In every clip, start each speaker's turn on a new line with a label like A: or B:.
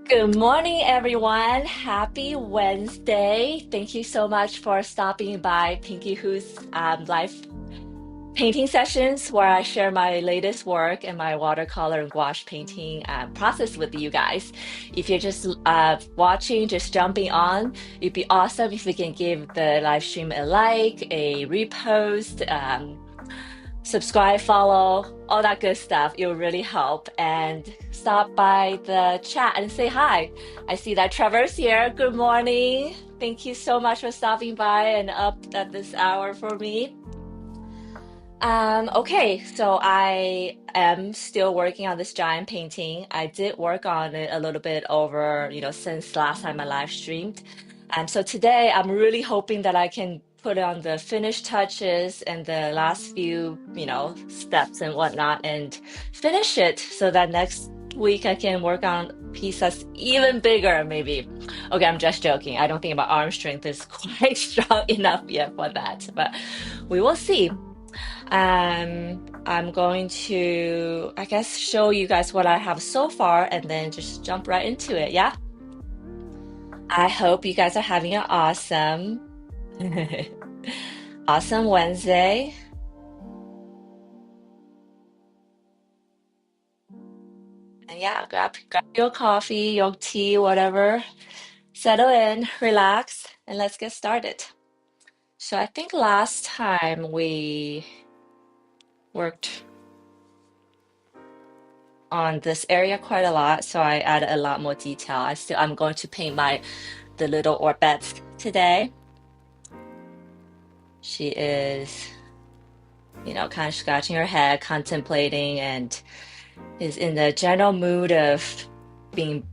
A: Good morning, everyone. Happy Wednesday. Thank you so much for stopping by Pinky Who's live painting sessions where I share my latest work and my watercolor and gouache painting process with you guys. If you're just watching, just jumping on, it'd be awesome if we can give the live stream a like, a repost, subscribe, follow, all that good stuff. It will really help. And stop by the chat and say hi. I see that Trevor's here. Good morning. Thank you so much for stopping by and up at this hour for me. Okay, so I am still working on this giant painting. I did work on it a little bit over, since last time I live streamed. So today I'm really hoping that I can put on the finished touches and the last few, steps and whatnot and finish it so that next week I can work on a piece that's even bigger, maybe. Okay, I'm just joking. I don't think my arm strength is quite strong enough yet for that, but we will see. I'm going to, I guess, show you guys what I have so far and then just jump right into it. Yeah. I hope you guys are having an awesome, awesome Wednesday. And yeah, grab your coffee, your tea, whatever. Settle in, relax, and let's get started. So I think last time we worked on this area quite a lot, so I added a lot more detail. I'm going to paint the little orbets today. She is, kind of scratching her head, contemplating, and is in the general mood of being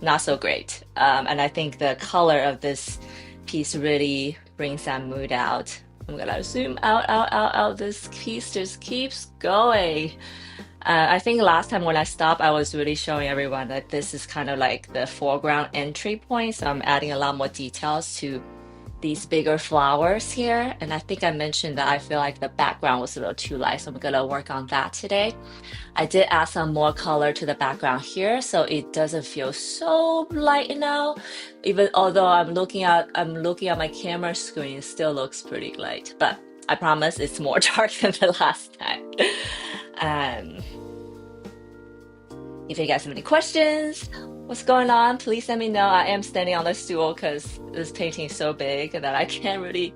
A: not so great. And I think the color of this piece really brings that mood out. I'm gonna zoom out. This piece just keeps going. I think last time when I stopped, I was really showing everyone that this is kind of like the foreground entry point. So I'm adding a lot more details to these bigger flowers here. And I think I mentioned that I feel like the background was a little too light. So I'm gonna work on that today. I did add some more color to the background here, so it doesn't feel so light now. Even although I'm looking at my camera screen, it still looks pretty light. But I promise it's more dark than the last time. Um, if you guys have any questions, what's going on, please let me know. I am standing on the stool because this painting is so big that I can't really.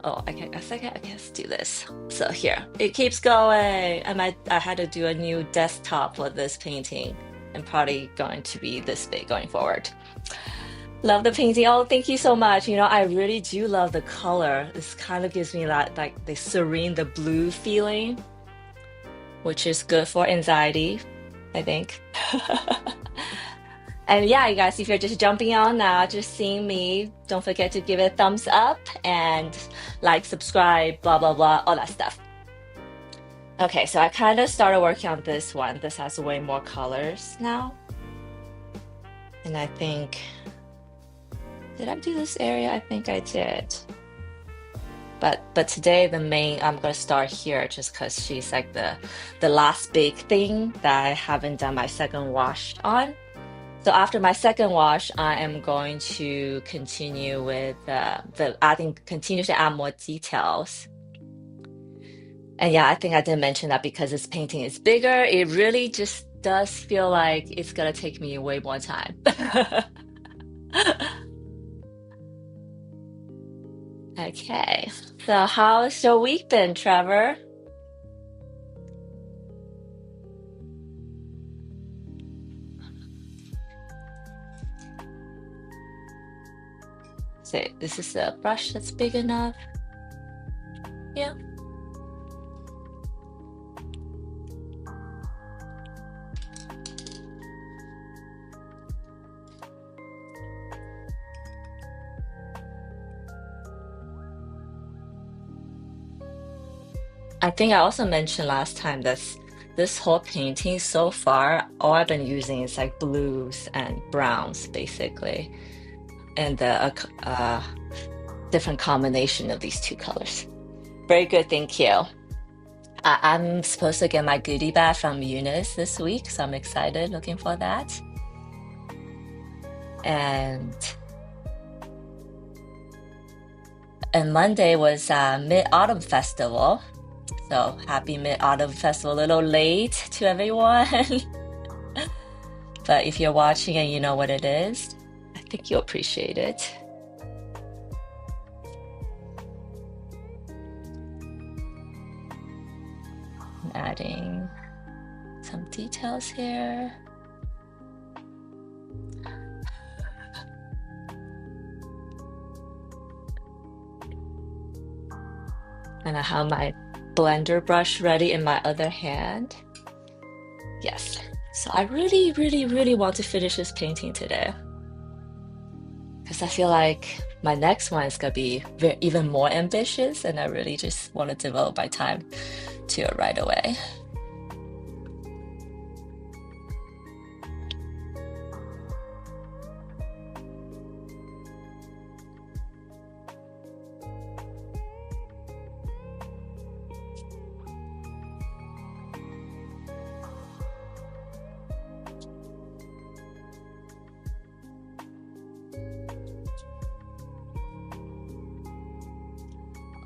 A: Oh, I can do this. So here, it keeps going. I had to do a new desktop for this painting and probably going to be this big going forward. Love the painting. Oh, thank you so much. I really do love the color. This kind of gives me that like the serene, the blue feeling, which is good for anxiety, I think. And yeah, you guys, if you're just jumping on now, just seeing me, don't forget to give it a thumbs up and like, subscribe, blah, blah, blah, all that stuff. Okay, so I kind of started working on this one. This has way more colors now. And I think, did I do this area? I think I did. But today I'm gonna start here just because she's like the last big thing that I haven't done my second wash on. So after my second wash, I am going to continue with continue to add more details. And yeah, I think I did mention that because this painting is bigger, it really just does feel like it's gonna take me way more time. Okay, so how's your week been, Trevor? So this is a brush that's big enough. Yeah. I think I also mentioned last time that this whole painting so far, all I've been using is like blues and browns basically, and the different combination of these two colors. Very good, thank you. I'm supposed to get my goodie bag from Eunice this week, so I'm excited, looking for that. And Monday was Mid-Autumn Festival. So happy Mid-Autumn Festival. A little late to everyone. But if you're watching and you know what it is, I think you'll appreciate it. I'm adding some details here. And I have my blender brush ready in my other hand. Yes. So I really, really, really want to finish this painting today. Because I feel like my next one is going to be even more ambitious, and I really just want to devote my time to it right away.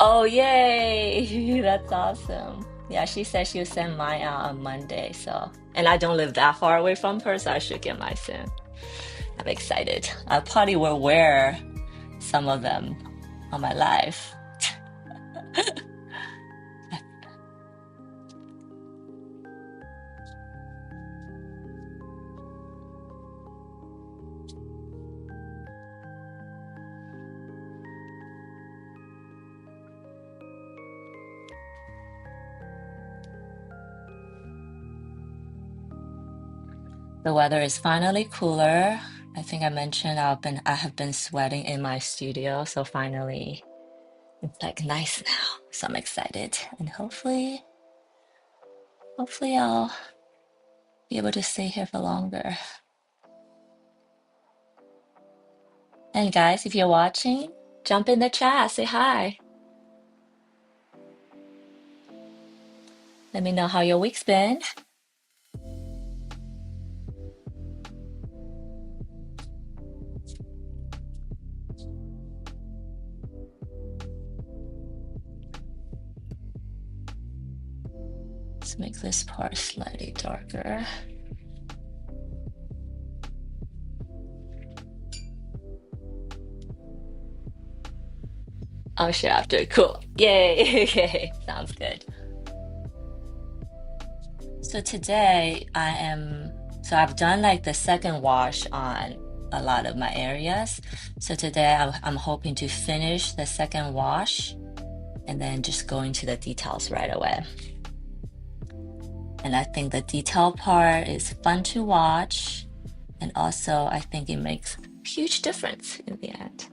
A: Oh, yay! That's awesome. Yeah, she said she would send mine out on Monday, so and I don't live that far away from her, so I should get mine soon. I'm excited. I probably will wear some of them on my live. The weather is finally cooler. I think I mentioned I have been sweating in my studio, so finally it's like nice now. So I'm excited, and hopefully I'll be able to stay here for longer. And guys, if you're watching, jump in the chat, say hi. Let me know how your week's been. Let's make this part slightly darker. I'll share after. Cool. Yay. Okay. Sounds good. So today I've done like the second wash on a lot of my areas. So today I'm hoping to finish the second wash and then just go into the details right away. And I think the detail part is fun to watch. And also I think it makes a huge difference in the end.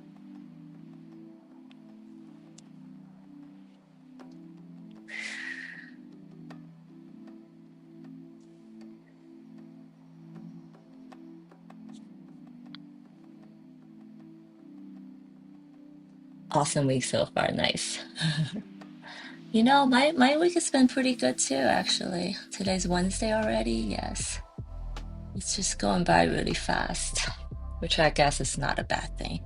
A: Awesome week so far, nice. You know, my week has been pretty good too, actually. Today's Wednesday already, yes. It's just going by really fast, which I guess is not a bad thing.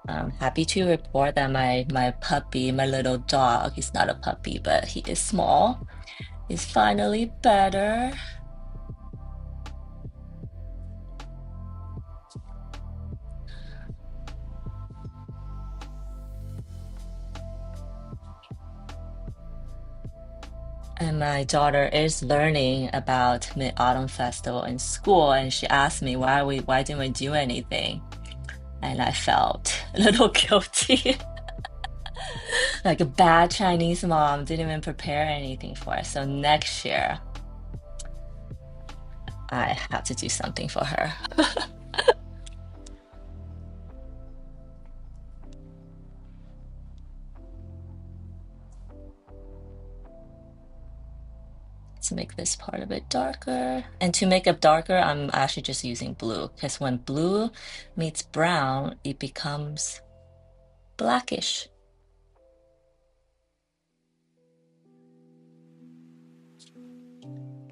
A: I'm happy to report that my puppy, my little dog, he's not a puppy, but he is small, is finally better. And my daughter is learning about Mid-Autumn Festival in school, and she asked me why didn't we do anything? And I felt a little guilty. Like a bad Chinese mom didn't even prepare anything for us. So next year, I have to do something for her. To make this part a bit darker. And to make it darker, I'm actually just using blue because when blue meets brown, it becomes blackish.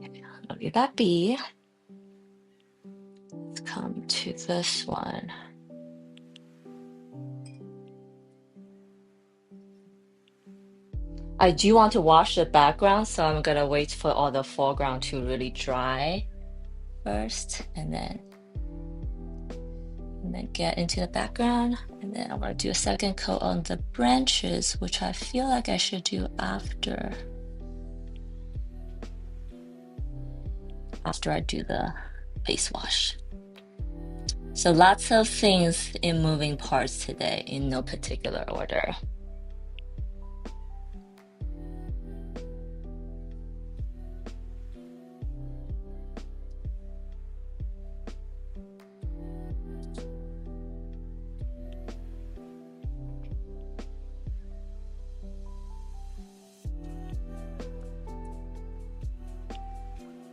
A: Okay, I'll leave that be. Let's come to this one. I do want to wash the background, so I'm gonna wait for all the foreground to really dry first, and then get into the background. And then I'm gonna do a second coat on the branches, which I feel like I should do after I do the face wash. So lots of things in moving parts today in no particular order.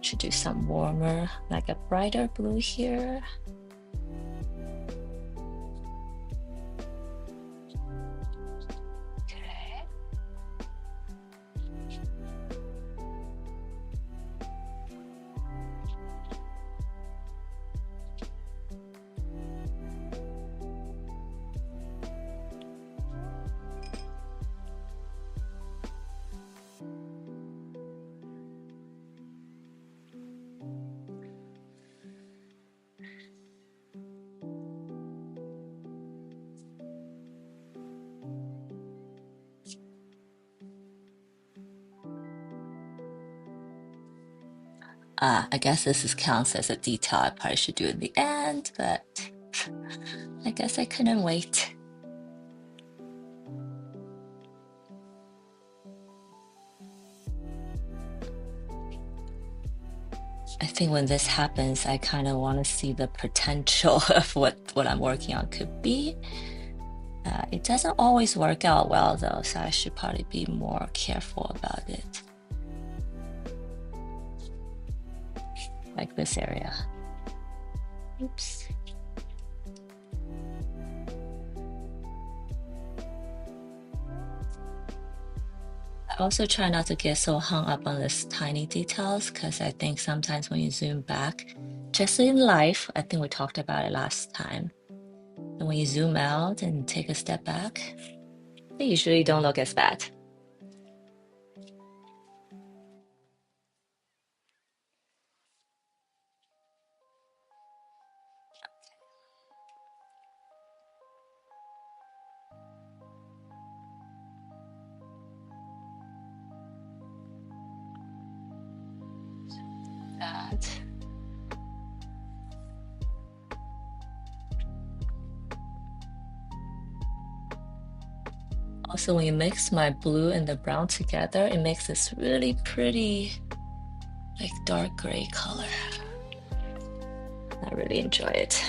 A: Should do some warmer, like a brighter blue here. Okay. I guess this counts as a detail. I probably should do it in the end, but I guess I couldn't wait. I think when this happens, I kind of want to see the potential of what I'm working on could be. It doesn't always work out well though, so I should probably be more careful about it. Like this area. Oops. I also try not to get so hung up on this tiny details, because I think sometimes when you zoom back, just in life, I think we talked about it last time, and when you zoom out and take a step back, they usually don't look as bad. That. Also, when you mix my blue and the brown together, it makes this really pretty, like dark gray color. I really enjoy it.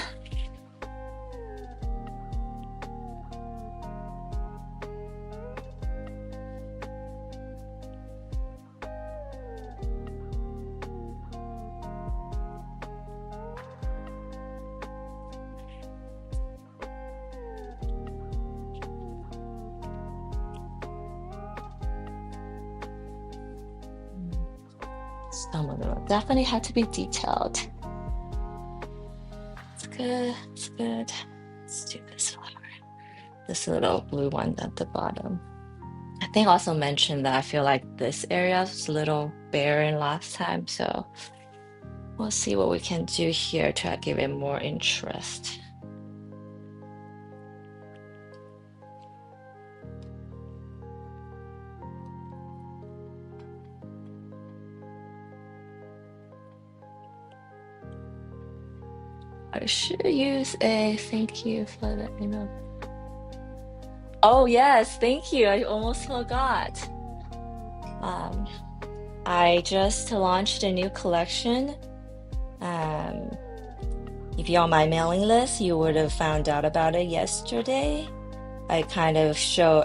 A: Some of them definitely had to be detailed. It's good, it's good. Let's do this flower. This little blue one at the bottom. I think I also mentioned that I feel like this area was a little barren last time, so we'll see what we can do here to give it more interest. I should use a thank you for the email. Oh yes, thank you. I almost forgot. I just launched a new collection. If you're on my mailing list, you would have found out about it yesterday. I kind of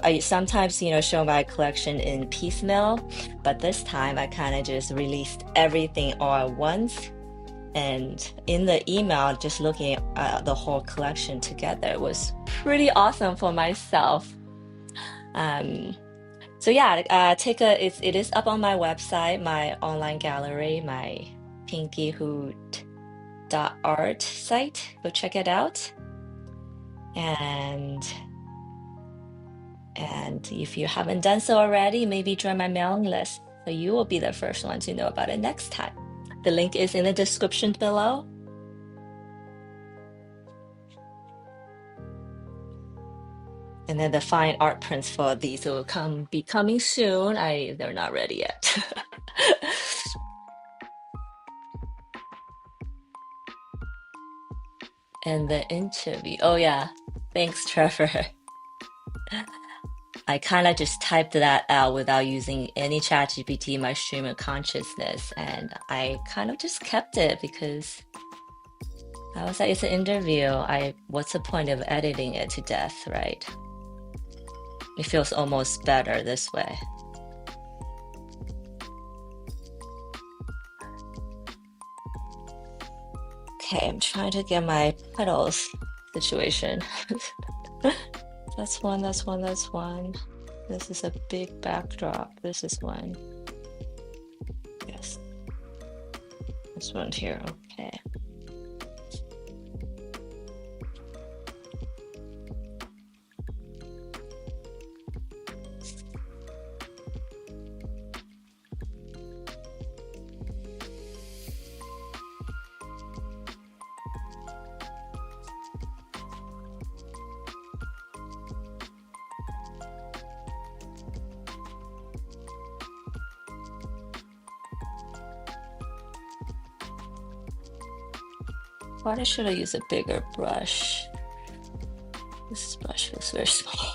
A: I sometimes, show my collection in piecemeal, but this time I kind of just released everything all at once. And in the email, just looking at the whole collection together was pretty awesome for myself. So yeah, it is up on my website, my online gallery, my Pinky Hoot pinkyhootart site. Go check it out. And if you haven't done so already, maybe join my mailing list so you will be the first one to know about it next time. The link is in the description below. And then the fine art prints for these will be coming soon. They're not ready yet. And the interview. Oh yeah, thanks, Trevor. I kind of just typed that out without using any ChatGPT in my stream of consciousness, and I kind of just kept it because I was like, it's an interview. What's the point of editing it to death, right? It feels almost better this way. Okay, I'm trying to get my petals situation. That's one. This is a big backdrop. This is one. Yes. This one here, okay. Why should I use a bigger brush? This brush feels very small.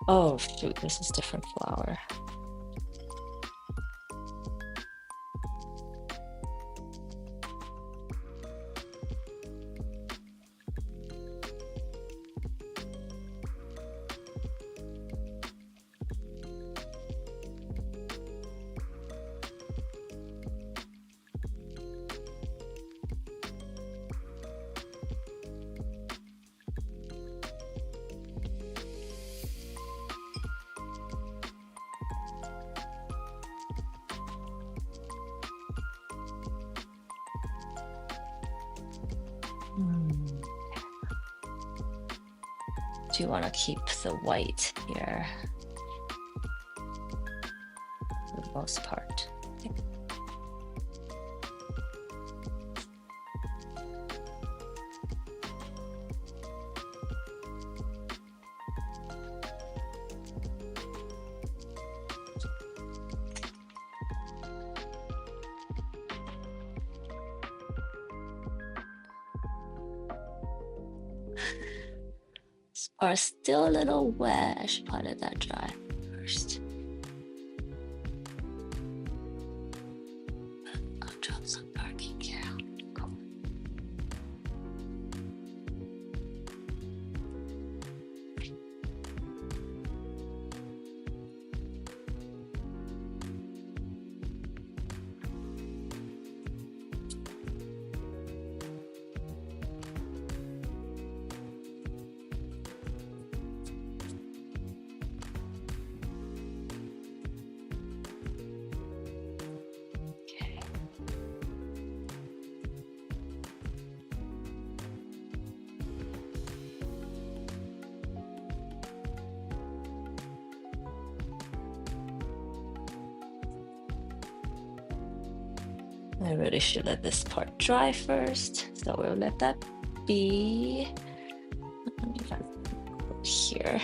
A: Oh shoot, this is different flower. Do you want to keep the white here for the most part? Are still a little wet. I should let that dry first. I'll drop some parking here. Cool. I really should let this part dry first, so we'll let that be. Let me put it here.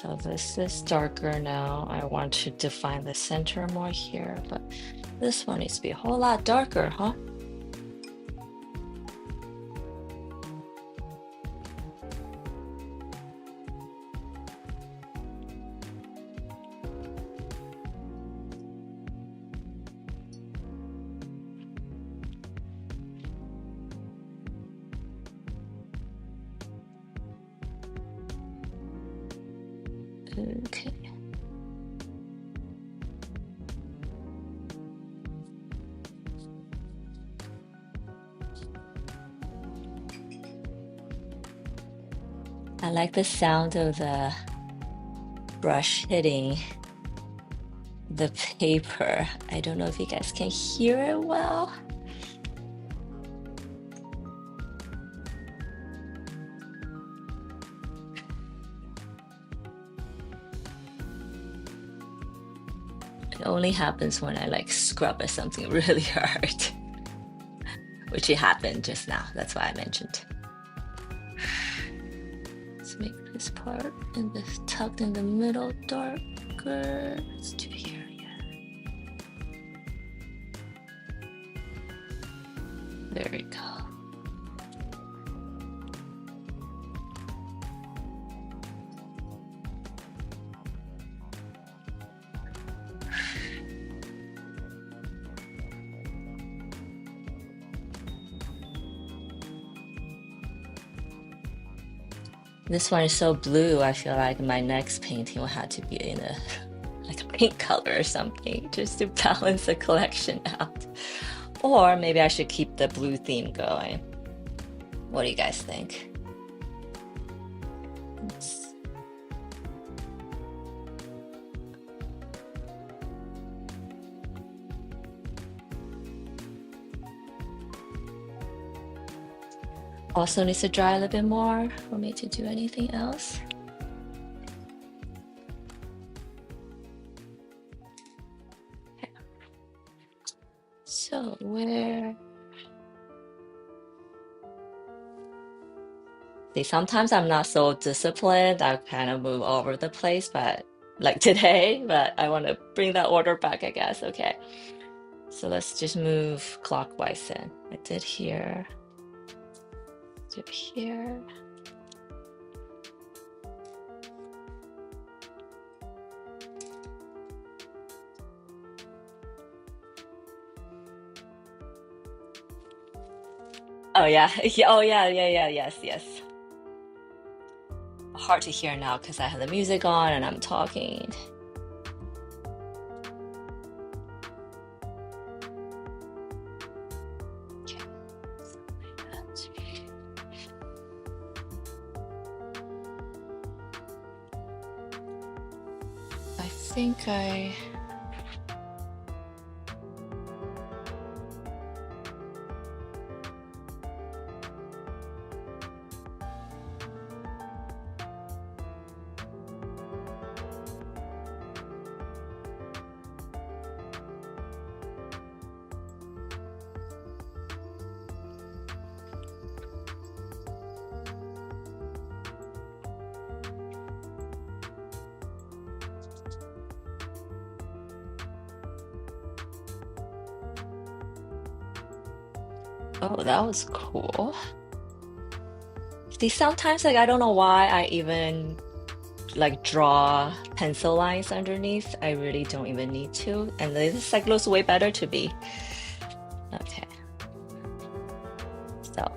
A: So this is darker now. I want to define the center more here, but this one needs to be a whole lot darker, huh? Okay. I like the sound of the brush hitting the paper. I don't know if you guys can hear it well. It only happens when I like scrub at something really hard, which it happened just now. That's why I mentioned. Let's make this part and this tucked in the middle darker. Let's do here, yeah. There we go. This one is so blue, I feel like my next painting will have to be in a like a pink color or something just to balance the collection out. Or maybe I should keep the blue theme going. What do you guys think? Also needs to dry a little bit more for me to do anything else. Okay. So where? See, sometimes I'm not so disciplined. I kind of move all over the place, but like today, but I want to bring that order back, I guess. Okay. So let's just move clockwise then. I did here. Did here. Oh yeah. Oh yeah, yes. Hard to hear now because I have the music on and I'm talking. Okay. I think I Oh, that was cool. See, sometimes like I don't know why I even like draw pencil lines underneath. I really don't even need to. And this like looks way better to me. Okay. So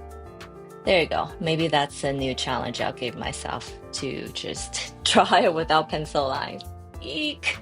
A: there you go. Maybe that's a new challenge I'll give myself to just draw it without pencil lines. Eek.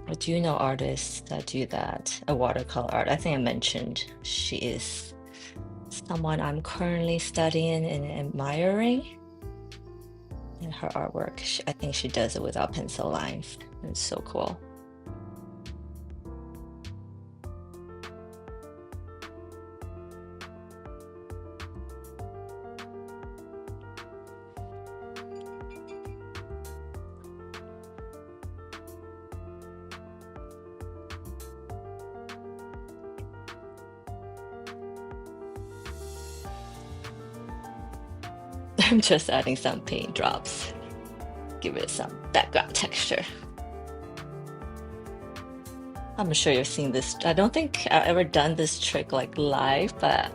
A: I do know artists that do that, a watercolor art. I think I mentioned she is someone I'm currently studying and admiring. And her artwork, I think she does it without pencil lines. It's so cool. I'm just adding some paint drops, give it some background texture. I'm sure you've seen this. I don't think I've ever done this trick like live, but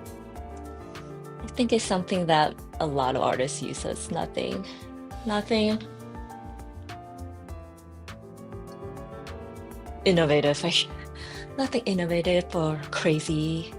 A: I think it's something that a lot of artists use. So it's nothing innovative. Nothing innovative or crazy.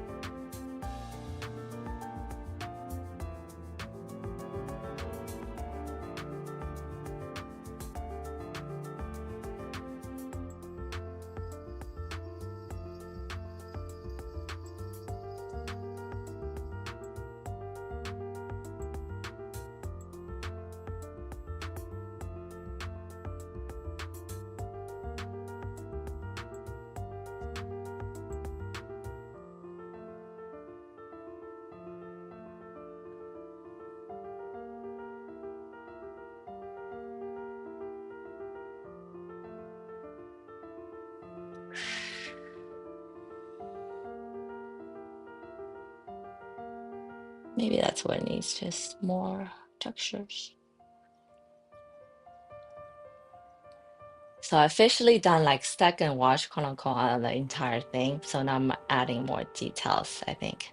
A: Maybe that's what it needs, just more textures. So I officially done like second wash, quote unquote, on the entire thing. So now I'm adding more details, I think.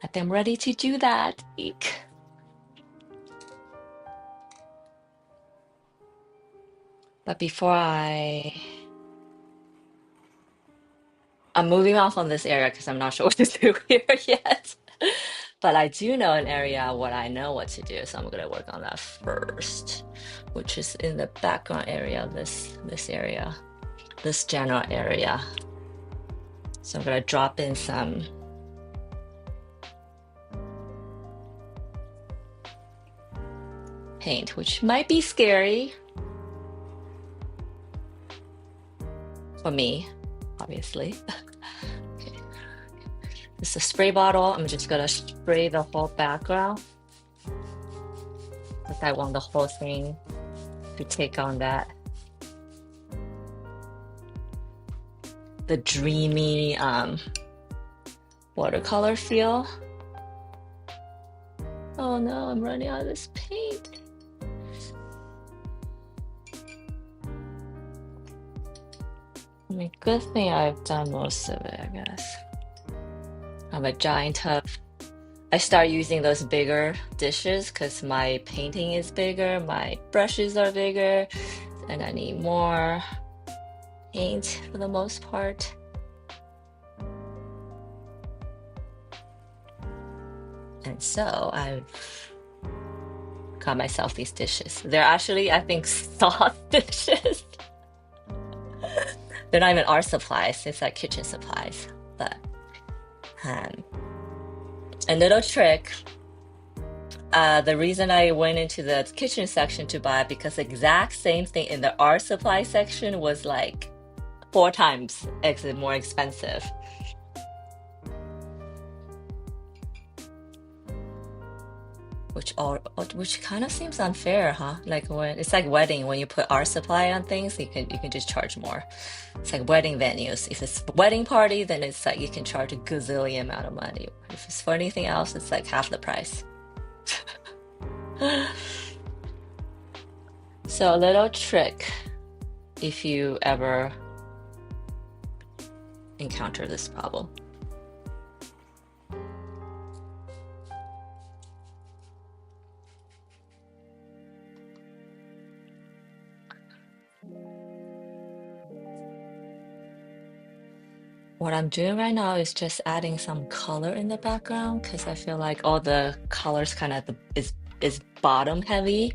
A: I think I'm ready to do that. Eek. But before I'm moving off on this area because I'm not sure what to do here yet. But I do know an area what I know what to do, so I'm gonna work on that first, which is in the background area of this area, this general area. So I'm gonna drop in some paint, which might be scary for me, obviously. Okay. This is a spray bottle. I'm just gonna spray the whole background. Because I want the whole thing to take on that. The dreamy watercolor feel. Oh no, I'm running out of this paint. I mean, good thing I've done most of it, I guess. I'm a giant of. I start using those bigger dishes because my painting is bigger, my brushes are bigger, and I need more paint for the most part. And so I've got myself these dishes. They're actually, I think, soft dishes. They're not even art supplies, it's like kitchen supplies. But a little trick. The reason I went into the kitchen section to buy it because the exact same thing in the art supply section was like 4 times more expensive. Which kind of seems unfair, huh? Like when it's like wedding, when you put art supply on things, you can just charge more. It's like wedding venues. If it's wedding party, then it's like you can charge a gazillion amount of money. If it's for anything else, it's like half the price. So a little trick if you ever encounter this problem. What I'm doing right now is just adding some color in the background because I feel like all the colors kind of is bottom heavy.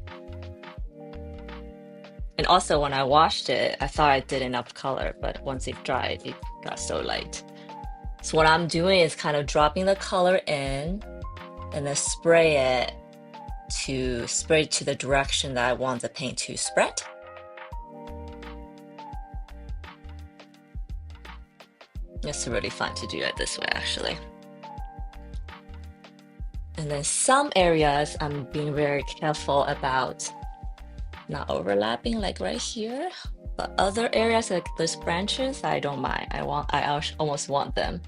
A: And also when I washed it, I thought I did enough color, but once it dried, it got so light. So what I'm doing is kind of dropping the color in and then spray it to the direction that I want the paint to spread. It's really fun to do it this way, actually. And then some areas I'm being very careful about not overlapping, like right here. But other areas, like those branches, I don't mind. I almost want them.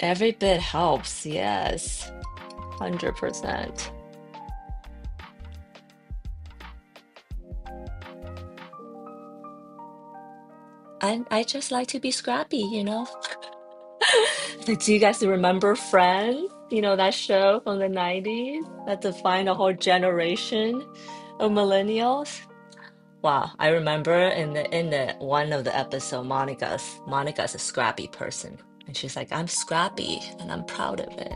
A: Every bit helps, yes. 100%. I just like to be scrappy, you know? Like, do you guys remember Friends? You know, that show from the 90s that defined a whole generation of millennials? Wow, I remember in the one of the episode, Monica's a scrappy person. And she's like, I'm scrappy and I'm proud of it.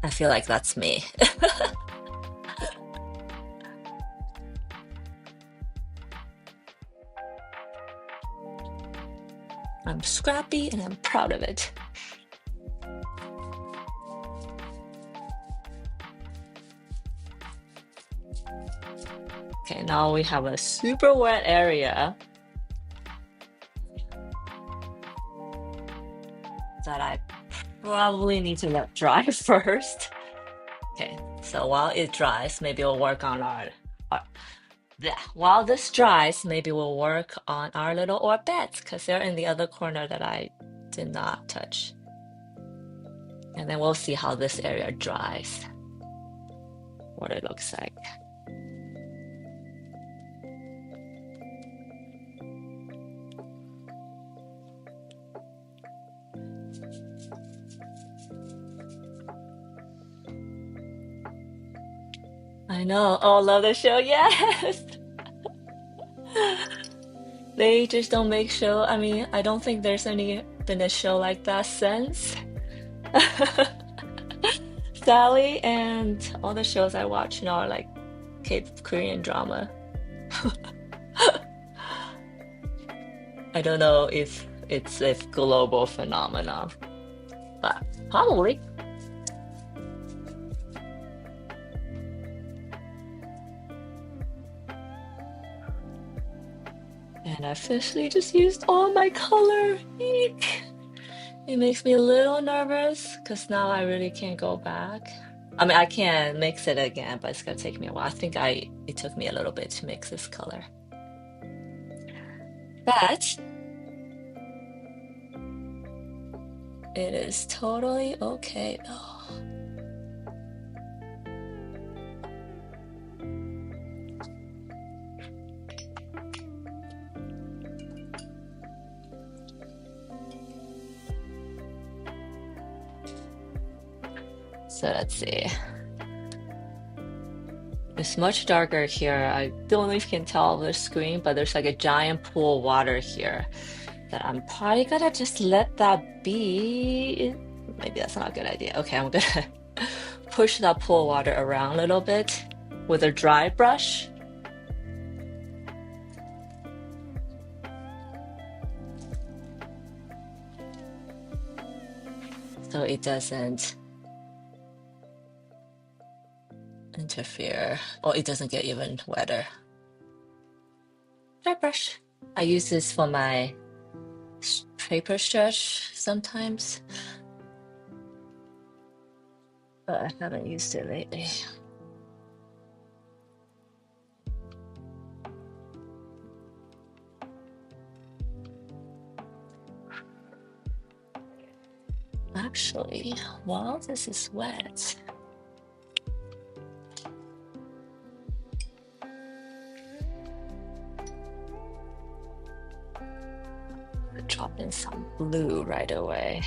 A: I feel like that's me. I'm scrappy and I'm proud of it. Okay, now we have a super wet area that I probably need to let dry first. Okay, so while it dries, maybe we'll work on our yeah, while this dries, maybe we'll work on our little orbits because they're in the other corner that I did not touch. And then we'll see how this area dries, what it looks like. I know. Oh, love the show. Yes. They just don't make show. I mean, I don't think there's any been a show like that since. Sally and all the shows I watch now are like Korean drama. I don't know if it's a global phenomenon, but probably. And I officially just used all my color. Eek. It makes me a little nervous because now I really can't go back. I mean, I can mix it again, but it's gonna take me a while. I think it took me a little bit to mix this color. But it is totally okay though. So let's see. It's much darker here. I don't know if you can tell the screen, but there's like a giant pool of water here that I'm probably gonna just let that be. Maybe that's not a good idea. Okay, I'm gonna push that pool of water around a little bit with a dry brush. So it doesn't interfere or it doesn't get even wetter. Dry brush. I use this for my paper stretch sometimes, but I haven't used it lately. Actually, while this is wet, I'll drop in some blue right away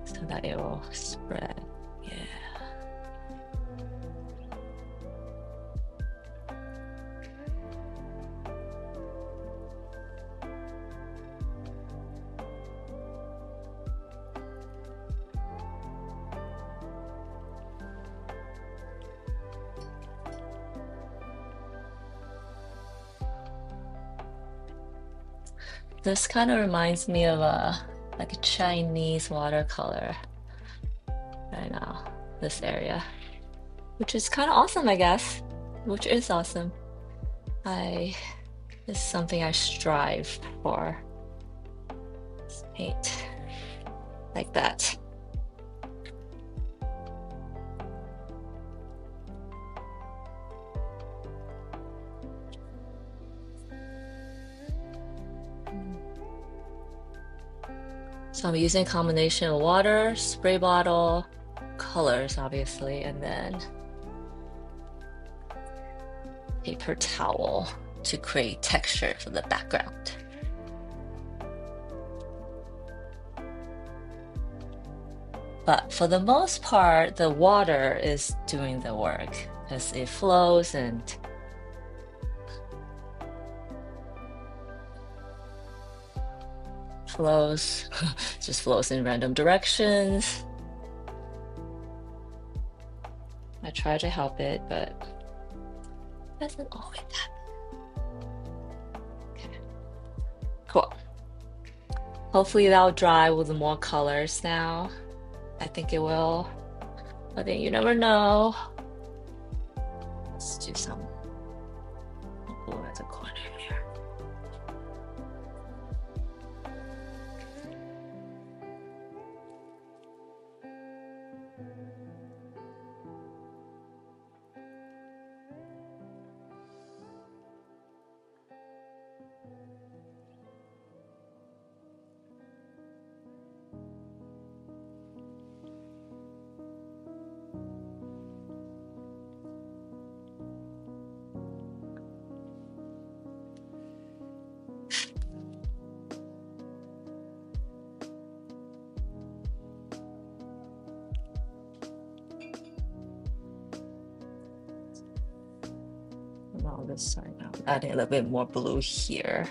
A: so that it will spread. Yeah. This kind of reminds me of like a Chinese watercolor right now, this area, which is kind of awesome, I guess, which is awesome. It's something I strive for. Paint like that. So I'm using a combination of water, spray bottle, colors obviously, and then paper towel to create texture for the background. But for the most part, the water is doing the work because it flows and flows, just flows in random directions. I try to help it, but it doesn't always happen. Okay, cool. Hopefully that'll dry with more colors now. I think it will, but then you never know. Let's do some blue at the corner here. On this side now, adding a little bit more blue here.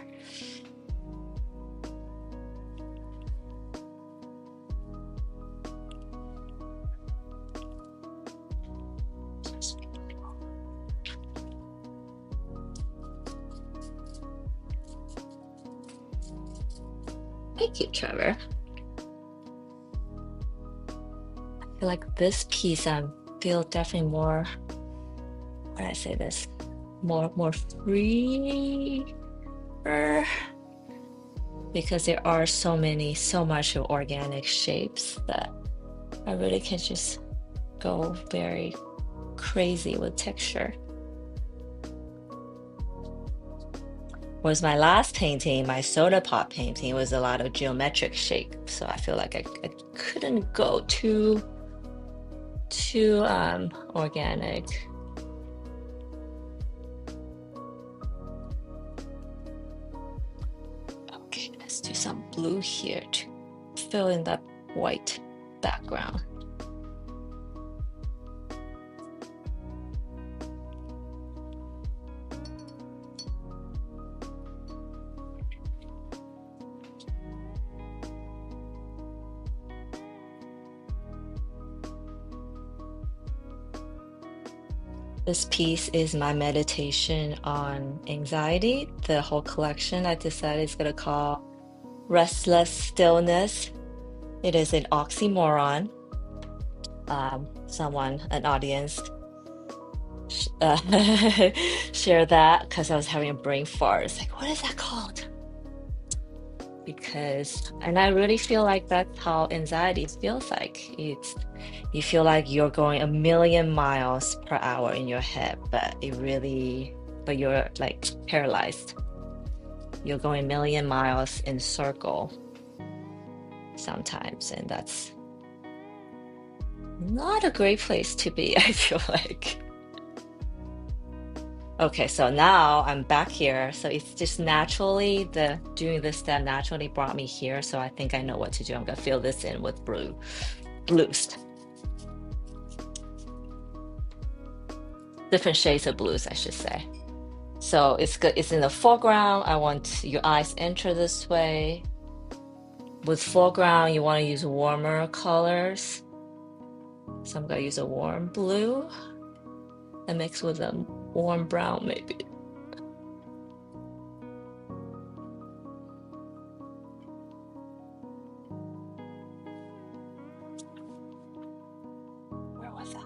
A: Thank you, Trevor. I feel like this piece I feel definitely more, how do I say this? More free because there are so much of organic shapes that I really can just go very crazy with texture. Whereas my last painting, my soda pop painting, was a lot of geometric shape. So I feel like I couldn't go too organic. Okay, let's do some blue here to fill in that white background. This piece is my meditation on anxiety. The whole collection I decided is going to call Restless Stillness. It is an oxymoron. An audience, share that because I was having a brain fart. It's like, what is that called? And I really feel like that's how anxiety feels like. You feel like you're going a million miles per hour in your head, but you're like paralyzed. You're going a million miles in circle sometimes, and that's not a great place to be, I feel like. Okay, so now I'm back here. So it's just naturally, doing this step naturally brought me here. So I think I know what to do. I'm gonna fill this in with blues. Different shades of blues, I should say. So it's good. It's in the foreground. I want your eyes enter this way. With foreground, you want to use warmer colors. So I'm gonna use a warm blue and mix with a warm brown, maybe. Where was I?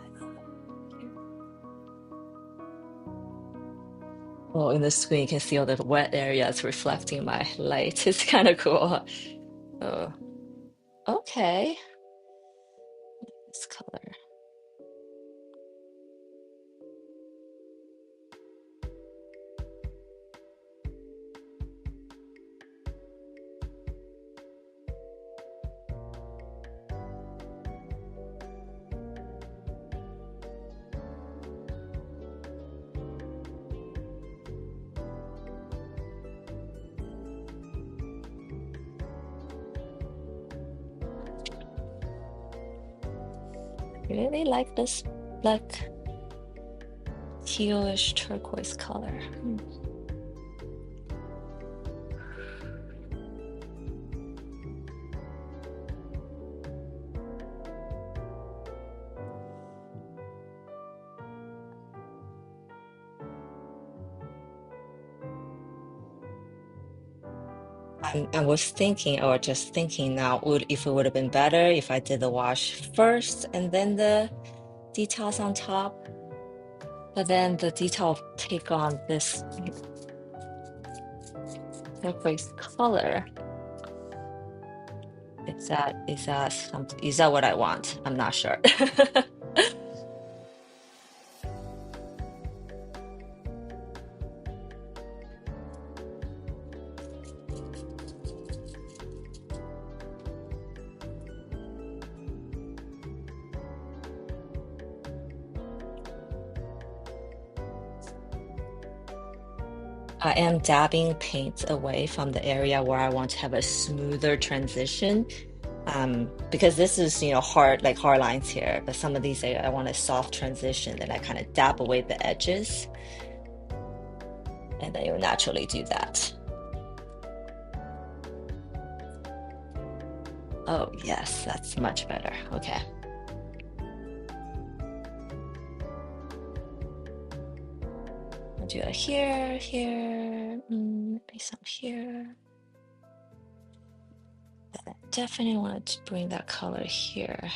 A: Oh, in the screen, you can see all the wet areas reflecting my light. It's kind of cool. Oh, okay. This color. really like this black tealish turquoise color. I was thinking, or just thinking now, if it would have been better if I did the wash first and then the details on top, but then the detail take on this turquoise color. Is that what I want? I'm not sure. I am dabbing paint away from the area where I want to have a smoother transition. Because this is, hard, like hard lines here, but some of these I want a soft transition, then I kind of dab away the edges, and then you'll naturally do that. Oh, yes, that's much better. Okay. I'll do it here, maybe some here. I definitely want to bring that color here.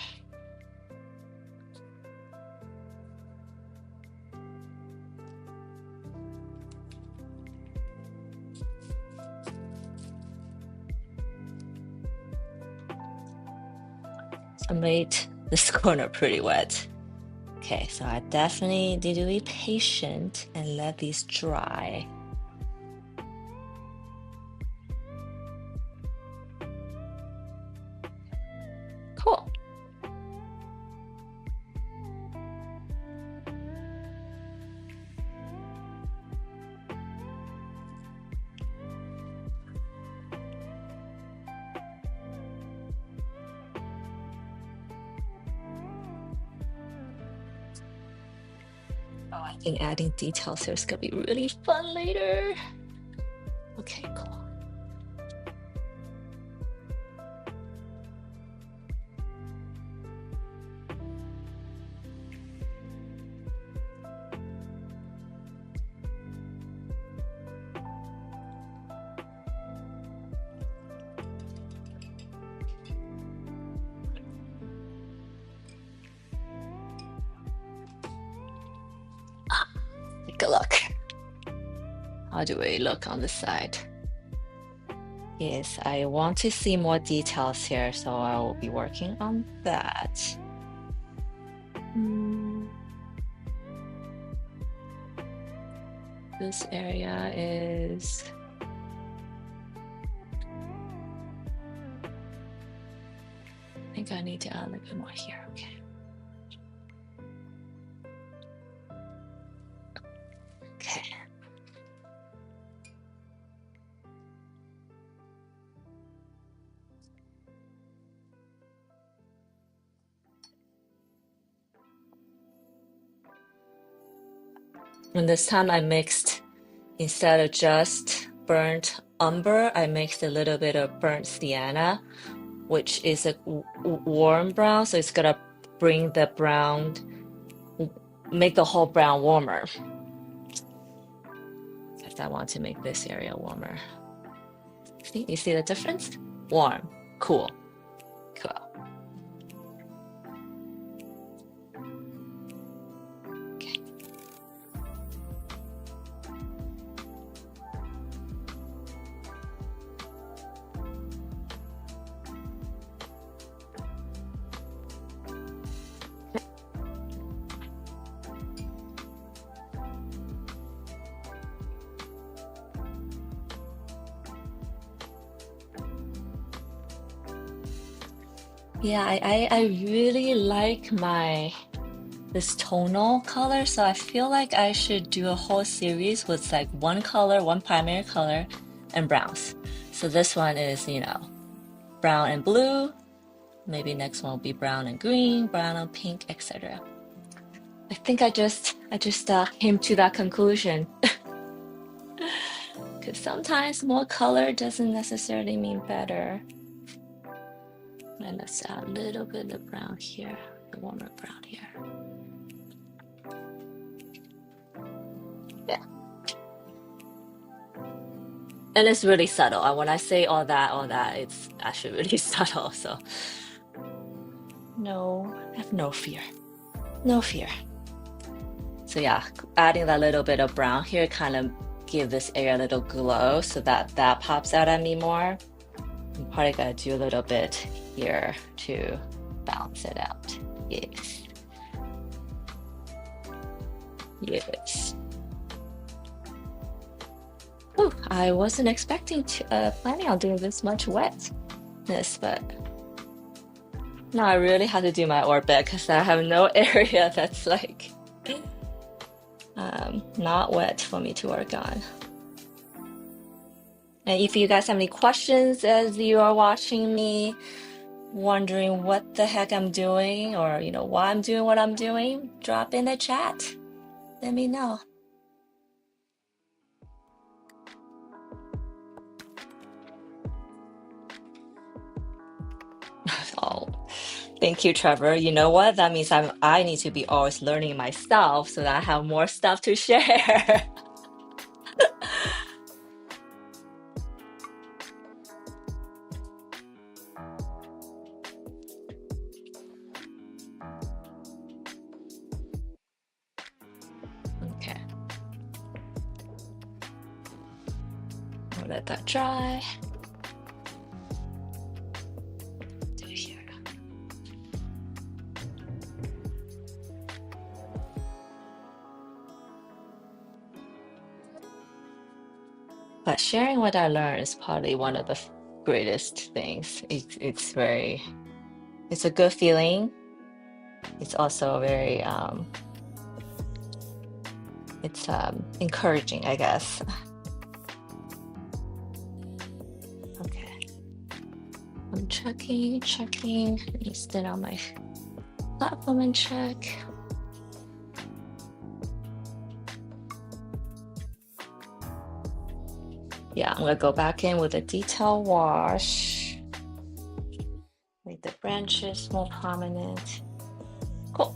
A: I made this corner pretty wet. Okay, so I definitely need to be patient and let these dry. Cool. Oh, I think adding details here is gonna be really fun later. Okay, cool. Take a look. How do we look on the side? Yes, I want to see more details here, so I will be working on that. This area is I think I need to add a little bit more here. Okay. Okay. And this time I mixed, instead of just burnt umber, I mixed a little bit of burnt sienna, which is a warm brown, so it's gonna bring the brown, make the whole brown warmer. Because I want to make this area warmer. See, you see the difference? Warm, cool, cool. Okay. Yeah, I really like this tonal color, so I feel like I should do a whole series with like one color, one primary color, and browns. So this one is, brown and blue, Maybe next one will be brown and green, brown and pink, etc. I think I just came to that conclusion because sometimes more color doesn't necessarily mean better. And let's add a little bit of brown here, the warmer brown here. Yeah. And it's really subtle. And when I say all that, it's actually really subtle. So no, I have no fear. No fear. So yeah, adding that little bit of brown here kind of give this area a little glow so that pops out at me more. I'm probably gonna do a little bit here to balance it out. Yes. Yes. Oh, I wasn't expecting to planning on doing this much wetness, but now I really have to do my orbit because I have no area that's like not wet for me to work on. And if you guys have any questions as you are watching me, wondering what the heck I'm doing or why I'm doing what I'm doing, drop in the chat. Let me know. Oh, thank you, Trevor. You know what? That means I need to be always learning myself so that I have more stuff to share. Okay. I'll let that dry. Do it here. But sharing what I learned is probably one of the greatest things. It's a good feeling. It's also very it's encouraging, I guess. Okay. I'm checking. Let me stand on my platform and check. Yeah, I'm gonna go back in with a detail wash. Make the branches more prominent. Cool.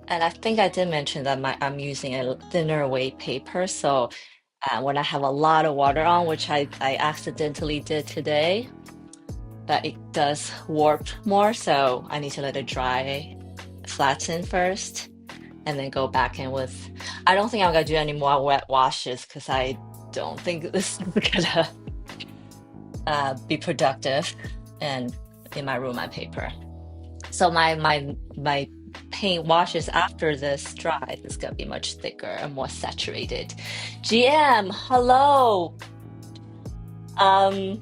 A: And I think I did mention that I'm using a thinner weight paper. So when I have a lot of water on, which I accidentally did today, that it does warp more. So I need to let it dry, flatten first, and then go back in with. I don't think I'm gonna do any more wet washes because I don't think this is gonna be productive and in my room on paper. So my paint washes after this dries is gonna be much thicker and more saturated. GM, hello. Um,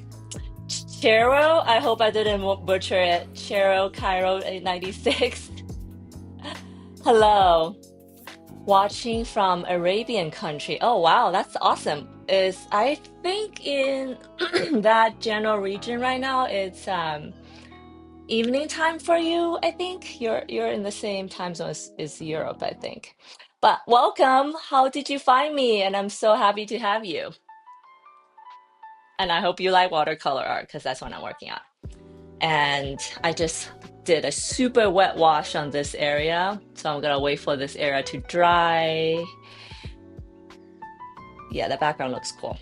A: Chero, I hope I didn't butcher it. Chero Cairo 896. Hello. Watching from Arabian country. Oh wow, that's awesome. Is I think in that general region right now it's evening time for you. I think you're in the same time zone as Europe, I think. But welcome. How did you find me? And I'm so happy to have you. And I hope you like watercolor art because that's what I'm working on. And I just did a super wet wash on this area. So I'm gonna wait for this area to dry. Yeah, the background looks cool.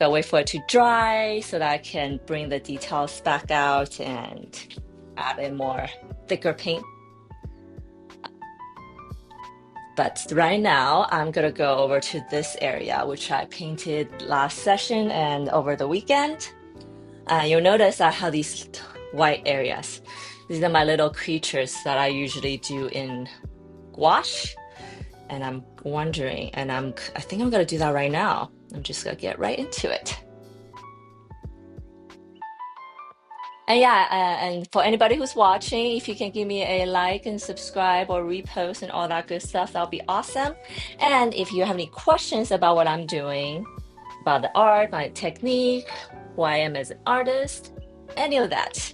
A: Gotta wait for it to dry so that I can bring the details back out and add in more thicker paint. But right now, I'm gonna go over to this area, which I painted last session and over the weekend. You'll notice I have these white areas. These are my little creatures that I usually do in gouache. And I'm wondering, and I think I'm gonna do that right now. I'm just gonna get right into it. And yeah, and for anybody who's watching, if you can give me a like and subscribe or repost and all that good stuff, that'll be awesome. And if you have any questions about what I'm doing, about the art, my technique, who I am as an artist, any of that,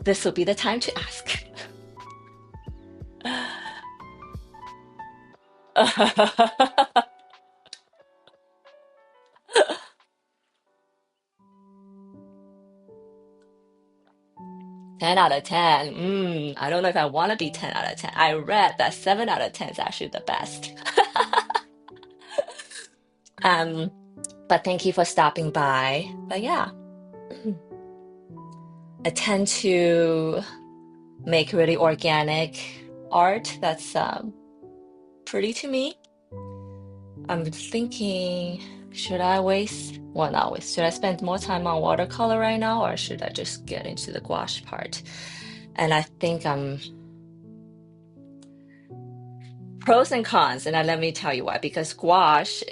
A: this will be the time to ask. 10 out of 10. I don't know if I want to be 10 out of 10. I read that 7 out of 10 is actually the best. Um, but thank you for stopping by. But yeah, I tend to make really organic art that's pretty to me. I'm thinking, should I waste, well, not waste, should I spend more time on watercolor right now, or should I just get into the gouache part? And I think I'm pros and cons, and let me tell you why. Because gouache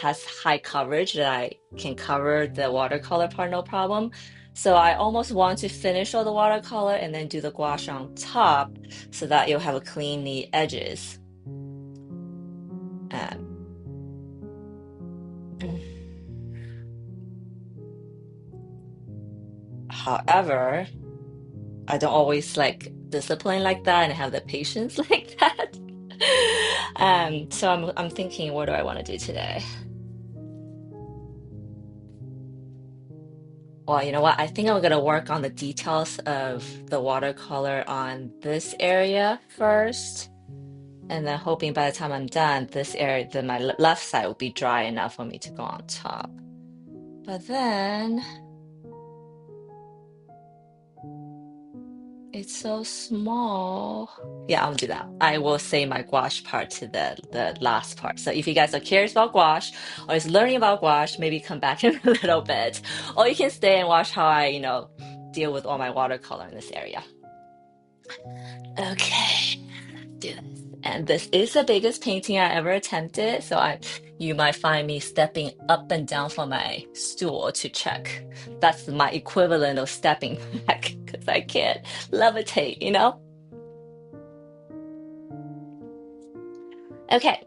A: has high coverage that I can cover the watercolor part no problem. So I almost want to finish all the watercolor and then do the gouache on top so that you'll have a clean, neat edges. Um, however, I don't always like discipline like that and have the patience like that. So I'm thinking, what do I want to do today? Well, you know what? I think I'm gonna work on the details of the watercolor on this area first, and then hoping by the time I'm done, this area, then my left side will be dry enough for me to go on top. But then it's so small. Yeah, I'll do that. I will say my gouache part to the last part. So if you guys are curious about gouache or is learning about gouache, maybe come back in a little bit. Or you can stay and watch how I, deal with all my watercolor in this area. Okay, do this. And this is the biggest painting I ever attempted, so you might find me stepping up and down from my stool to check. That's my equivalent of stepping back because I can't levitate, you know? Okay.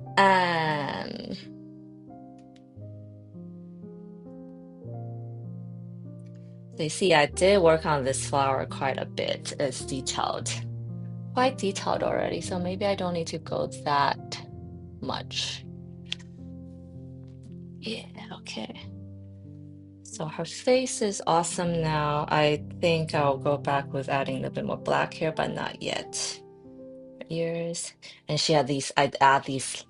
A: So you see, I did work on this flower quite a bit. It's detailed, quite detailed already, so maybe I don't need to go that much. Yeah, okay. So her face is awesome now. I think I'll go back with adding a little bit more black here, but not yet. Her ears. And she had these, I'd add this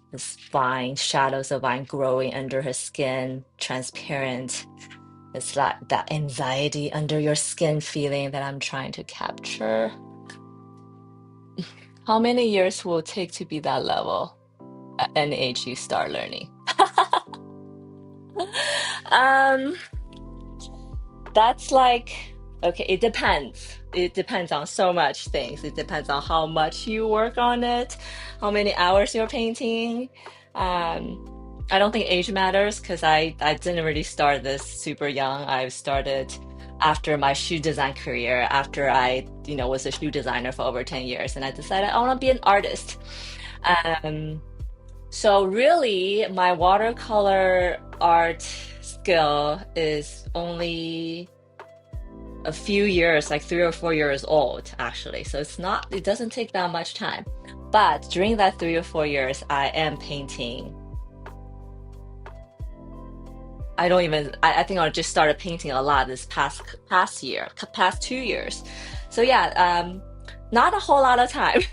A: vine, shadows of vine growing under her skin, transparent. It's like that anxiety under your skin feeling that I'm trying to capture. How many years will it take to be that level at any age you start learning? Um, That's like, okay, it depends. It depends on so much things. It depends on how much you work on it, how many hours you're painting. Um, I don't think age matters because I didn't really start this super young. I started after my shoe design career, after I, was a shoe designer for over 10 years, and I decided I want to be an artist. Um, so really, my watercolor art skill is only a few years, like 3 or 4 years old, actually. So it doesn't take that much time. But during that 3 or 4 years, I am painting. I think I just started painting a lot this past 2 years. So yeah, not a whole lot of time.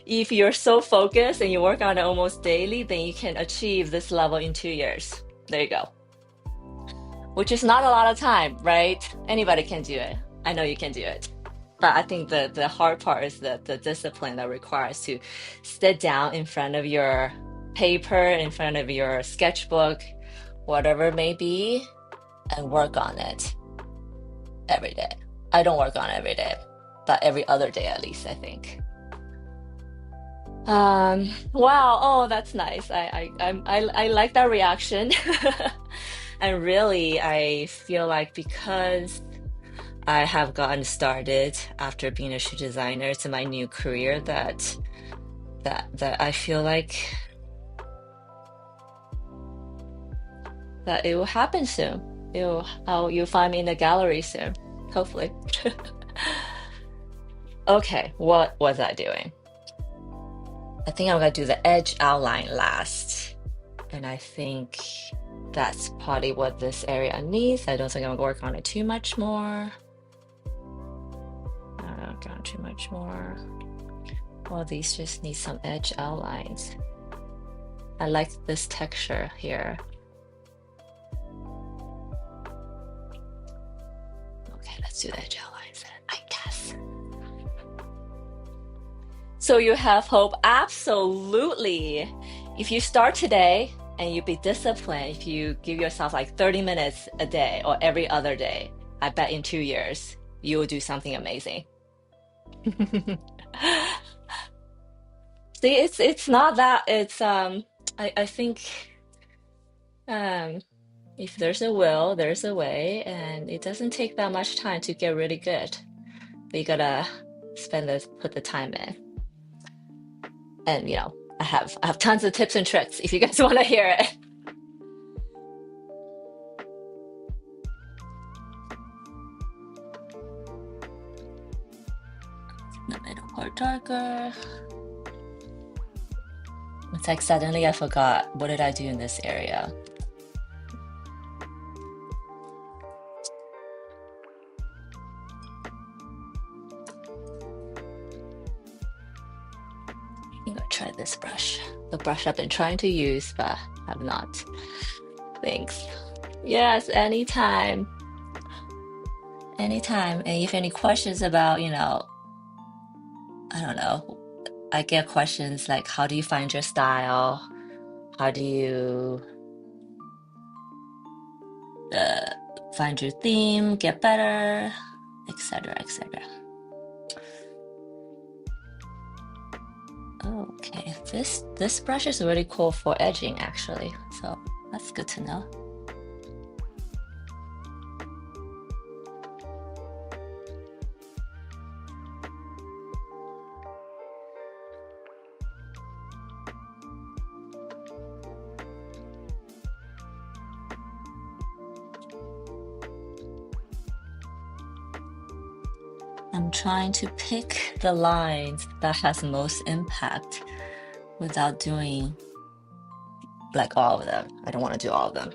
A: If you're so focused and you work on it almost daily, then you can achieve this level in 2 years. There you go. Which is not a lot of time, right? Anybody can do it. I know you can do it. But I think the hard part is the discipline that requires to sit down in front of your paper, in front of your sketchbook, whatever it may be, and work on it every day. I don't work on it every day, but every other day at least, I think. Wow, oh, that's nice. I like that reaction. And really, I feel like because I have gotten started after being a shoe designer to my new career that I feel like that it will happen soon. You'll find me in the gallery soon, hopefully. Okay, what was I doing? I think I'm gonna do the edge outline last. And I think that's probably what this area needs. I don't think I'm gonna work on it too much more. Not going too much more. Well, these just need some edge outlines. I like this texture here. Okay, let's do the edge outlines, I guess. So you have hope? Absolutely. If you start today and you be disciplined, if you give yourself like 30 minutes a day or every other day, I bet in 2 years you will do something amazing. See, it's not that I think um if there's a will, there's a way, and it doesn't take that much time to get really good. But you gotta put the time in. And I have tons of tips and tricks if you guys want to hear it. The middle part darker. It's like suddenly I forgot what did I do in this area. I think I'll try this brush. The brush I've been trying to use but have not. Thanks. Yes, anytime. Anytime. And if any questions about, I don't know, I get questions like how do you find your style? How do you find your theme, get better, etc., etc. Okay, this brush is really cool for edging actually, so that's good to know. I'm trying to pick the lines that has most impact without doing like all of them. I don't want to do all of them.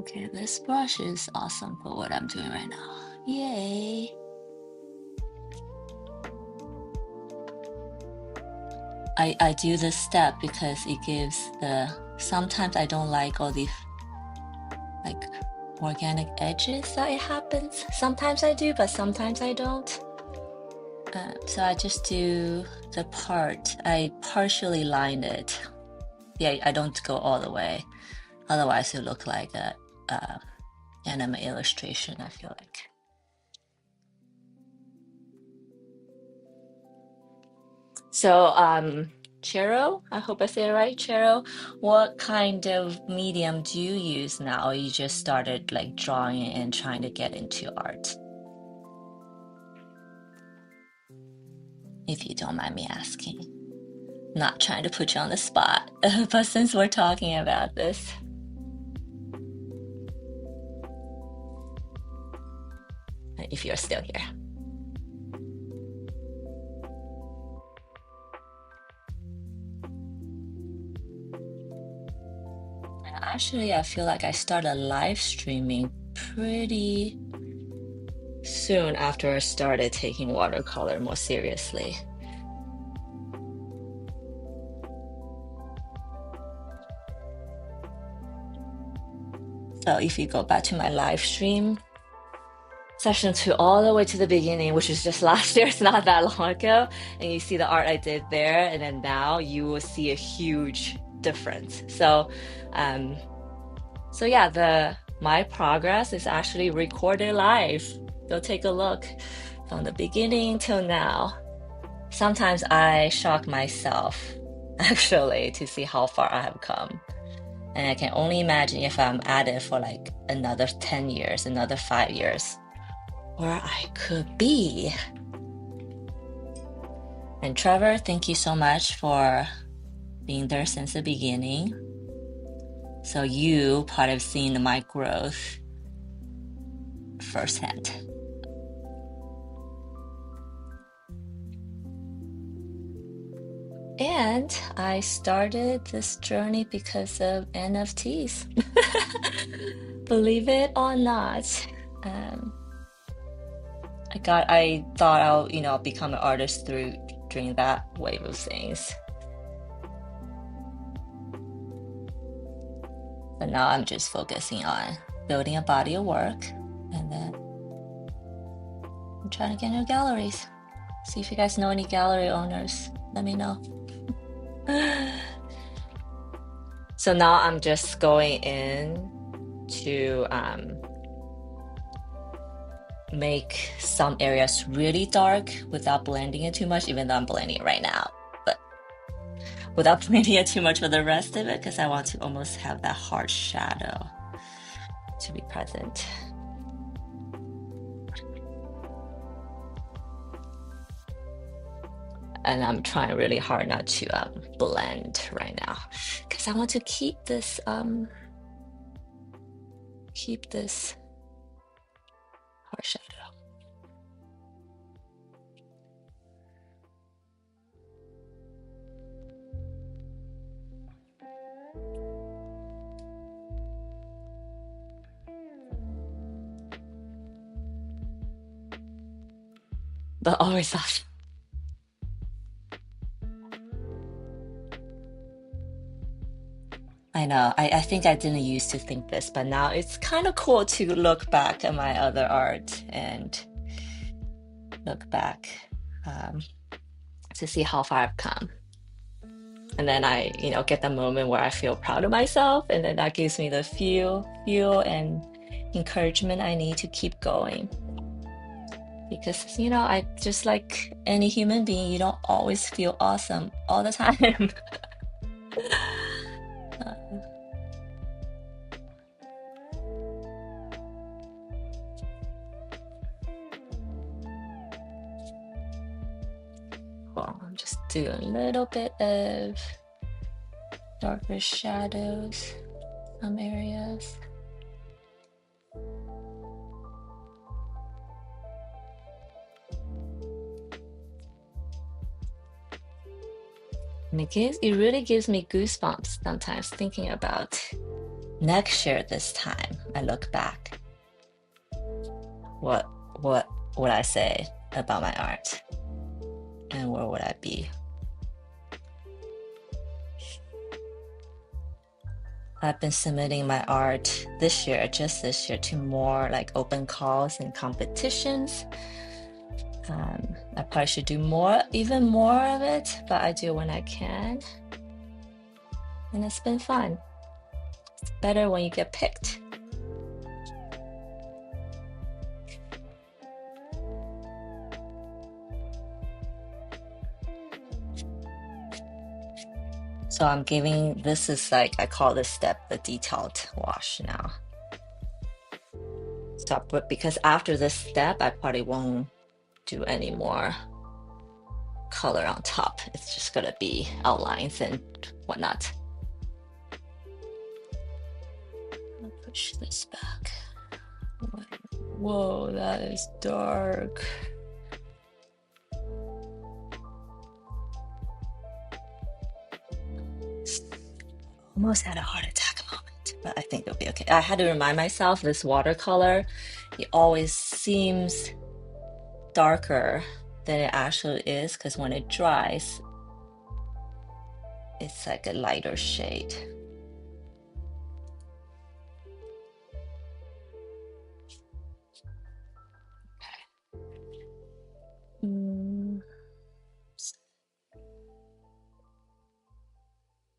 A: Okay, this brush is awesome for what I'm doing right now. Yay! I do this step because it gives sometimes I don't like all the like organic edges that it happens. Sometimes I do, but sometimes I don't. So I just do the part. I partially line it. Yeah, I don't go all the way. Otherwise it look like a anime illustration, I feel like. So, Chero, I hope I say it right, Chero. What kind of medium do you use now? Or you just started like drawing and trying to get into art? If you don't mind me asking. Not trying to put you on the spot, but since we're talking about this. If you're still here. Actually, I feel like I started live streaming pretty soon after I started taking watercolor more seriously. So if you go back to my live stream session 2 all the way to the beginning, which is just last year, it's not that long ago, and you see the art I did there, and then now you will see a huge difference. So yeah, my progress is actually recorded live. Go take a look from the beginning till now. Sometimes I shock myself actually, to see how far I have come. And I can only imagine if I'm at it for like another 10 years, another 5 years, where I could be. And Trevor, thank you so much for being there since the beginning. So you part of seeing my growth firsthand. And I started this journey because of NFTs. Believe it or not. Um, I thought I'll, become an artist during that wave of things. But now I'm just focusing on building a body of work, and then I'm trying to get new galleries. See if you guys know any gallery owners. Let me know. So now I'm just going in to make some areas really dark without blending it too much, even though I'm blending it right now, but without blending it too much for the rest of it, because I want to almost have that hard shadow to be present. And I'm trying really hard not to blend right now, because I want to keep this hard shadow. But always off. I know. I think I didn't used to think this, but now it's kind of cool to look back at my other art and look back to see how far I've come. And then I, get the moment where I feel proud of myself, and then that gives me the fuel and encouragement I need to keep going. Because, I just like any human being, you don't always feel awesome all the time. Well, I'm just doing a little bit of darker shadows, some areas. And it really gives me goosebumps sometimes thinking about next year this time. I look back. What would I say about my art? And where would I be? I've been submitting my art just this year, to more like open calls and competitions. I probably should do even more of it, but I do when I can. And it's been fun. It's better when you get picked. So this is like, I call this step the detailed wash now. So, but because after this step, I probably won't do any more color on top. It's just gonna be outlines and whatnot. I'll push this back. Whoa, that is dark. Almost had a heart attack moment, but I think it'll be okay. I had to remind myself this watercolor, it always seems darker than it actually is, because when it dries, it's like a lighter shade.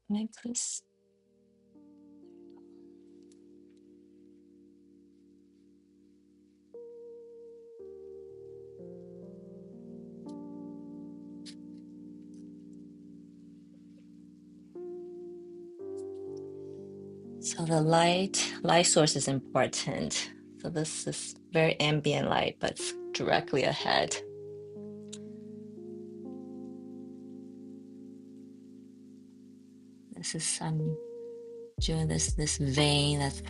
A: Make this. So the light source is important. So this is very ambient light, but it's directly ahead. This is doing this vein that's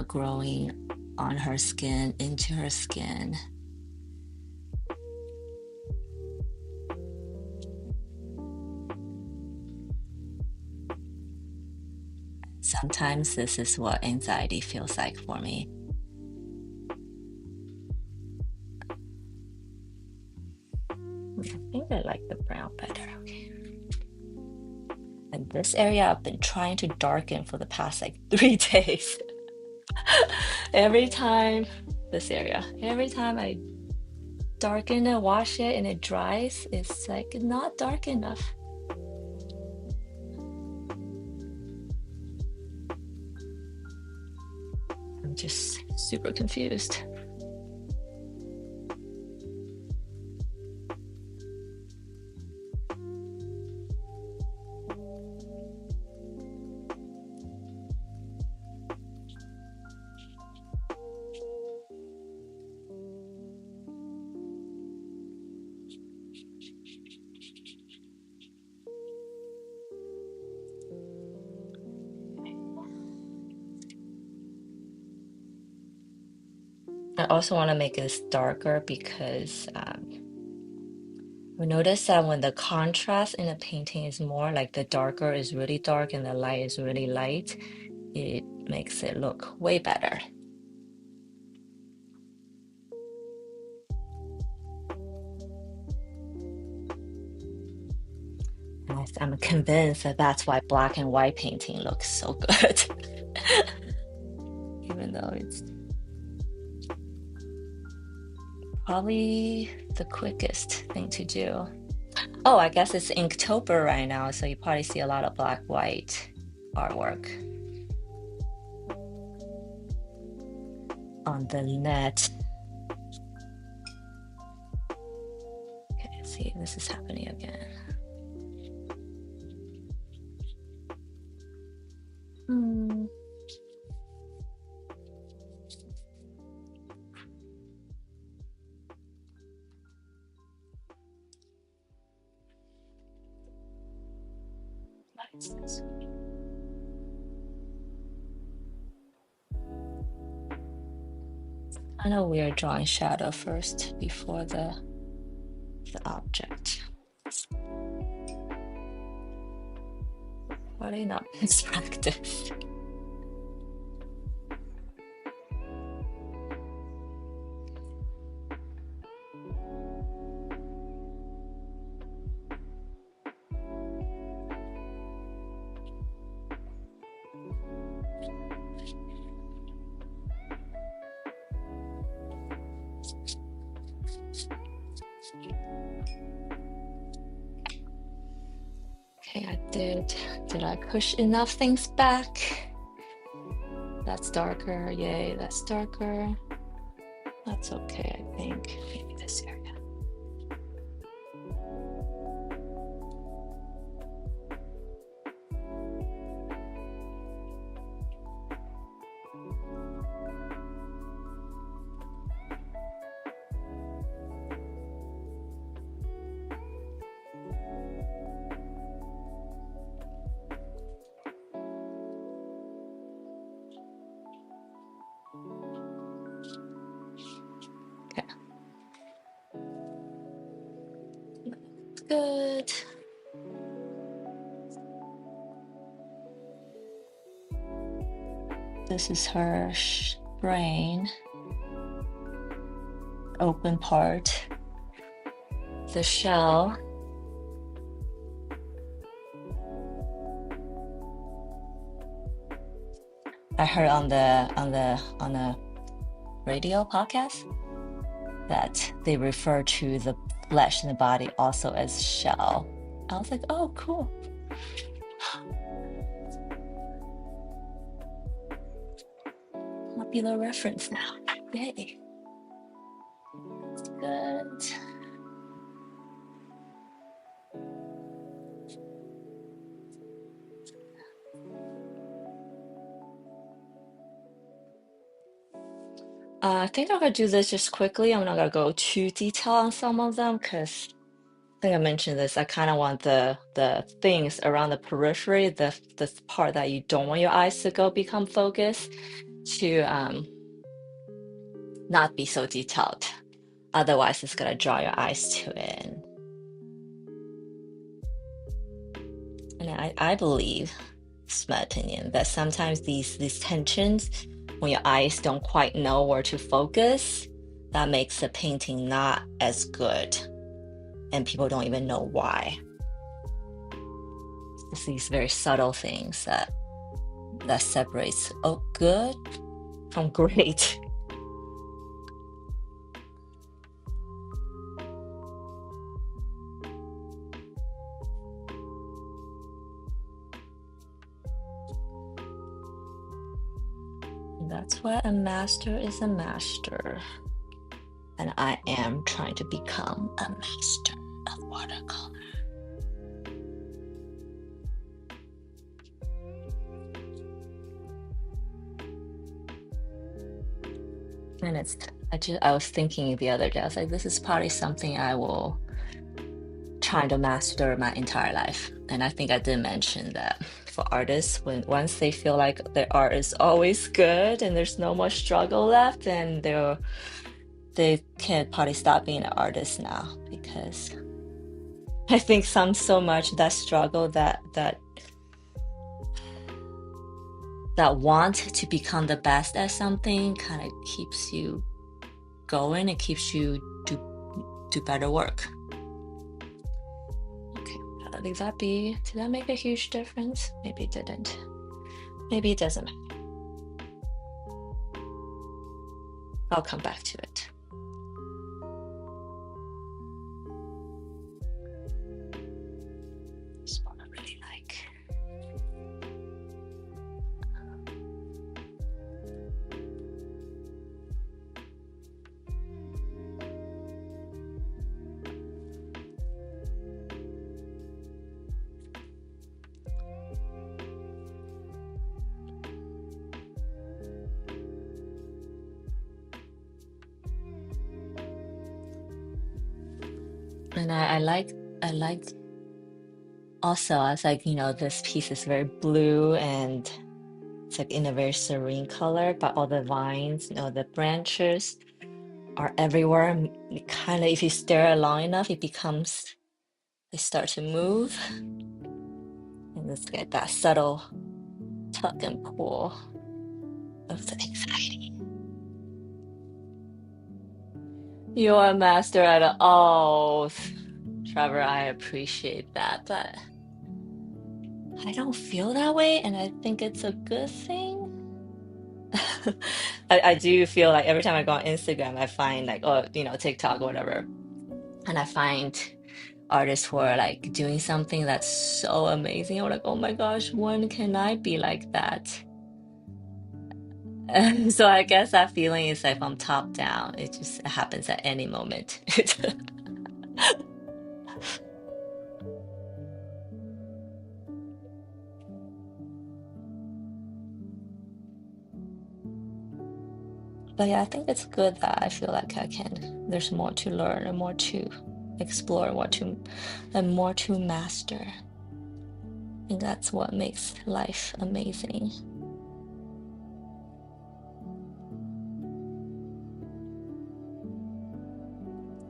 A: growing on her skin, into her skin. Sometimes this is what anxiety feels like for me. I think I like the brown better. Okay. And this area I've been trying to darken for the past like 3 days. Every time, this area, every time I darken and wash it and it dries, it's like not dark enough. I'm just super confused. I also want to make this darker because we notice that when the contrast in a painting is more like the darker is really dark and the light is really light, it makes it look way better. And I'm convinced that that's why black and white painting looks so good. Even though it's probably the quickest thing to do. Oh, I guess it's Inktober right now, so you probably see a lot of black white artwork on the net. Okay, see, this is happening again. Kind of weird drawing shadow first before the object. Probably not best practice. Okay, I did. Did I push enough things back? That's darker. Yay, that's darker. That's okay, I think. Maybe this area. Okay. Good. This is her brain, open part, the shell. I heard on the radio podcast that they refer to the flesh in the body also as shell. I was like, oh, cool. Popular reference now. Yay. Good. I think I'm gonna do this just quickly. I'm not gonna go too detailed on some of them because I think I mentioned this. I kind of want the things around the periphery, the part that you don't want your eyes to go become focused, to not be so detailed. Otherwise, it's gonna draw your eyes to it. And I believe, it's my opinion, that sometimes these tensions, when your eyes don't quite know where to focus, that makes the painting not as good, and people don't even know why. It's these very subtle things that separates good from great. And that's why a master is a master. And I am trying to become a master of watercolor. And I was thinking the other day, I was like, this is probably something I will try to master my entire life. And I think I did mention that for artists, once they feel like their art is always good and there's no more struggle left, then they can probably stop being an artist now, because I think so much that struggle, that want to become the best at something kind of keeps you going. It keeps you do better work. Okay, leave that be. Did that make a huge difference? Maybe it didn't. Maybe it doesn't matter. I'll come back to it. This one I really like. And I like also, I was like, this piece is very blue and it's like in a very serene color, but all the vines, the branches are everywhere. And kind of, if you stare long enough, they start to move. And it's like that subtle tug and pull of the anxiety. You're a master at it. Oh, Trevor, I appreciate that, but I don't feel that way, and I think it's a good thing. I do feel like every time I go on Instagram, I find like, TikTok or whatever, and I find artists who are like doing something that's so amazing. I'm like, oh my gosh, when can I be like that? So I guess that feeling is like from top down. It just happens at any moment. But yeah, I think it's good that I feel like there's more to learn and more to explore, and more to master. I think that's what makes life amazing.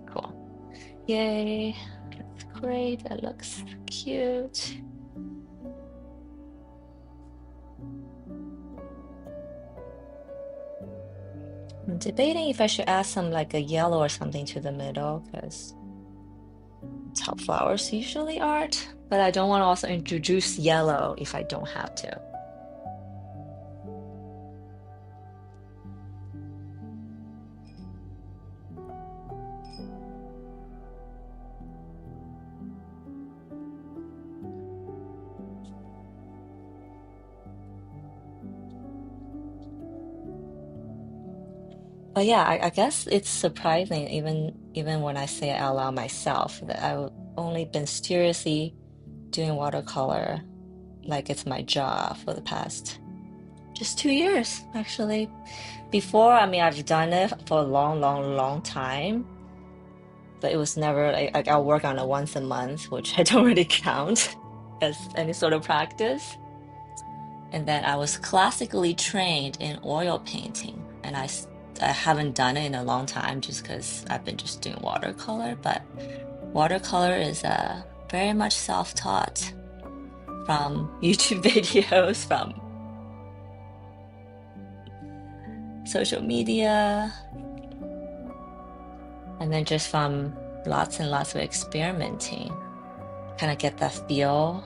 A: Cool. Yay. That's great. That looks cute. I'm debating if I should add some like a yellow or something to the middle, because it's how flowers usually art. But I don't want to also introduce yellow if I don't have to. But yeah, I guess it's surprising, even when I say it out loud myself, that I've only been seriously doing watercolor like it's my job for the past just 2 years actually. Before, I mean, I've done it for a long, long, long time, but it was never like I'll work on it once a month, which I don't really count as any sort of practice. And then I was classically trained in oil painting, and I haven't done it in a long time just because I've been just doing watercolor. But watercolor is very much self-taught from YouTube videos, from social media, and then just from lots and lots of experimenting. Kind of get that feel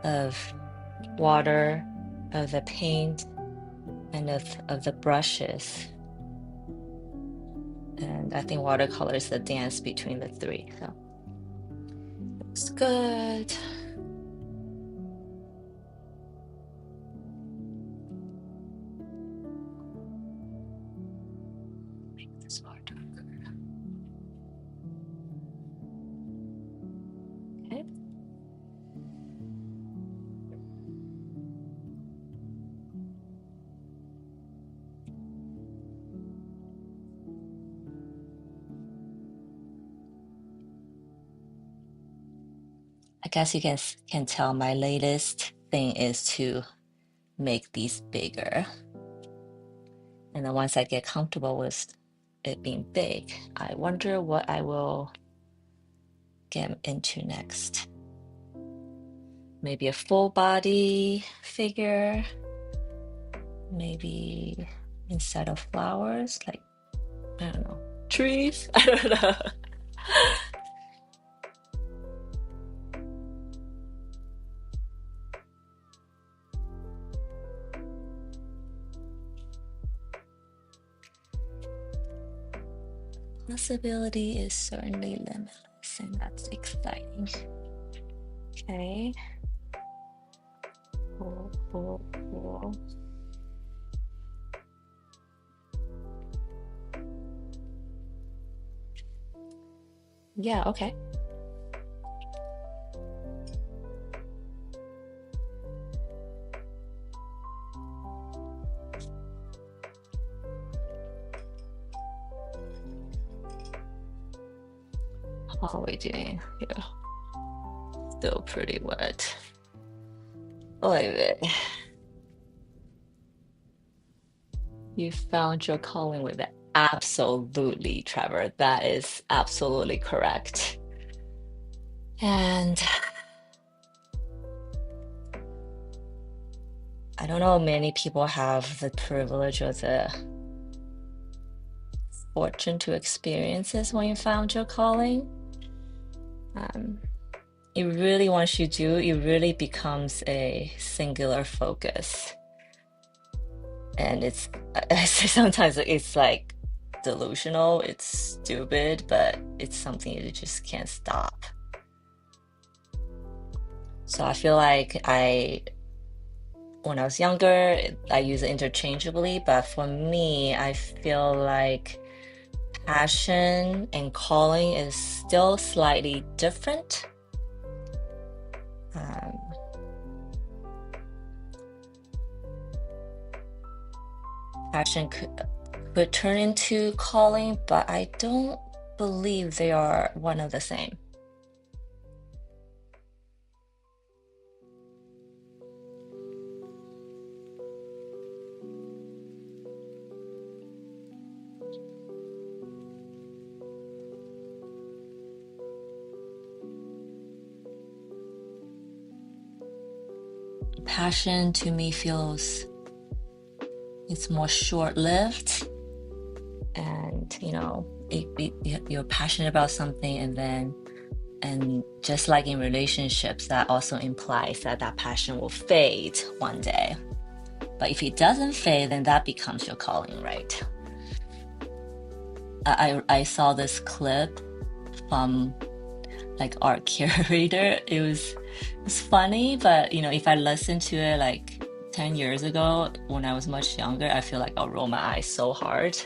A: of water, of the paint, and of the brushes. And I think watercolor is the dance between the three. So looks good. Make this part darker. Okay. I guess you can tell my latest thing is to make these bigger. And then once I get comfortable with it being big, I wonder what I will get into next. Maybe a full body figure, maybe instead of flowers, like, I don't know, trees. I don't know. Possibility is certainly limitless, and that's exciting. Okay. Cool, cool, cool. Yeah, okay. How are we doing here? Still pretty wet. Wait. You found your calling with it. Absolutely, Trevor. That is absolutely correct. And I don't know, many people have the privilege or the fortune to experience this when you found your calling. It really, once you do, it really becomes a singular focus. And it's, I say sometimes it's like delusional, it's stupid, but it's something you just can't stop. So I feel like when I was younger, I use it interchangeably, but for me, I feel like passion and calling is still slightly different. Passion could turn into calling, but I don't believe they are one of the same. Passion to me feels it's more short-lived, and you're passionate about something, and just like in relationships, that also implies that passion will fade one day. But if it doesn't fade, then that becomes your calling, right? I saw this clip from like art curator. It's funny, but if I listen to it like 10 years ago when I was much younger, I feel like I'll roll my eyes so hard.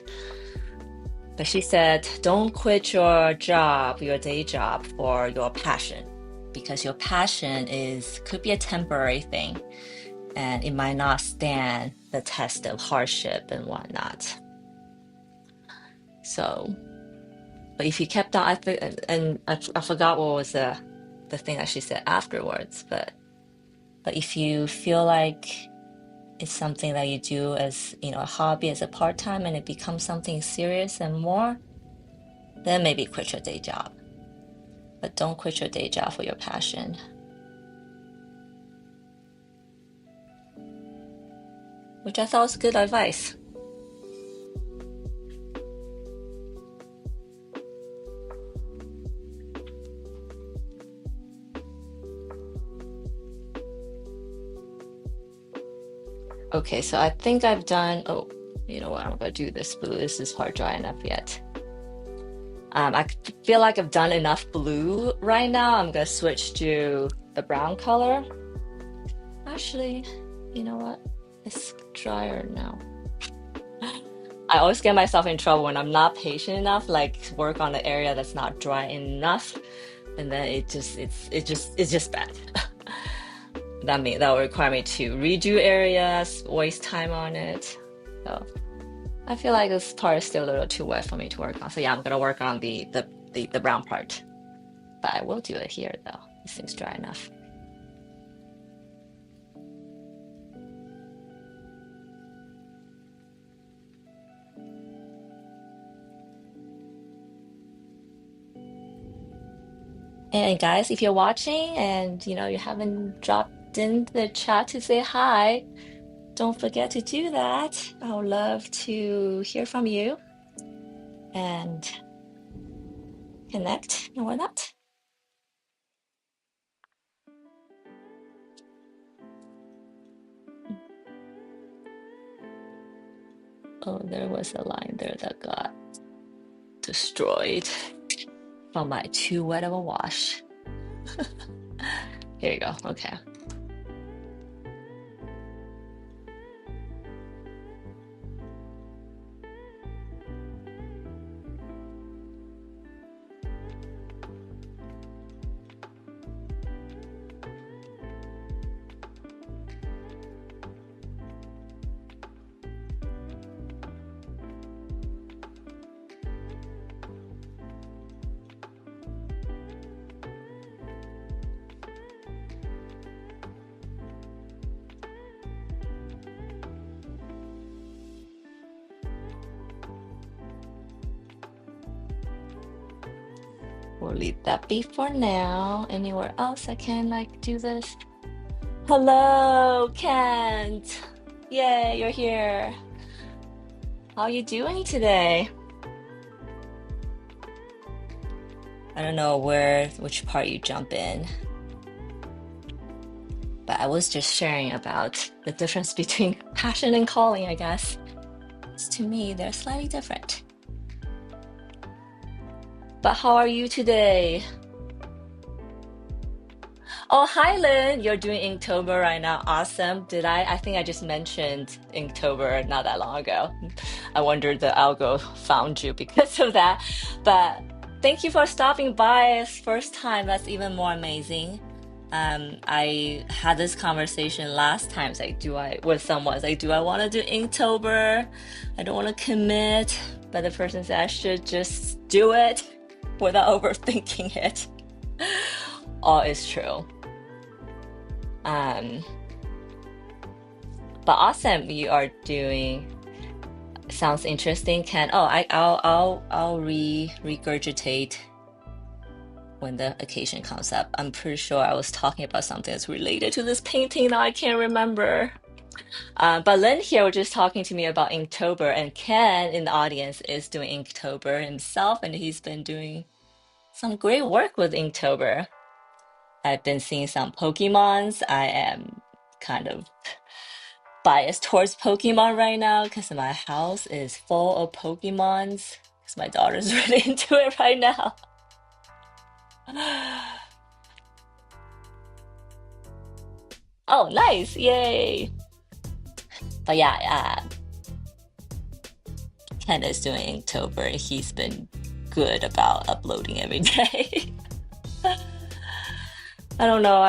A: But she said, don't quit your job, your day job, for your passion, because your passion could be a temporary thing. and it might not stand the test of hardship and whatnot. So, but if you kept on, I forgot what was the thing that she said afterwards, but if you feel like it's something that you do as, you know, a hobby, as a part-time, and it becomes something serious and more, then maybe quit your day job. But don't quit your day job for your passion. Which I thought was good advice. Okay, so I think I've done, oh, you know what, I'm gonna do this blue. This is hard dry enough yet. I feel like I've done enough blue right now. I'm gonna switch to the brown color. Actually, you know what? It's drier now. I always get myself in trouble when I'm not patient enough, like work on the area that's not dry enough, and then it's just bad. That will require me to redo areas, waste time on it. So I feel like this part is still a little too wet for me to work on. So yeah, I'm gonna work on the brown part. But I will do it here though. It seems dry enough. And guys, if you're watching and you know you haven't dropped in the chat to say hi, don't forget to do that. I would love to hear from you and connect and whatnot. Oh, there was a line there that got destroyed from my too wet of a wash. Here you go. Okay. We'll leave that be for now. Anywhere else I can like do this? Hello, Kent. Yay, you're here. How are you doing today? I don't know which part you jump in, but I was just sharing about the difference between passion and calling, I guess. To me, they're slightly different. But how are you today? Oh, hi, Lynn. You're doing Inktober right now. Awesome. I think I just mentioned Inktober not that long ago. I wonder the algo found you because of that. But thank you for stopping by. It's first time. That's even more amazing. I had this conversation last time, with someone, like, do I want to do Inktober? I don't want to commit, but the person said I should just do it without overthinking it. All is true. But awesome, you are doing. Sounds interesting, Ken. Oh, I'll regurgitate when the occasion comes up. I'm pretty sure I was talking about something that's related to this painting that I can't remember. But Lynn here was just talking to me about Inktober, and Ken in the audience is doing Inktober himself, and he's been doing some great work with Inktober. I've been seeing some Pokemons. I am kind of biased towards Pokemon right now because my house is full of Pokemons because my daughter's really into it right now. Oh, nice. Yay. But yeah, Ken is doing Inktober. He's been good about uploading every day. I don't know.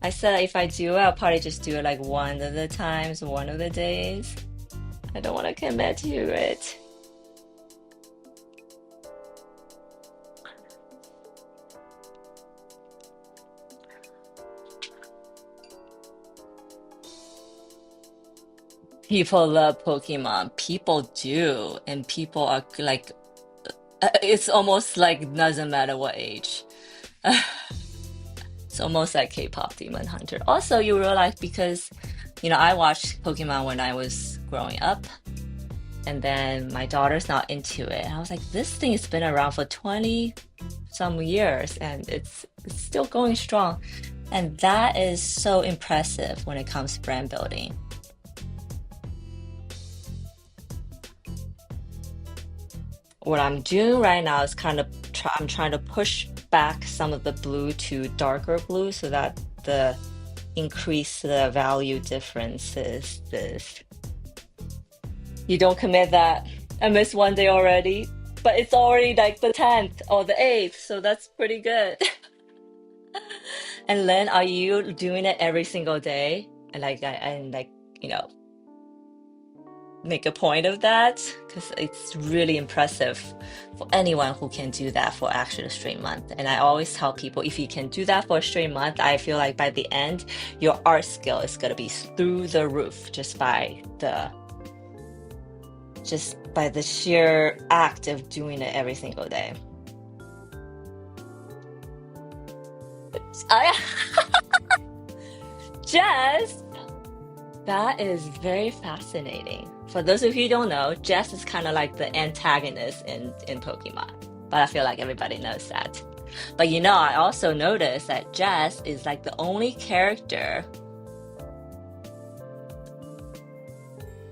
A: I said if I do it, I'll probably just do it like one of the times, one of the days. I don't want to commit to it. People love Pokemon. People do. And people are like, it's almost like doesn't matter what age. It's almost like K-pop Demon Hunter. Also, you realize because, I watched Pokemon when I was growing up, and then my daughter's not into it. And I was like, this thing has been around for 20 some years and it's still going strong. And that is so impressive when it comes to brand building. What I'm doing right now is kind of I'm trying to push back some of the blue to darker blue so that the increase the value differences this. You don't commit that. I missed one day already, but it's already like the 10th or the 8th, so that's pretty good. And Lynn, are you doing it every single day? And you know, make a point of that because it's really impressive for anyone who can do that for actually a straight month. And I always tell people if you can do that for a straight month, I feel like by the end, your art skill is gonna be through the roof just by the sheer act of doing it every single day. I Jess, that is very fascinating. For those of you who don't know, Jess is kind of like the antagonist in Pokemon. But I feel like everybody knows that. But I also noticed that Jess is like the only character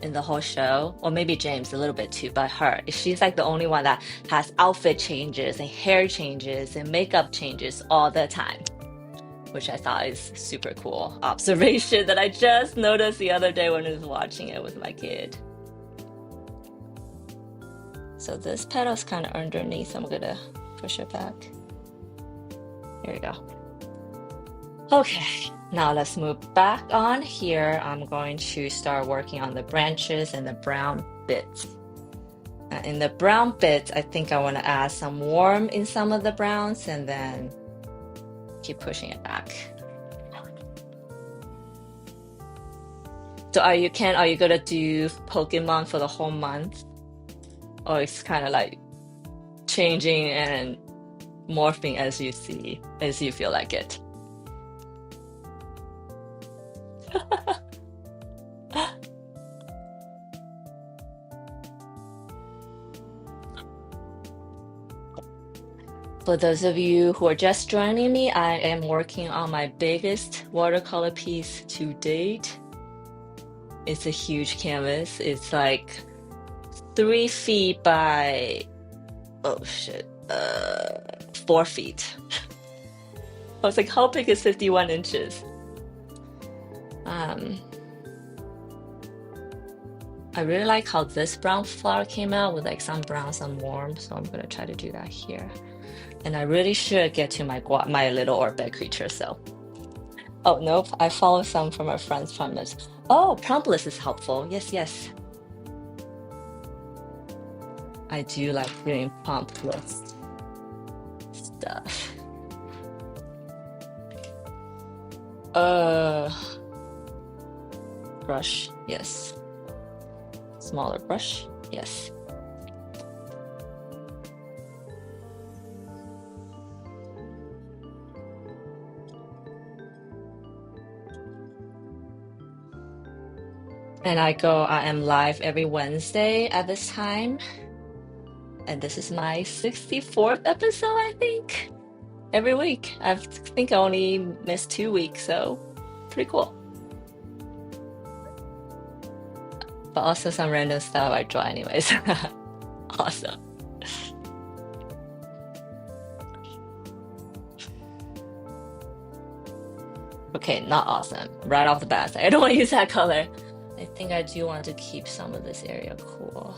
A: in the whole show, or maybe James a little bit too, but her, she's like the only one that has outfit changes and hair changes and makeup changes all the time, which I thought is super cool observation that I just noticed the other day when I was watching it with my kid. So this petal's kind of underneath. I'm gonna push it back. Here we go. Okay, now let's move back on here. I'm going to start working on the branches and the brown bits. In the brown bits, I think I want to add some warmth in some of the browns and then keep pushing it back. So are you gonna do Pokemon for the whole month? Or it's kind of like changing and morphing as you feel like it? For those of you who are just joining me, I am working on my biggest watercolor piece to date. It's a huge canvas. It's like 3 feet by, oh shit, 4 feet. I was like, how big is 51 inches? Um, I really like how this brown flower came out with like some brown, some warm. So I'm gonna try to do that here. And I really should get to my little orbit creature. So, oh nope, I follow some from our friends from this. Oh, prompt list is helpful. Yes, yes, I do like doing prompt list stuff. Uh, brush, yes. Smaller brush, yes. And I am live every Wednesday at this time. And this is my 64th episode, I think. Every week. I think I only missed 2 weeks, so pretty cool. But also some random stuff I draw anyways. Awesome. Okay, not awesome. Right off the bat, I don't want to use that color. I think I do want to keep some of this area cool.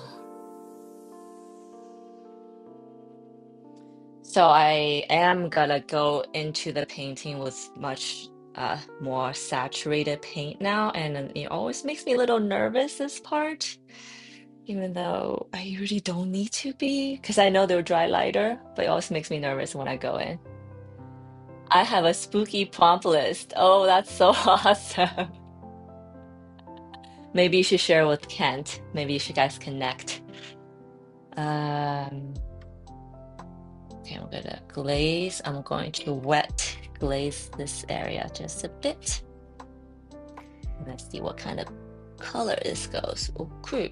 A: So I am gonna go into the painting with much more saturated paint now, and it always makes me a little nervous this part, even though I really don't need to be, because I know they'll dry lighter, but it always makes me nervous when I go in. I have a spooky prompt list. Oh, that's so awesome. Maybe you should share with Kent. Maybe you should guys connect. Um, okay, I'm gonna glaze. I'm going to wet glaze this area just a bit. Let's see what kind of color this goes. Oh, cool.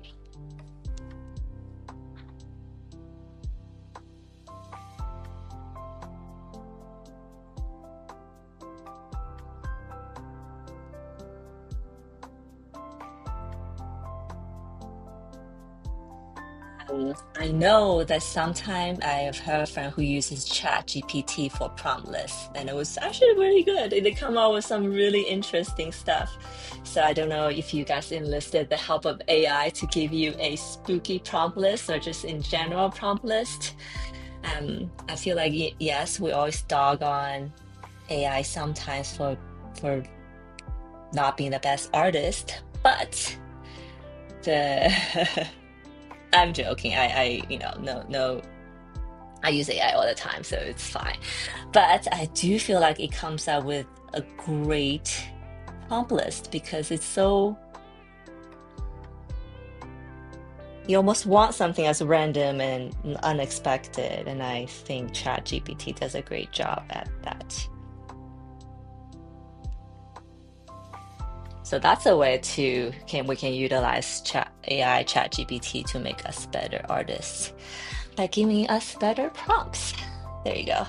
A: I know that sometimes I have heard a friend who uses Chat GPT for prompt lists, and it was actually really good. They come out with some really interesting stuff. So I don't know if you guys enlisted the help of AI to give you a spooky prompt list or just in general prompt list. I feel like yes, we always dog on AI sometimes for not being the best artist, but the I'm joking. I no, I use AI all the time, so it's fine. But I do feel like it comes out with a great prompt list because it's so you almost want something as random and unexpected, and I think ChatGPT does a great job at that. So that's a way to we can utilize AI ChatGPT to make us better artists by giving us better prompts. There you go.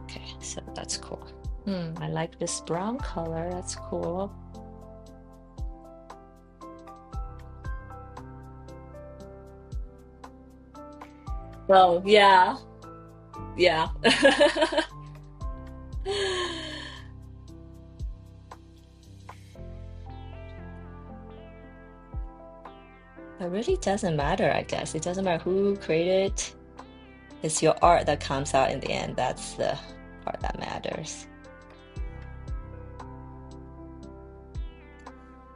A: Okay, so that's cool. I like this brown color. That's cool. Oh, yeah. Yeah. It really doesn't matter, I guess. It doesn't matter who created it. It's your art that comes out in the end. That's the part that matters.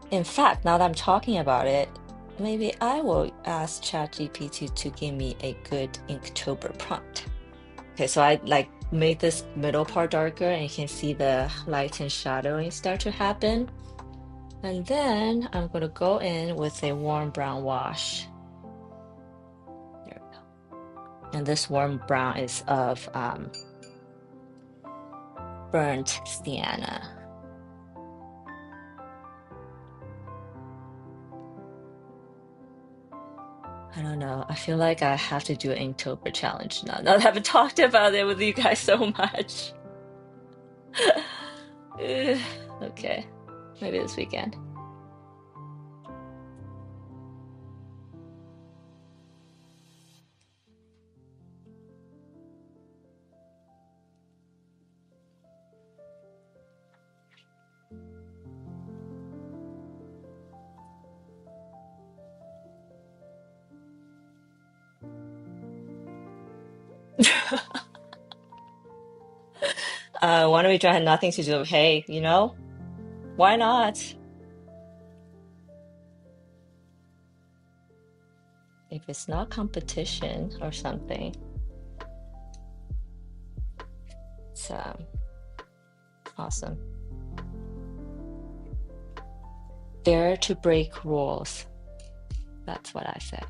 A: In fact, now that I'm talking about it, maybe I will ask ChatGPT to give me a good Inktober prompt. Okay, so I like made this middle part darker and you can see the light and shadowing start to happen. And then I'm going to go in with a warm brown wash. There we go. And this warm brown is of burnt sienna. I don't know. I feel like I have to do an Inktober challenge now. Now that I've talked about it with you guys so much. Okay, maybe this weekend. Why don't we try nothing to do? Hey, why not? If it's not competition or something, it's awesome. Dare to break rules. That's what I said.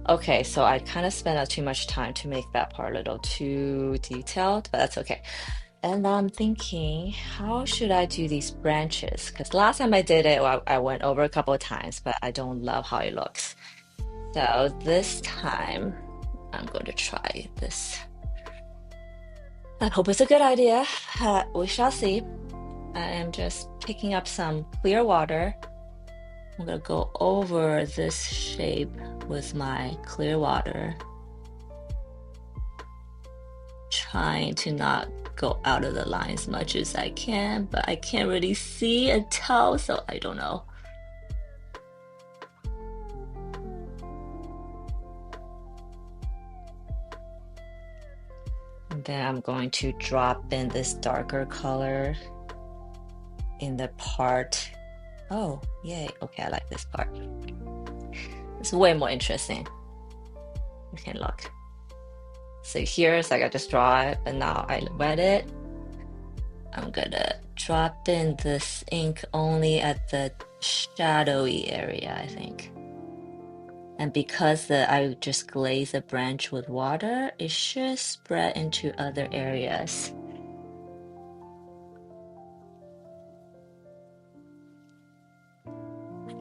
A: Okay, so I kind of spent out too much time to make that part a little too detailed, but that's okay. And I'm thinking, how should I do these branches? Because last time I did it, well, I went over a couple of times, but I don't love how it looks. So this time, I'm going to try this. I hope it's a good idea. We shall see. I am just picking up some clear water. I'm going to go over this shape with my clear water. Trying to not go out of the line as much as I can, but I can't really see and tell, so I don't know. And then I'm going to drop in this darker color in the part. Oh, yay. Okay, I like this part. It's way more interesting. You can look. So here it's like I just draw it, but now I wet it. I'm gonna drop in this ink only at the shadowy area, I think. And because I just glaze a branch with water, it should spread into other areas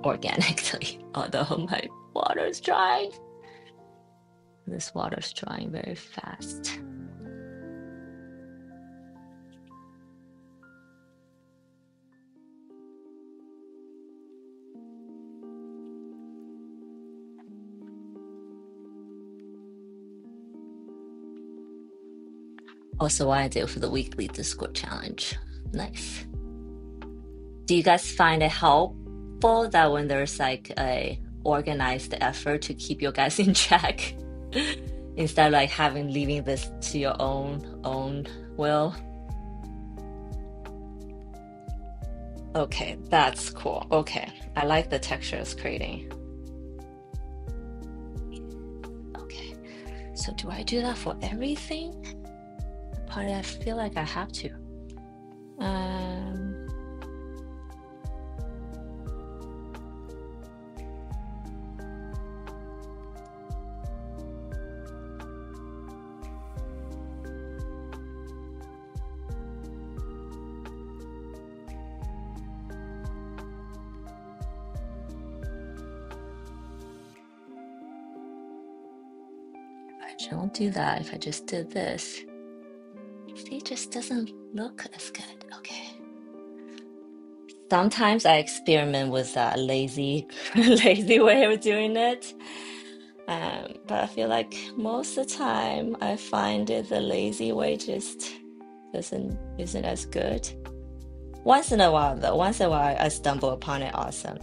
A: organically, although my water's drying. This water's drying very fast. Also, what I did for the weekly Discord challenge. Nice. Do you guys find it helpful that when there's like a organized effort to keep you guys in check instead of like leaving this to your own will? Okay, that's cool. Okay, I like the texture it's creating. Okay, so do I do that for everything? Probably I feel like I have to. Um, I don't do that if I just did this. See, it just doesn't look as good. Okay. Sometimes I experiment with a lazy, lazy way of doing it. But I feel like most of the time I find it the lazy way just isn't as good. Once in a while though, once in a while I stumble upon it awesome.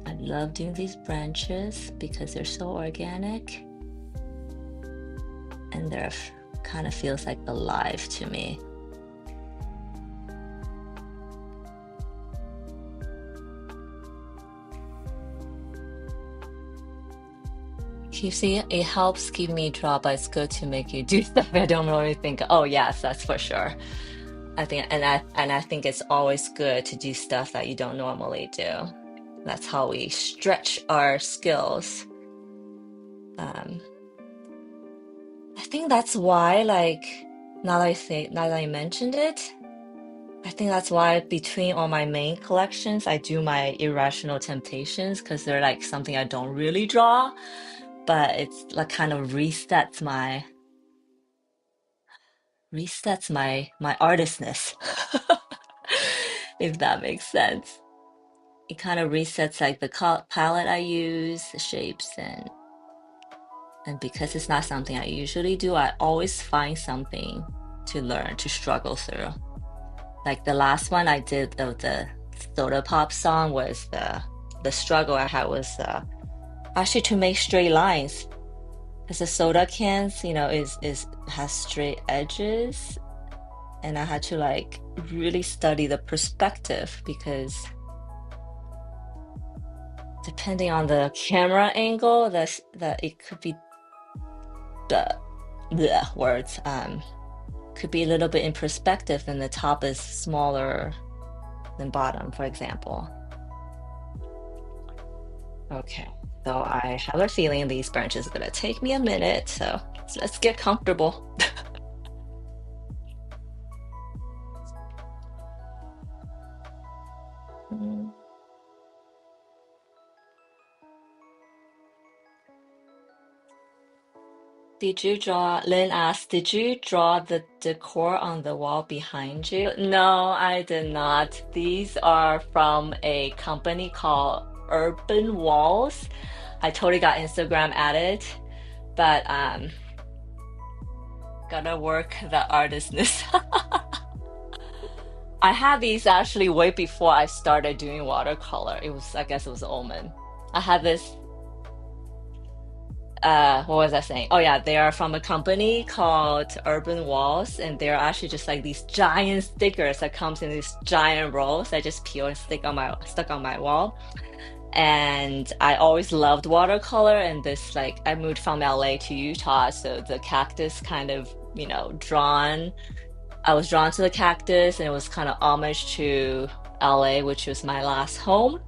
A: I love doing these branches because they're so organic and they're kind of feels like alive to me. You see, it helps keep me draw, but it's good to make you do stuff I don't really think. Oh yes, that's for sure. I think, and I think it's always good to do stuff that you don't normally do. That's how we stretch our skills. Um, I think that's why, like, now that I mentioned it, I think that's why between all my main collections, I do my irrational temptations because they're like something I don't really draw, but it's like kind of resets my artistness, if that makes sense. It kind of resets like the palette I use, the shapes, and because it's not something I usually do, I always find something to learn, to struggle through. Like the last one I did of the soda pop song was the struggle I had was actually to make straight lines. Because the soda cans, is has straight edges, and I had to like really study the perspective because depending on the camera angle, that it could be the words could be a little bit in perspective, and the top is smaller than bottom, for example. Okay, so I have a feeling these branches are gonna take me a minute, so let's get comfortable. Mm. Lynn asked, did you draw the decor on the wall behind you? No, I did not. These are from a company called Urban Walls. I totally got Instagram added, but gotta work the artistness. I had these actually way before I started doing watercolor. It was, I guess it was Omen. I had this, what was I saying? Oh yeah, they are from a company called Urban Walls, and they're actually just like these giant stickers that comes in these giant rolls. I just peel and stuck on my wall. And I always loved watercolor, and this like I moved from LA to Utah, so the cactus kind of, drawn. I was drawn to the cactus, and it was kind of homage to LA, which was my last home.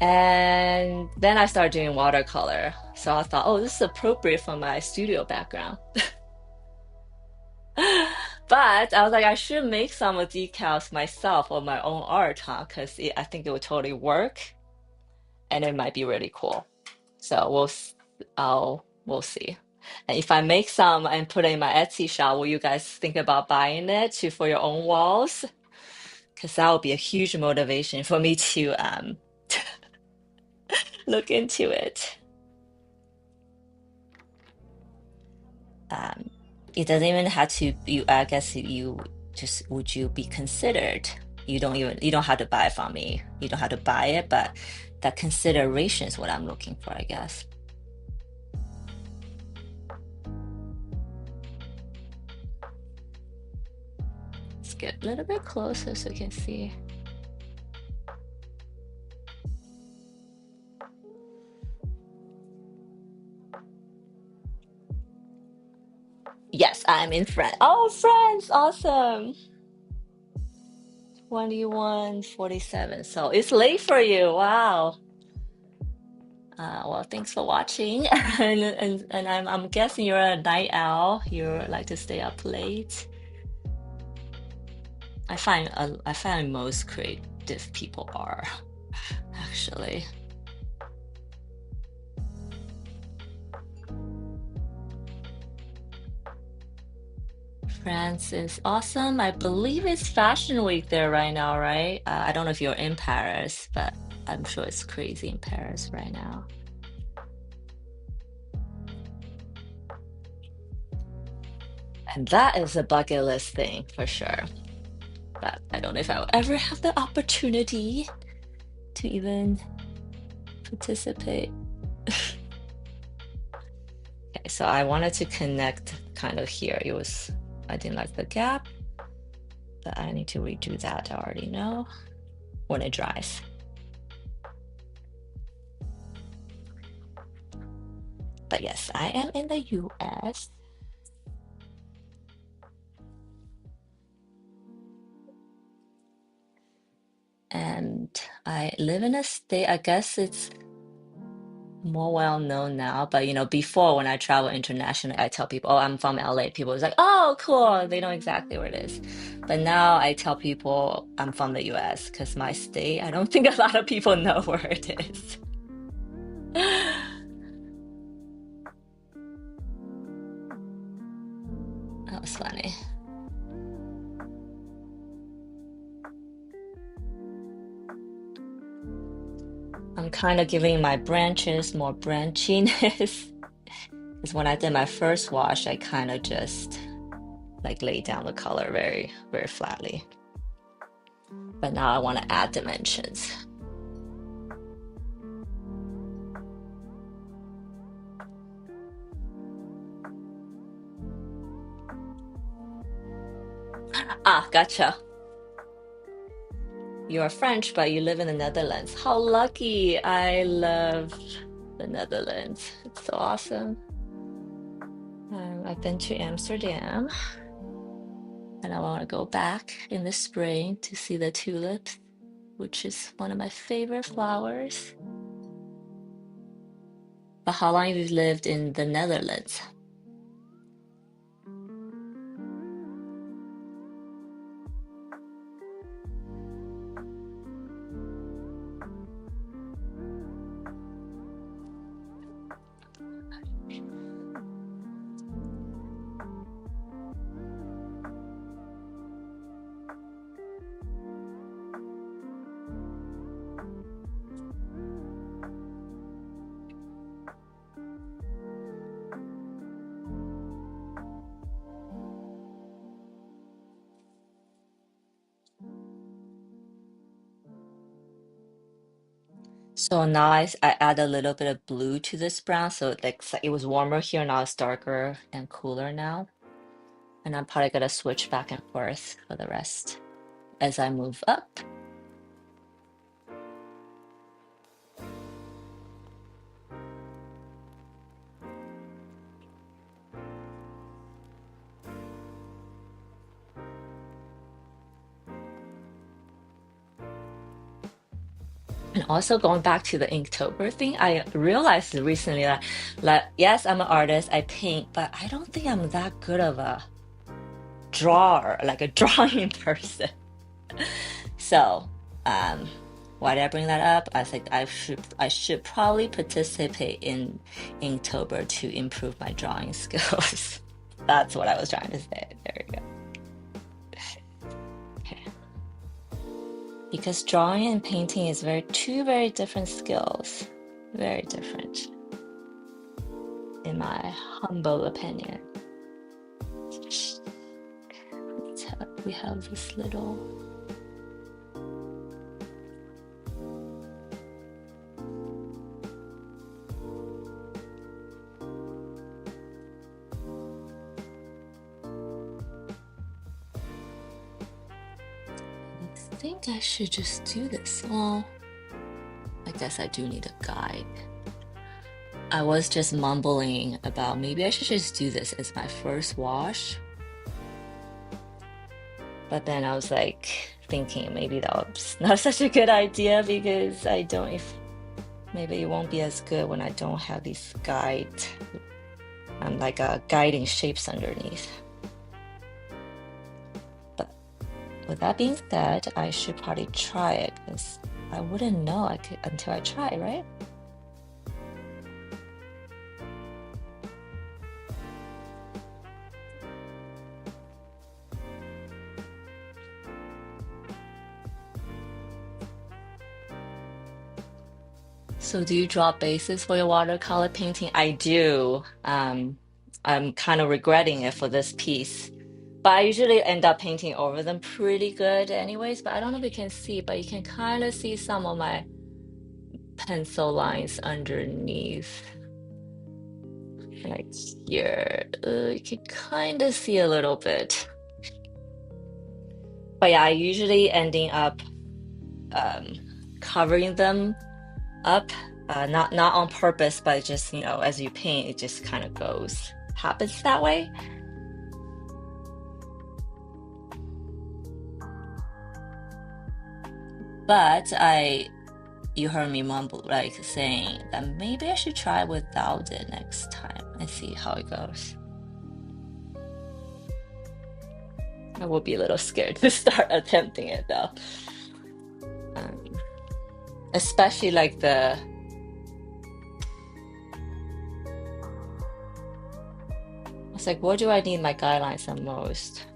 A: And then I started doing watercolor. So I thought, oh, this is appropriate for my studio background. But I was like, I should make some of decals myself or my own art, huh? Because I think it would totally work and it might be really cool. So we'll see. And if I make some and put it in my Etsy shop, will you guys think about buying it for your own walls? Because that would be a huge motivation for me to look into it. Um, it doesn't even have to be, I guess you just, would you be considered? You don't have to buy it from me. You don't have to buy it, but that consideration is what I'm looking for, I guess. Let's get a little bit closer so you can see. Yes, I'm in France. Oh, France, awesome. 21:47. So it's late for you. Wow. Well, thanks for watching. And I'm guessing you're a night owl. You like to stay up late. I find most creative people are actually. France is awesome. I believe it's Fashion Week there right now, right? I don't know if you're in Paris, but I'm sure it's crazy in Paris right now. And that is a bucket list thing for sure. But I don't know if I'll ever have the opportunity to even participate. Okay, so I wanted to connect kind of here. I didn't like the gap, but I need to redo that. I already know when it dries. But yes, I am in the US. And I live in a state, I guess it's more well known now, but before when I travel internationally, I tell people, oh, I'm from LA. People was like, oh, cool. They know exactly where it is. But now I tell people I'm from the US because my state, I don't think a lot of people know where it is. That was funny. I'm kind of giving my branches more branchiness. Because when I did my first wash, I kind of just like laid down the color very, very flatly. But now I want to add dimensions. Ah, gotcha. You're French, but you live in the Netherlands. How lucky! I love the Netherlands. It's so awesome. I've been to Amsterdam, and I want to go back in the spring to see the tulips, which is one of my favorite flowers. But how long have you lived in the Netherlands? So now I add a little bit of blue to this brown. So it was warmer here, now it's darker and cooler now. And I'm probably gonna switch back and forth for the rest as I move up. And also going back to the Inktober thing, I realized recently that yes, I'm an artist, I paint, but I don't think I'm that good of a drawer, like a drawing person. So, why did I bring that up? I think I should probably participate in Inktober to improve my drawing skills. That's what I was trying to say. There we go. Okay. Because drawing and painting is two very different skills. Very different, in my humble opinion. We have this little. I think I should just do this. Well, I guess I do need a guide. I was just mumbling about maybe I should just do this as my first wash. But then I was like thinking maybe that was not such a good idea because maybe it won't be as good when I don't have these guiding shapes underneath. But with that being said, I should probably try it because I wouldn't know until I try, right? So do you draw bases for your watercolor painting? I do. I'm kind of regretting it for this piece. But I usually end up painting over them pretty good anyways, but I don't know if you can see, but you can kind of see some of my pencil lines underneath. Like here. You can kind of see a little bit. But yeah, I usually ending up covering them up, not on purpose, but just, as you paint, it just kind of happens that way. But you heard me mumble, like saying that maybe I should try without it next time and see how it goes. I will be a little scared to start attempting it though. Especially like I was like, what do I need my guidelines the most?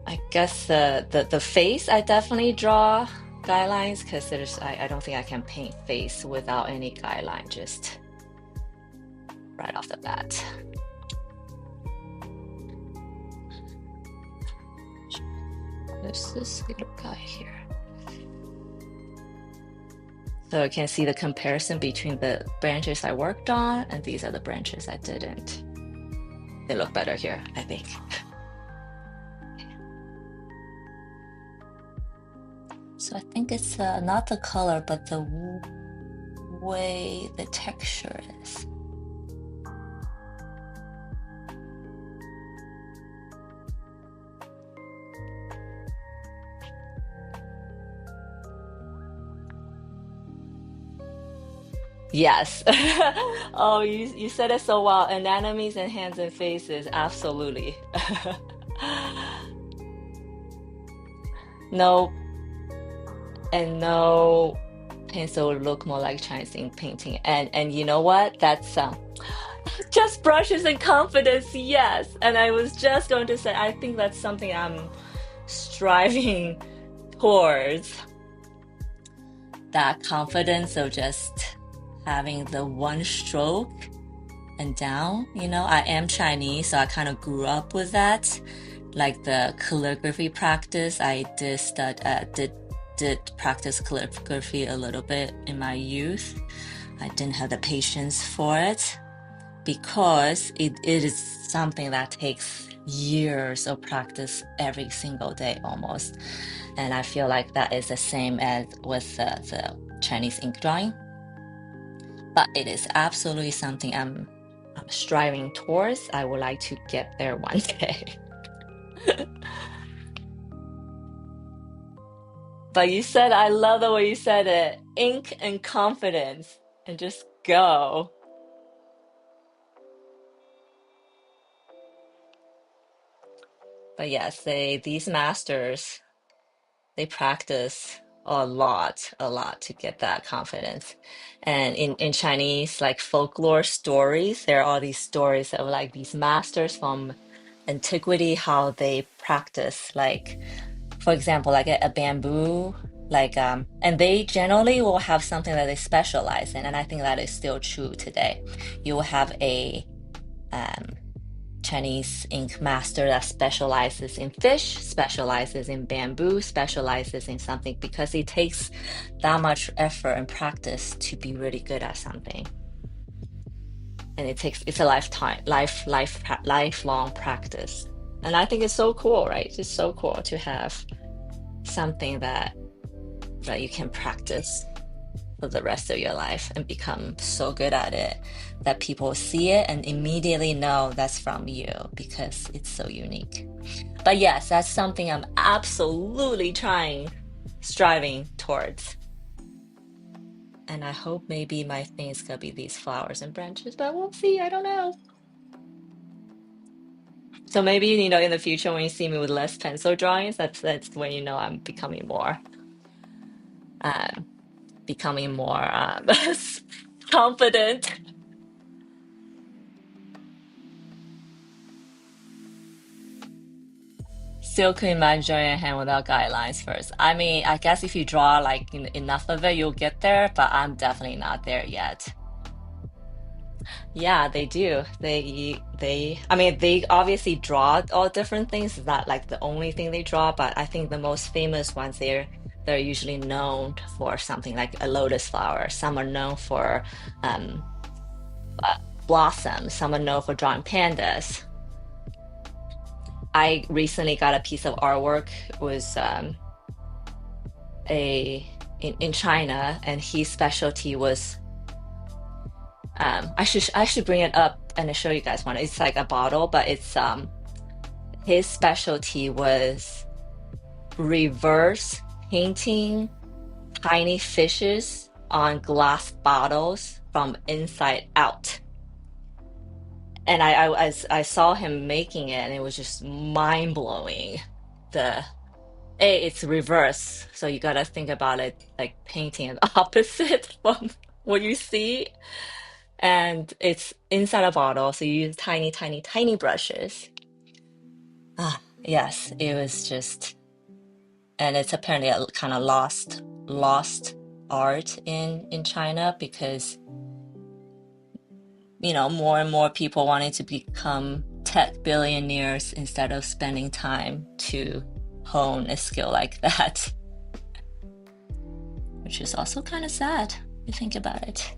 A: I guess the face, I definitely draw guidelines because I don't think I can paint face without any guideline, just right off the bat. There's this little guy here. So you can see the comparison between the branches I worked on and these are the branches I didn't. They look better here, I think. So I think it's not the color, but the way the texture is. Yes. Oh, you said it so well. Anatomies and hands and faces, absolutely. No, and no pencil would look more like Chinese ink painting. And you know what? That's just brushes and confidence, yes. And I was just going to say, I think that's something I'm striving towards. That confidence of just having the one stroke and down. I am Chinese, so I kind of grew up with that. Like the calligraphy practice, I did did practice calligraphy a little bit in my youth, I didn't have the patience for it because it is something that takes years of practice every single day almost. And I feel like that is the same as with the Chinese ink drawing. But it is absolutely something I'm striving towards. I would like to get there one day. But you said, I love the way you said it, ink and confidence, and just go. But yes, these masters, they practice a lot to get that confidence. And in Chinese, like folklore stories, there are all these stories of like these masters from antiquity, how they practice, like for example, like a bamboo, like and they generally will have something that they specialize in, and I think that is still true today. You will have a um, Chinese ink master that specializes in fish, specializes in bamboo, specializes in something because it takes that much effort and practice to be really good at something. And it's a lifelong practice. And I think it's so cool, right? It's so cool to have something that you can practice for the rest of your life and become so good at it that people see it and immediately know that's from you because it's so unique. But yes, that's something I'm absolutely striving towards. And I hope maybe my thing is gonna be these flowers and branches, but we'll see. I don't know. So maybe, in the future when you see me with less pencil drawings, that's when you know I'm um, becoming more confident. Still couldn't imagine drawing a hand without guidelines first. I mean, I guess if you draw like enough of it, you'll get there, but I'm definitely not there yet. Yeah, they do. I mean, they obviously draw all different things. It's not like the only thing they draw, but I think the most famous ones they're usually known for something like a lotus flower. Some are known for um, uh, blossoms. Some are known for drawing pandas. I recently got a piece of artwork. It was a in China, and his specialty was I should bring it up and show you guys one. It's like a bottle, but it's his specialty was reverse painting tiny fishes on glass bottles from inside out. And I saw him making it, and it was just mind blowing. The it's reverse, so you gotta think about it like painting an opposite from what you see. And it's inside a bottle, so you use tiny, tiny, tiny brushes. Ah, yes, it was just, and it's apparently a kind of lost art in China because more and more people wanting to become tech billionaires instead of spending time to hone a skill like that, which is also kind of sad if you think about it.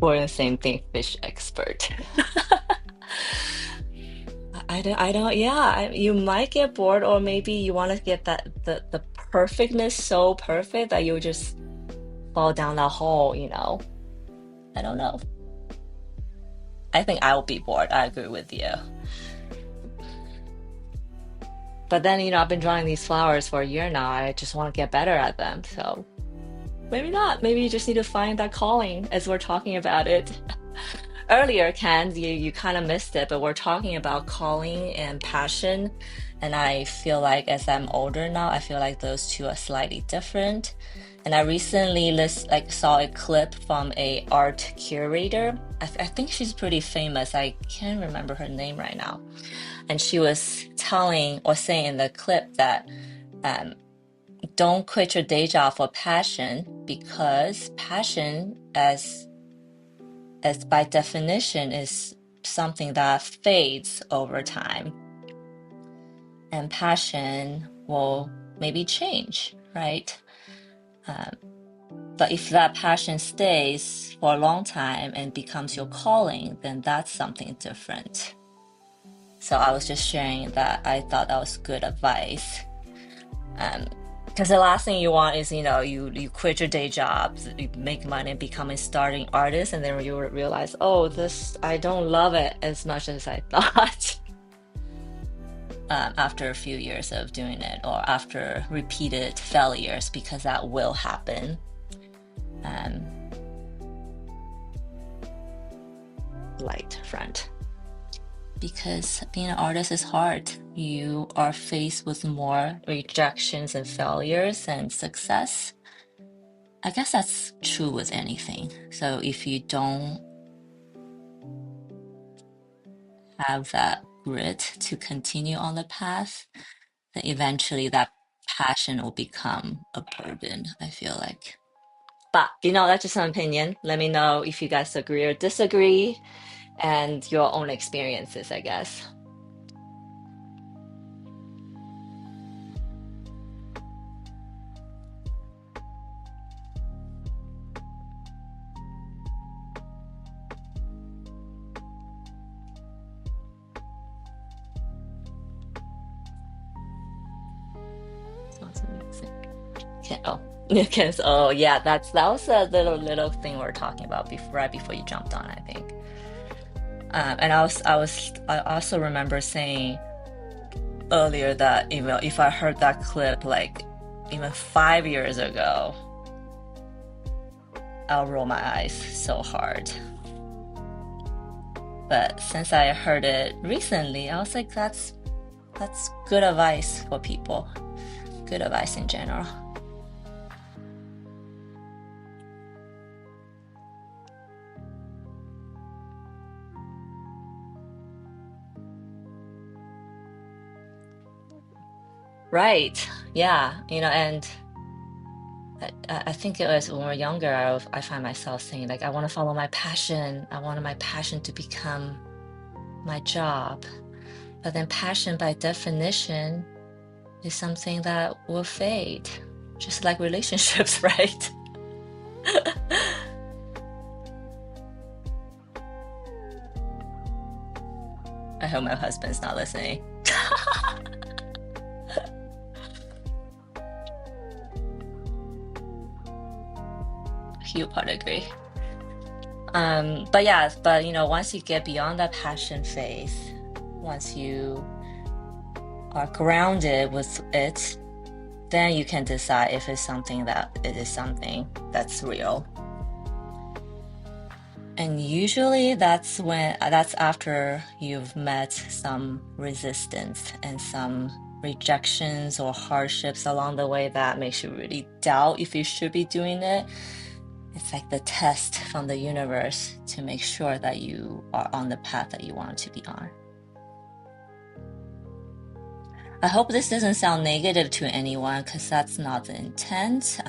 A: Or the same thing, fish expert. Yeah, you might get bored, or maybe you want to get the perfectness so perfect that you'll just fall down that hole. I don't know. I think I'll be bored. I agree with you. But then, I've been drawing these flowers for a year now. I just want to get better at them. So maybe not. Maybe you just need to find that calling as we're talking about it. Earlier, Ken, you kind of missed it, but we're talking about calling and passion. And I feel like as I'm older now, I feel like those two are slightly different. And I recently saw a clip from a art curator. I think she's pretty famous. I can't remember her name right now. And she was telling or saying in the clip that um, don't quit your day job for passion, because passion, as by definition, is something that fades over time, and passion will maybe change, right? But if that passion stays for a long time and becomes your calling, then that's something different. So I was just sharing that. I thought that was good advice. Because the last thing you want is, you quit your day job, you make money, become a starting artist, and then you realize, oh, I don't love it as much as I thought. After a few years of doing it, or after repeated failures, because that will happen. Light front. Because being an artist is hard. You are faced with more rejections and failures than success. I guess that's true with anything. So if you don't have that grit to continue on the path, then eventually that passion will become a burden, I feel like. But, that's just an opinion. Let me know if you guys agree or disagree, and your own experiences, I guess. Yeah, that was a little thing we were talking about right before you jumped on, I think. And I also remember saying earlier that if I heard that clip like even 5 years ago, I'll roll my eyes so hard. But since I heard it recently, I was like, that's good advice for people. Good advice in general. Right. Yeah. And I think it was when we were younger, I find myself saying, like, I want to follow my passion. I wanted my passion to become my job. But then passion, by definition, is something that will fade, just like relationships, right? I hope my husband's not listening. He'll probably agree. But once you get beyond that passion phase, once you are grounded with it, then you can decide if it's something that's real. And usually that's after you've met some resistance and some rejections or hardships along the way that makes you really doubt if you should be doing it. It's like the test from the universe to make sure that you are on the path that you want to be on. I hope this doesn't sound negative to anyone, because that's not the intent.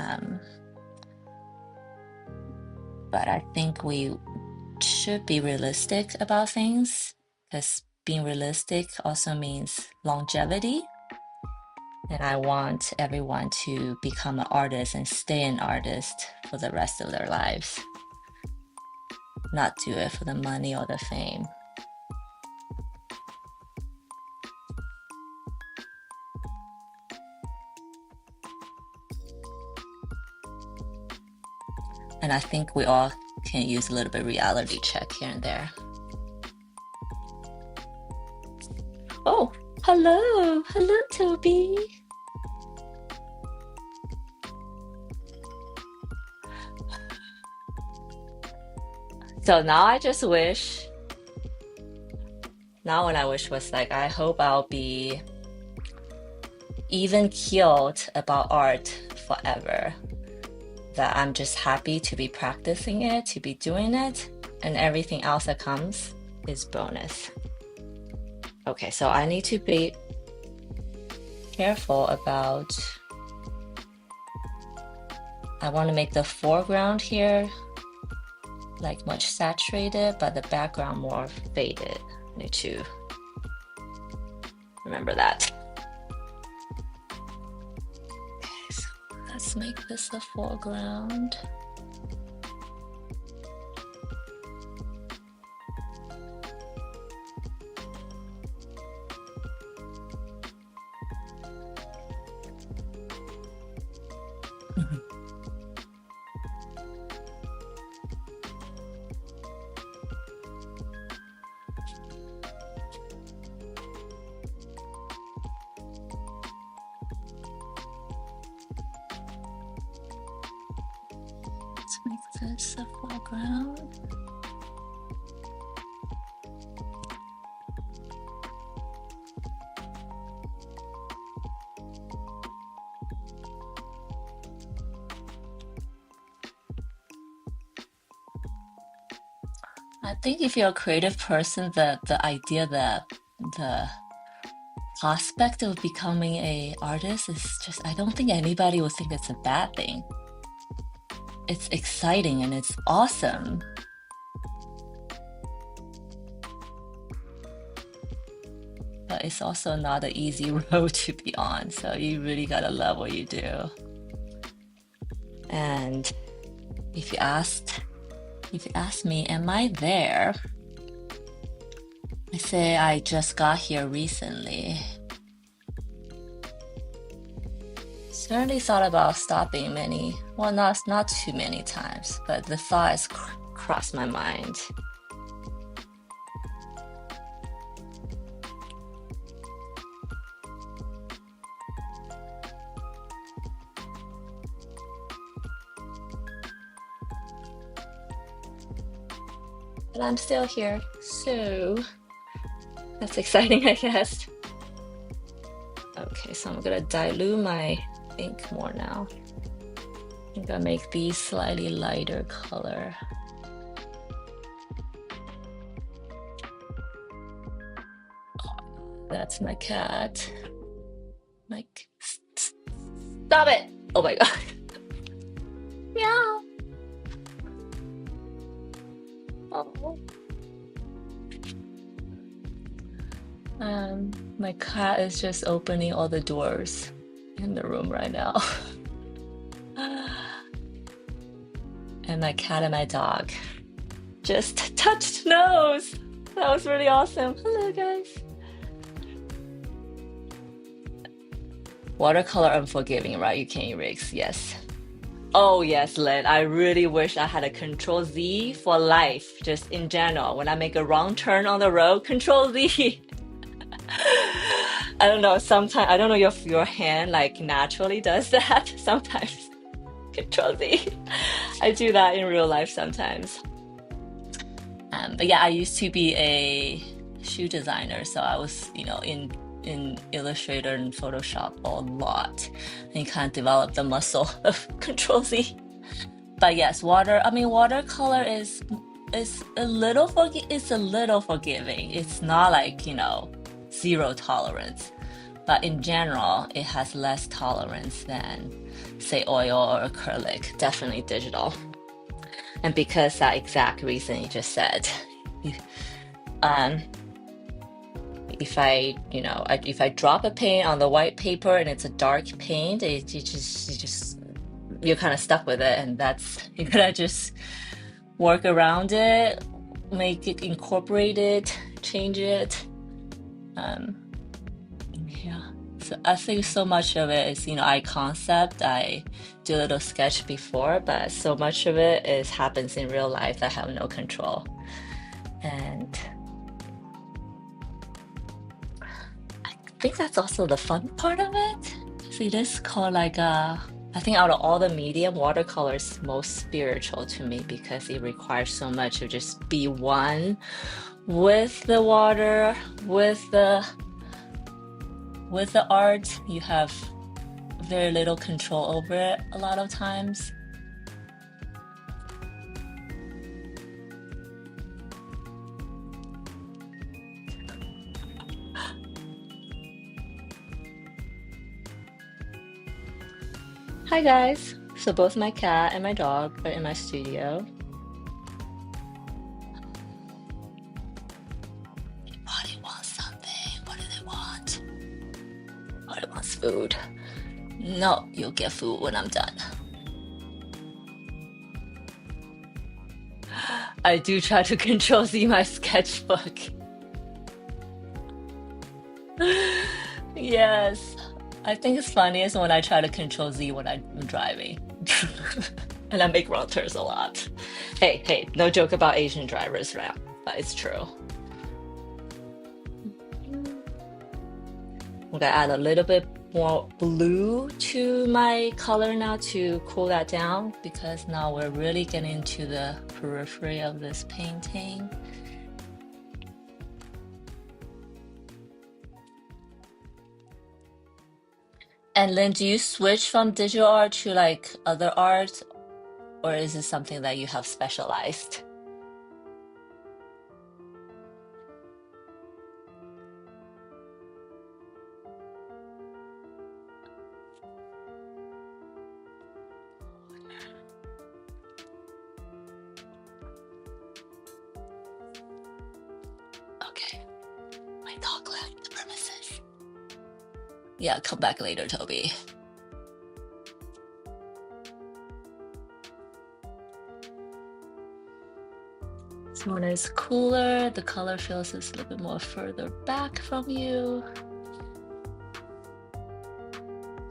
A: But I think we should be realistic about things, because being realistic also means longevity. And I want everyone to become an artist and stay an artist for the rest of their lives, not do it for the money or the fame. And I think we all can use a little bit of reality check here and there. Oh, hello, Toby. So now I just wish, now when I wish was like, I hope I'll be even keeled about art forever. That I'm just happy to be practicing it, to be doing it, and everything else that comes is bonus. Okay, so I need to be careful about I want to make the foreground here like much saturated, but the background more faded. I need to remember that. Okay, so let's make this the foreground. Let's make this the foreground. I think if you're a creative person, the idea that the prospect of becoming a artist is just, I don't think anybody would think it's a bad thing. It's exciting and it's awesome. But it's also not an easy road to be on. So you really gotta love what you do. And if you ask me, am I there? I say I just got here recently. Certainly thought about stopping many, well, not too many times, but the thought has crossed my mind. But I'm still here, so that's exciting, I guess. Okay, so I'm gonna dilute my ink more now. I'm gonna make these slightly lighter color. Oh, that's my cat. Like, stop it! Oh my god. Meow. Oh. My cat is just opening all the doors in the room right now. And my cat and my dog just touched nose. That was really awesome. Hello, guys. Watercolor unforgiving, right? You can't erase. Yes. Oh, yes, Lynn. I really wish I had a Control Z for life, just in general. When I make a wrong turn on the road, Control Z. I don't know. Sometimes I don't know if your hand like naturally does that. Sometimes Control Z. I do that in real life sometimes. But yeah, I used to be a shoe designer, so I was, in Illustrator and Photoshop a lot, and kind of developed the muscle of Control Z. But yes, watercolor is a little forgiving. It's not like, zero tolerance. But in general, it has less tolerance than, say, oil or acrylic, definitely digital. And because that exact reason you just said, if I drop a paint on the white paper and it's a dark paint, you're kind of stuck with it, and you gotta just work around it, make it, incorporate it, change it. Yeah. So I think so much of it is, I concept. I do a little sketch before, but so much of it happens in real life. I have no control. And I think that's also the fun part of it. See, this called I think out of all the medium, watercolor is most spiritual to me because it requires so much to just be one with the water, with the art. You have very little control over it a lot of times. Hi guys. So both my cat and my dog are in my studio. Everybody wants something. What do they want? Everybody wants food. No, you'll get food when I'm done. I do try to control Z my sketchbook. Yes. I think it's funniest when I try to control Z when I'm driving. And I make wrong turns a lot. Hey, no joke about Asian drivers, right? But it's true. I'm gonna add a little bit more blue to my color now to cool that down because now we're really getting into the periphery of this painting. And Lynn, do you switch from digital art to like other art, or is it something that you have specialized? Okay, my dog left the premises. Yeah, come back later, Toby. So when it's cooler, the color feels is a little bit more further back from you,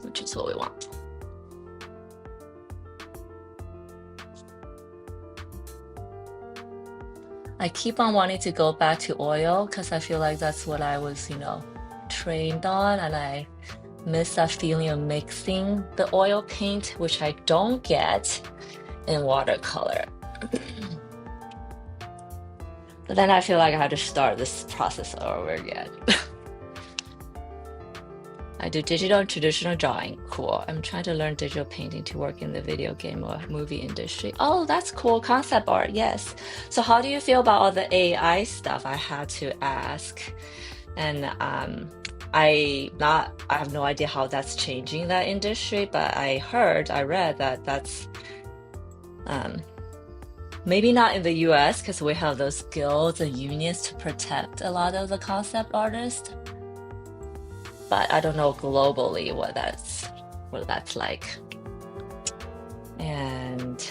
A: which is what we want. I keep on wanting to go back to oil because I feel like that's what I was, trained on, and I miss that feeling of mixing the oil paint, which I don't get in watercolor. But then I feel like I had to start this process over again. I do digital and traditional drawing. Cool. I'm trying to learn digital painting to work in the video game or movie industry. Oh, that's cool. Concept art, yes. So how do you feel about all the AI stuff? I had to ask. And I have no idea how that's changing that industry, but I read that that's maybe not in the US because we have those guilds and unions to protect a lot of the concept artists. But I don't know globally what that's like. And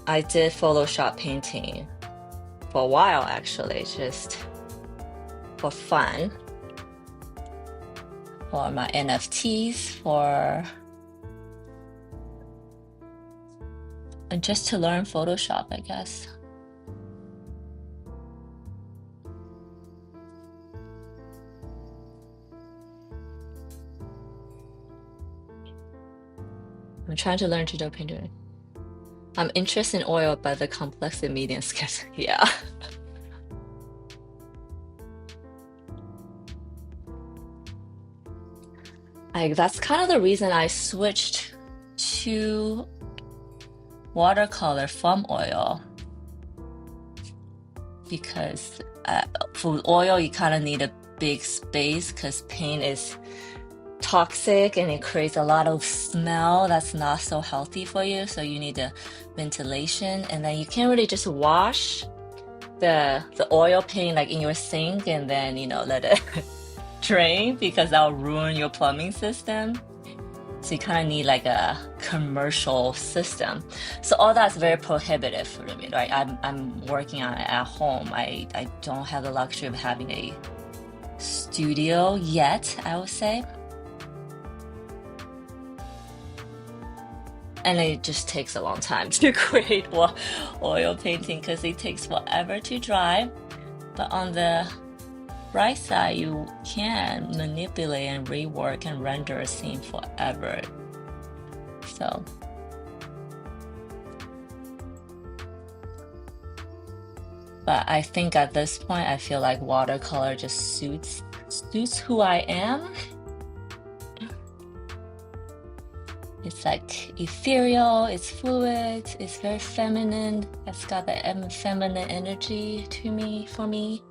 A: I did Photoshop painting for a while actually, just for fun, for my NFTs, and just to learn Photoshop, I guess. I'm trying to learn to do painting. I'm interested in oil, but the complex and medium sketch. Yeah. That's kind of the reason I switched to watercolor from oil, because for oil you kind of need a big space because paint is toxic and it creates a lot of smell that's not so healthy for you, so you need the ventilation, and then you can't really just wash the oil paint like in your sink and then let it drain because that'll ruin your plumbing system. So you kind of need like a commercial system. So all that's very prohibitive for me, right? I'm working on it at home. I don't have the luxury of having a studio yet, I would say. And it just takes a long time to create oil painting because it takes forever to dry. But on the bright side, you can manipulate and rework and render a scene forever. So but I think at this point I feel like watercolor just suits who I am. It's like ethereal, it's fluid, it's very feminine. It's got the feminine energy for me.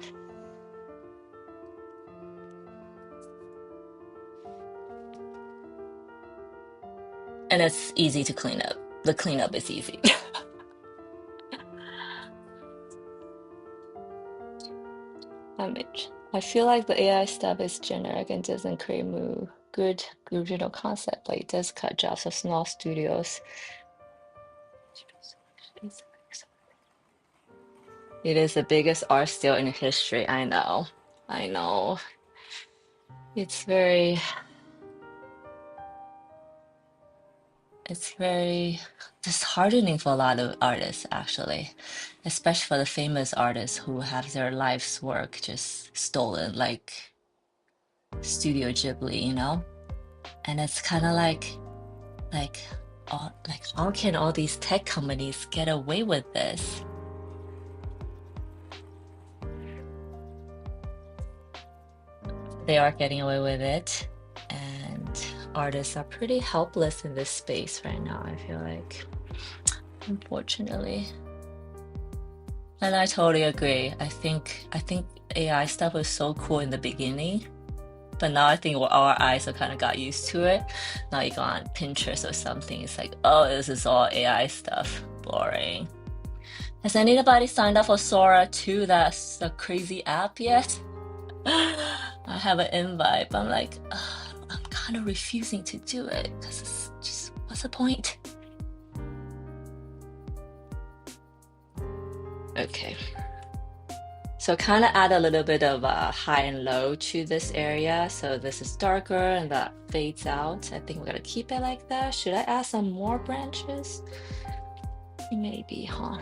A: And it's easy to clean up. The cleanup is easy. I feel like the AI stuff is generic and doesn't create good original concept, but it does cut jobs of small studios. It is the biggest art steal in history. I know. I know. It's very disheartening for a lot of artists, actually, especially for the famous artists who have their life's work just stolen, like Studio Ghibli, you know? And it's kind of like, like, how can all these tech companies get away with this? They are getting away with it, and artists are pretty helpless in this space right now, I feel like, unfortunately. And I totally agree. I think AI stuff was so cool in the beginning, but now I think our eyes have kind of got used to it. Now you go on Pinterest or something, it's like, oh, this is all AI stuff. Boring. Has anybody signed up for Sora 2? That's the crazy app yet? I have an invite, but I'm like, I'm kind of refusing to do it because it's just, what's the point? Okay. So kind of add a little bit of high and low to this area. So this is darker and that fades out. I think we're gonna keep it like that. Should I add some more branches? Maybe, huh?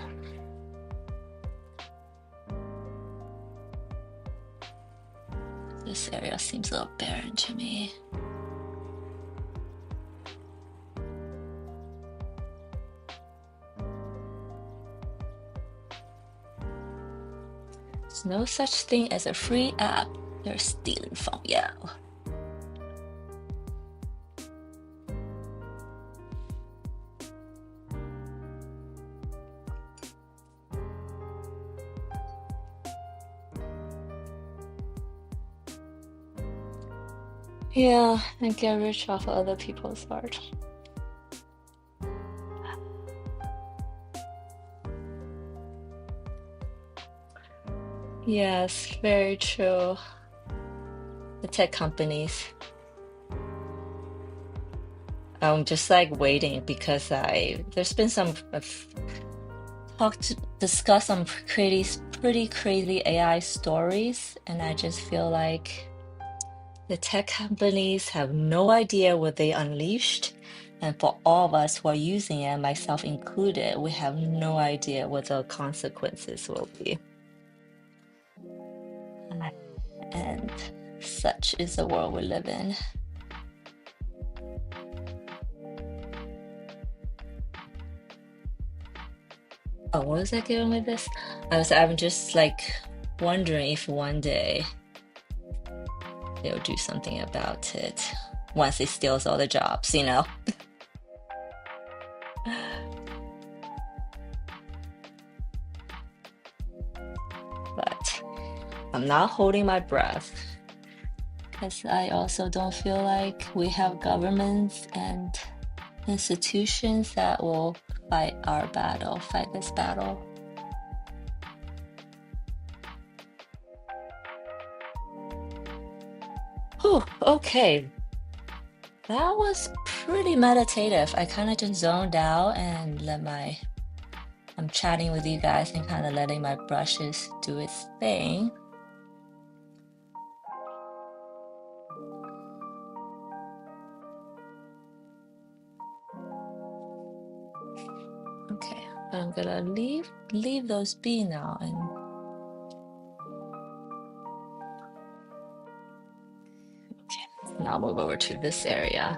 A: This area seems a little barren to me. There's no such thing as a free app. They're stealing from you. Yeah, and get rich off of other people's art. Yes, very true. The tech companies. I'm just like waiting because there's been some talk to discuss some pretty crazy AI stories, and I just feel like the tech companies have no idea what they unleashed. And for all of us who are using it, myself included, we have no idea what the consequences will be. And such is the world we live in. Oh, what was I going with this? I'm just like wondering if one day they'll do something about it once it steals all the jobs, you know? But I'm not holding my breath because I also don't feel like we have governments and institutions that will fight this battle. Whew, okay. That was pretty meditative. I kind of just zoned out and I'm chatting with you guys and kind of letting my brushes do its thing. Okay, but I'm gonna leave those be now and okay, now move over to this area.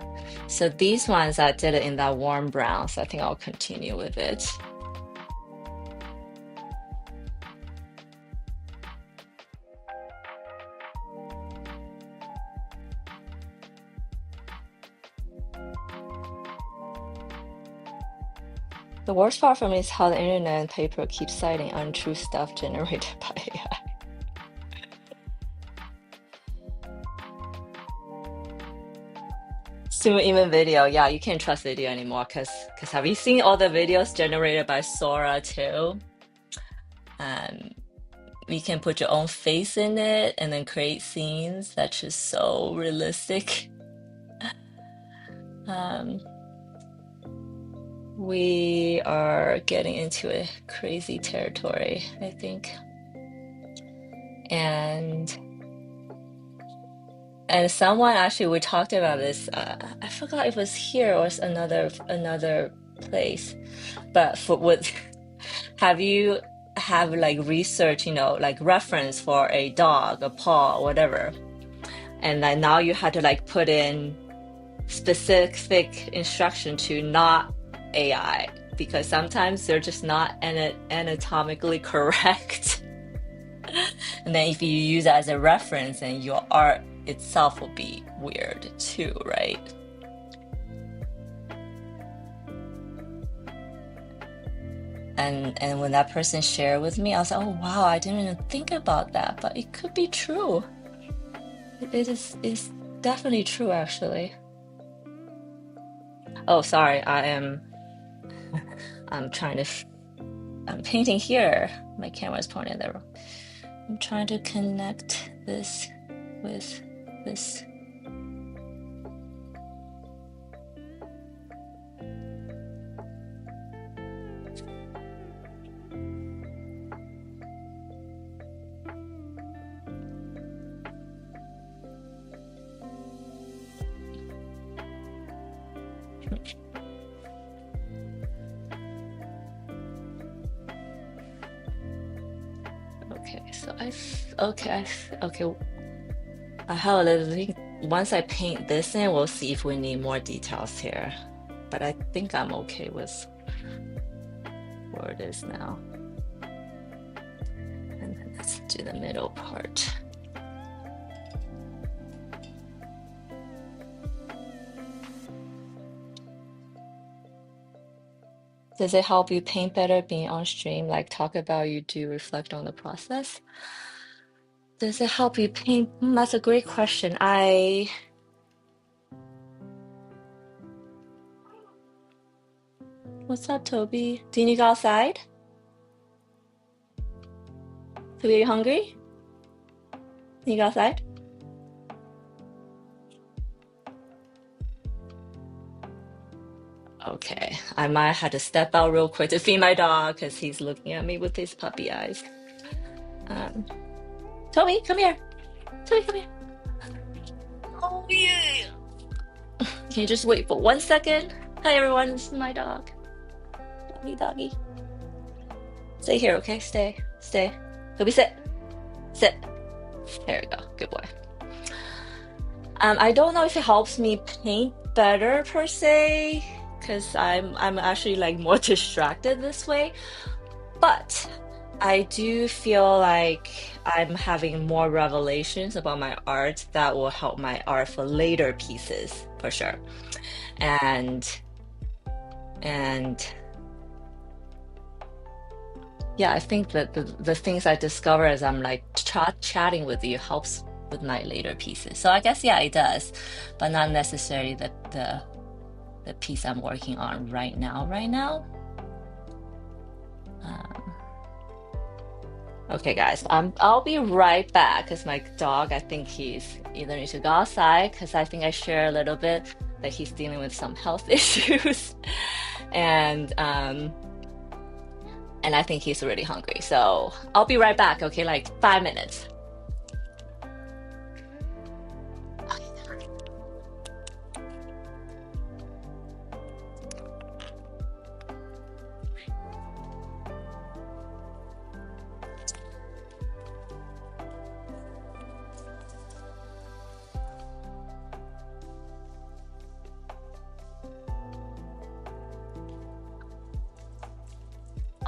A: So these ones I did it in that warm brown, so I think I'll continue with it. The worst part for me is how the internet and paper keep citing untrue stuff generated by AI. Soon even video. Yeah, you can't trust video anymore because have you seen all the videos generated by Sora too? Um, you can put your own face in it and then create scenes that's just so realistic. Um, we are getting into a crazy territory, I think. And someone actually we talked about this. I forgot if it was here or another place. But for with have you have like research, like reference for a dog, a paw, or whatever, and then now you had to like put in specific instruction to not AI because sometimes they're just not anatomically correct. And then if you use that as a reference, then your art itself will be weird too, right? And when that person shared with me, I was like, oh wow, I didn't even think about that, but it could be true. It's definitely true, actually. Oh, sorry, I'm trying to I'm painting here. My camera's pointing there. I'm trying to connect this with this. Okay, so okay. I have a little thing. Once I paint this in, we'll see if we need more details here. But I think I'm okay with where it is now. And then let's do the middle part. Does it help you paint better being on stream? Like talk about you do reflect on the process? Does it help you paint? That's a great question. What's up, Toby? Do you need to go outside? Toby, are you hungry? Can you go outside? Okay, I might have to step out real quick to feed my dog because he's looking at me with his puppy eyes. Um, Toby, come here. Toby, come here. Oh, yeah. Can you just wait for 1 second? Hi, everyone. This is my dog. Doggy, doggy. Stay here, okay? Stay. Toby, sit. Sit. There we go. Good boy. I don't know if it helps me paint better per se, because I'm actually like more distracted this way. But I do feel like I'm having more revelations about my art that will help my art for later pieces for sure. And and yeah, I think that the things I discover as I'm like chatting with you helps with my later pieces. So I guess yeah, it does, but not necessarily the piece I'm working on right now. Um, okay, guys, I'll be right back because my dog, I think he's either needs to go outside because I think I share a little bit that he's dealing with some health issues, and I think he's really hungry. So I'll be right back. Okay, like 5 minutes.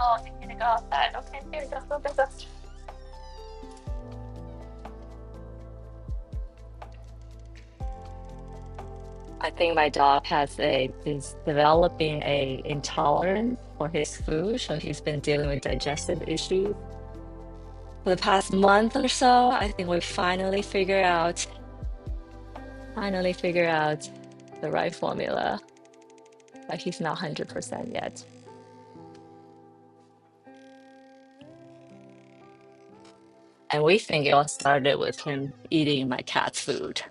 A: Oh, I'm gonna go outside. Okay, here we go. Go. I think my dog is developing a intolerance for his food, so he's been dealing with digestive issues for the past month or so. I think we finally figure out the right formula, but he's not 100% yet. And we think it all started with him eating my cat's food.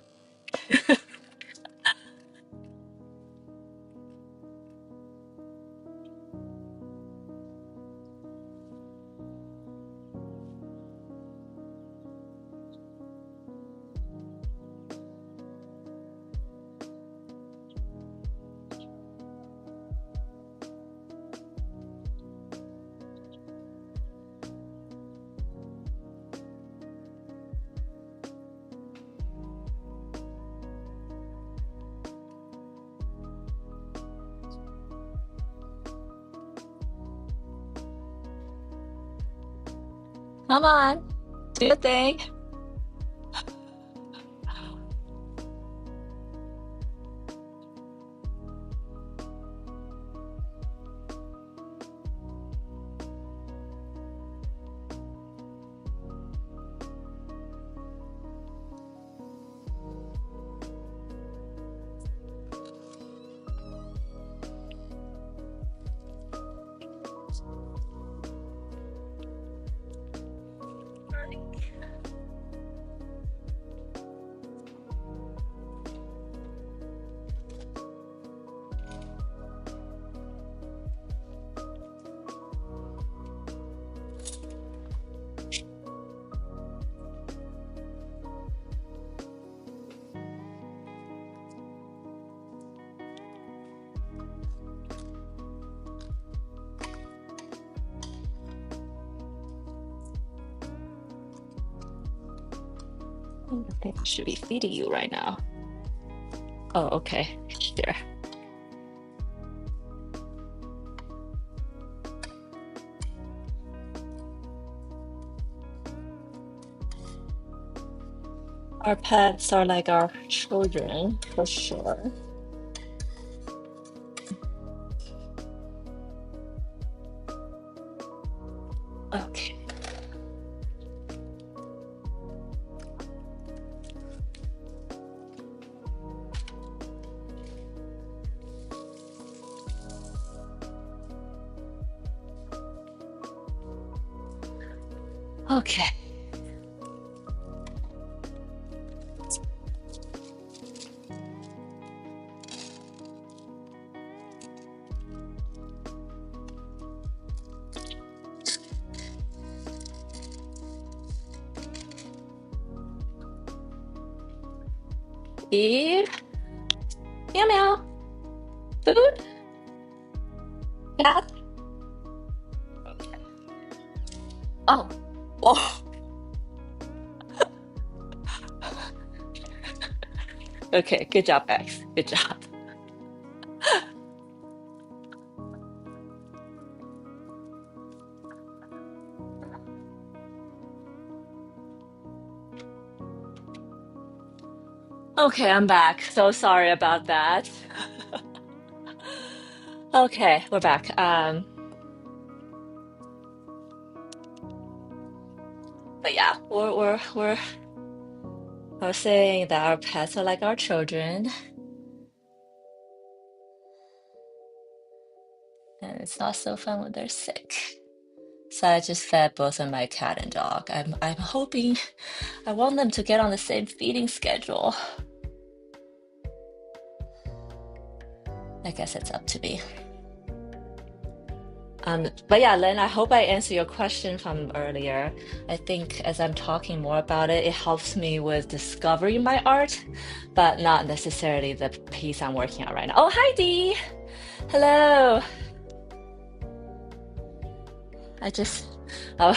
A: Come on, do your thing. I think I should be feeding you right now. Oh, okay. Sure. Our pets are like our children, for sure. Okay. Okay. Eve? Meow meow. Food? Cat? Oh. Oh. Okay, good job, X. Good job. Okay, I'm back. So sorry about that. Okay, we're back. But yeah, we're saying that our pets are like our children, and it's not so fun when they're sick. So I just fed both of my cat and dog. I'm hoping I want them to get on the same feeding schedule. I guess it's up to me. But yeah, Len, I hope I answered your question from earlier. I think as I'm talking more about it, it helps me with discovering my art, but not necessarily the piece I'm working on right now. Oh, hi, Dee. Hello. I just, oh,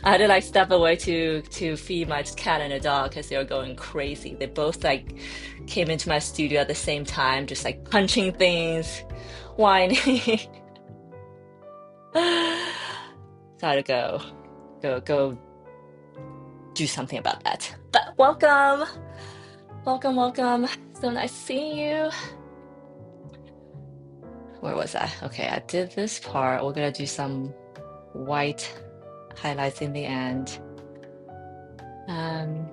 A: I had to like step away to feed my cat and a dog because they were going crazy. They both like came into my studio at the same time, just like punching things, whining. Gotta go do something about that. But welcome, welcome. So nice seeing you. Where was I? Okay, I did this part. We're gonna do some white highlights in the end. Um,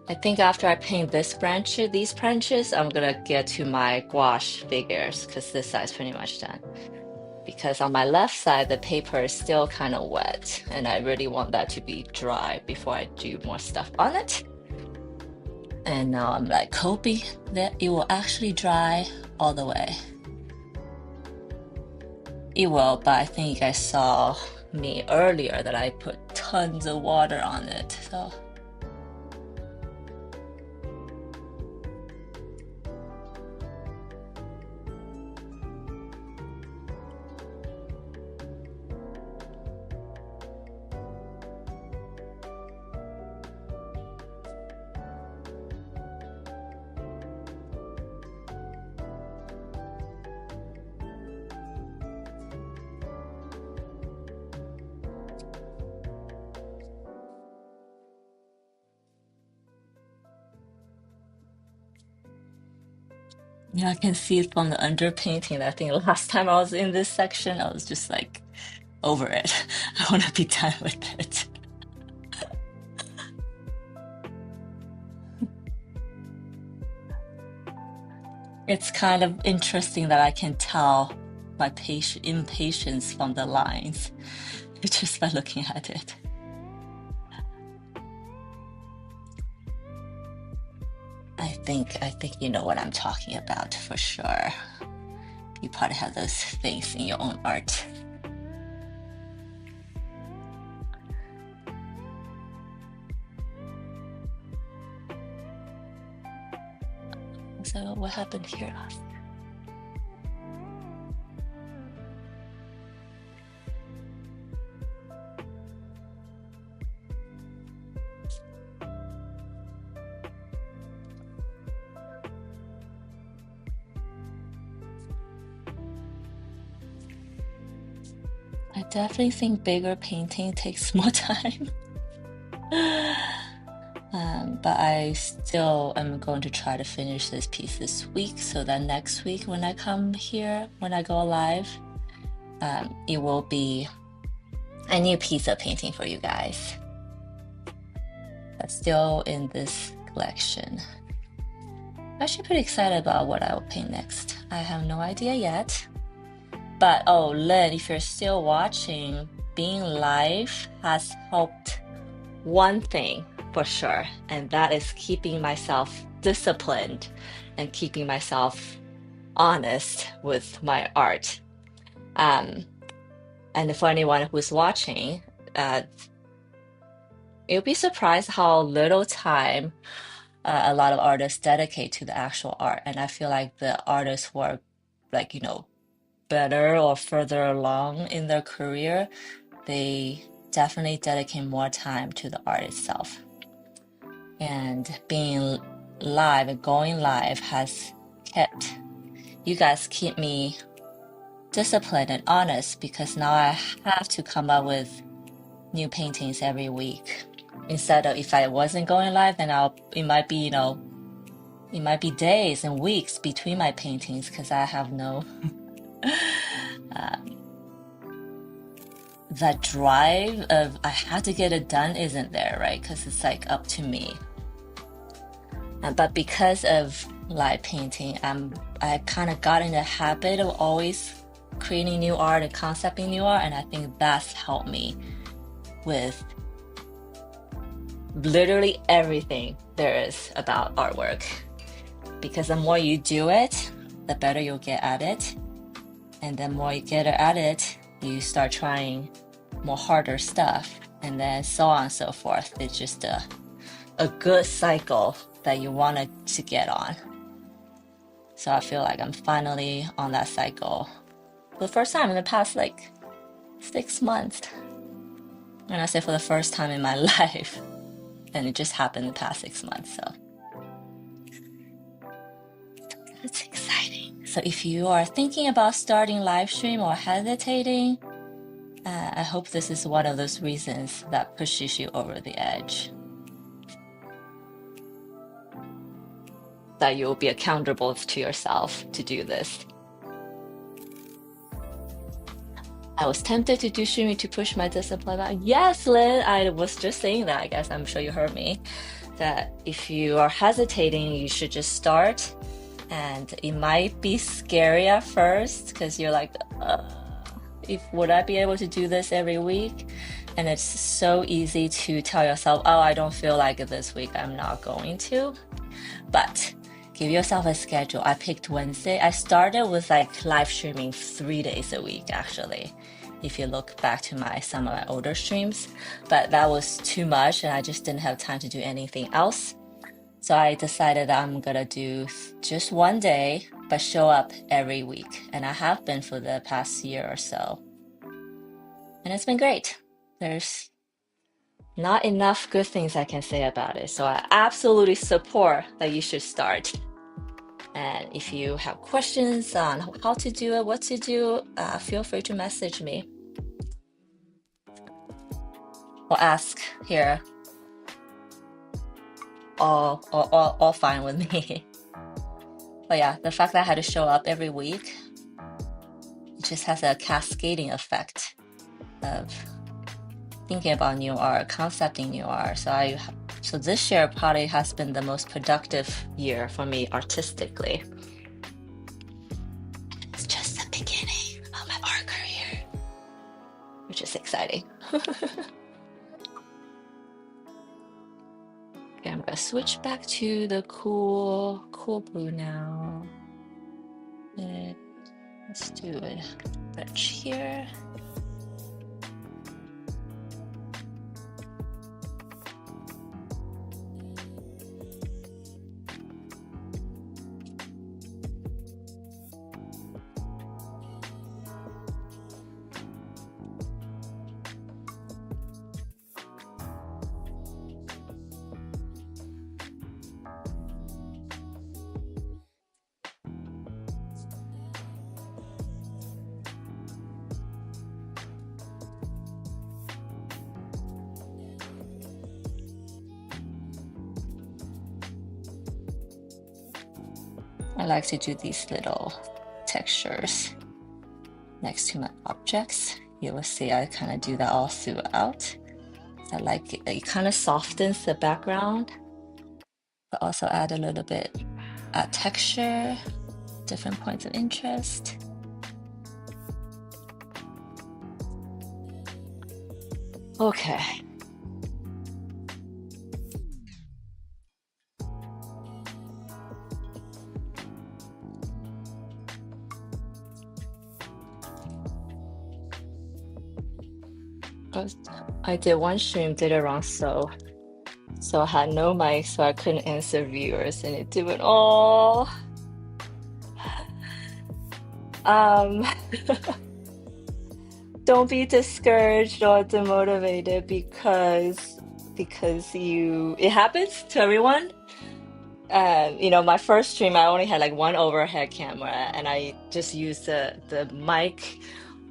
A: I think after I paint these branches, I'm gonna get to my gouache figures because this side's pretty much done. Because on my left side, the paper is still kind of wet, and I really want that to be dry before I do more stuff on it. And now I'm like hoping that it will actually dry all the way. It will, but I think you guys saw me earlier that I put tons of water on it, so. Yeah, I can see it from the underpainting. I think last time I was in this section, I was just like over it. I want to be done with it. It's kind of interesting that I can tell my impatience from the lines just by looking at it. I think you know what I'm talking about for sure. You probably have those things in your own art. So what happened here last? I definitely think bigger painting takes more time. But I still am going to try to finish this piece this week so that next week when I come here, when I go live, it will be a new piece of painting for you guys. That's still in this collection. I'm actually pretty excited about what I will paint next. I have no idea yet. But oh, Lynn, if you're still watching, being live has helped one thing for sure, and that is keeping myself disciplined and keeping myself honest with my art. And for anyone who's watching, you'll be surprised how little time a lot of artists dedicate to the actual art. And I feel like the artists who are like, better or further along in their career, they definitely dedicate more time to the art itself. And being live and going live has you guys keep me disciplined and honest because now I have to come up with new paintings every week. Instead of if I wasn't going live, then it might be, it might be days and weeks between my paintings because I have no that drive of I have to get it done isn't there, right? Because it's like up to me. But because of live painting, I kind of got in the habit of always creating new art and concepting new art, and I think that's helped me with literally everything there is about artwork. Because the more you do it, the better you'll get at it, and the more you get at it, you start trying more harder stuff, and then so on and so forth. It's just a good cycle that you wanted to get on. So I feel like I'm finally on that cycle for the first time in the past like 6 months. And I say for the first time in my life, and it just happened the past 6 months. So it's exciting. So if you are thinking about starting live stream or hesitating, I hope this is one of those reasons that pushes you over the edge. That you'll be accountable to yourself to do this. I was tempted to do streaming to push my discipline out. Yes, Lynn, I was just saying that. I guess I'm sure you heard me. that if you are hesitating, you should just start. And it might be scary at first because you're like, if would I be able to do this every week? And it's so easy to tell yourself, oh, I don't feel like it this week, I'm not going to. But give yourself a schedule. I picked Wednesday. I started with like live streaming 3 days a week, actually, if you look back to some of my older streams. But that was too much and I just didn't have time to do anything else. So I decided that I'm gonna do just one day, but show up every week. And I have been for the past year or so. And it's been great. There's not enough good things I can say about it. So I absolutely support that you should start. And if you have questions on how to do it, what to do, feel free to message me or ask here. All fine with me. But yeah, the fact that I had to show up every week, it just has a cascading effect of thinking about new art, concepting new art. So this year probably has been the most productive year for me artistically. It's just the beginning of my art career, which is exciting. Okay, I'm gonna switch back to the cool blue now. And let's do a bridge here. I like to do these little textures next to my objects. You will see I kind of do that all throughout. I like it. It kind of softens the background, but also add a little bit texture, different points of interest. Okay. I did one stream, did it wrong, so I had no mic, so I couldn't answer viewers, and it did it all. Don't be discouraged or demotivated because it happens to everyone. My first stream, I only had like one overhead camera, and I just used the mic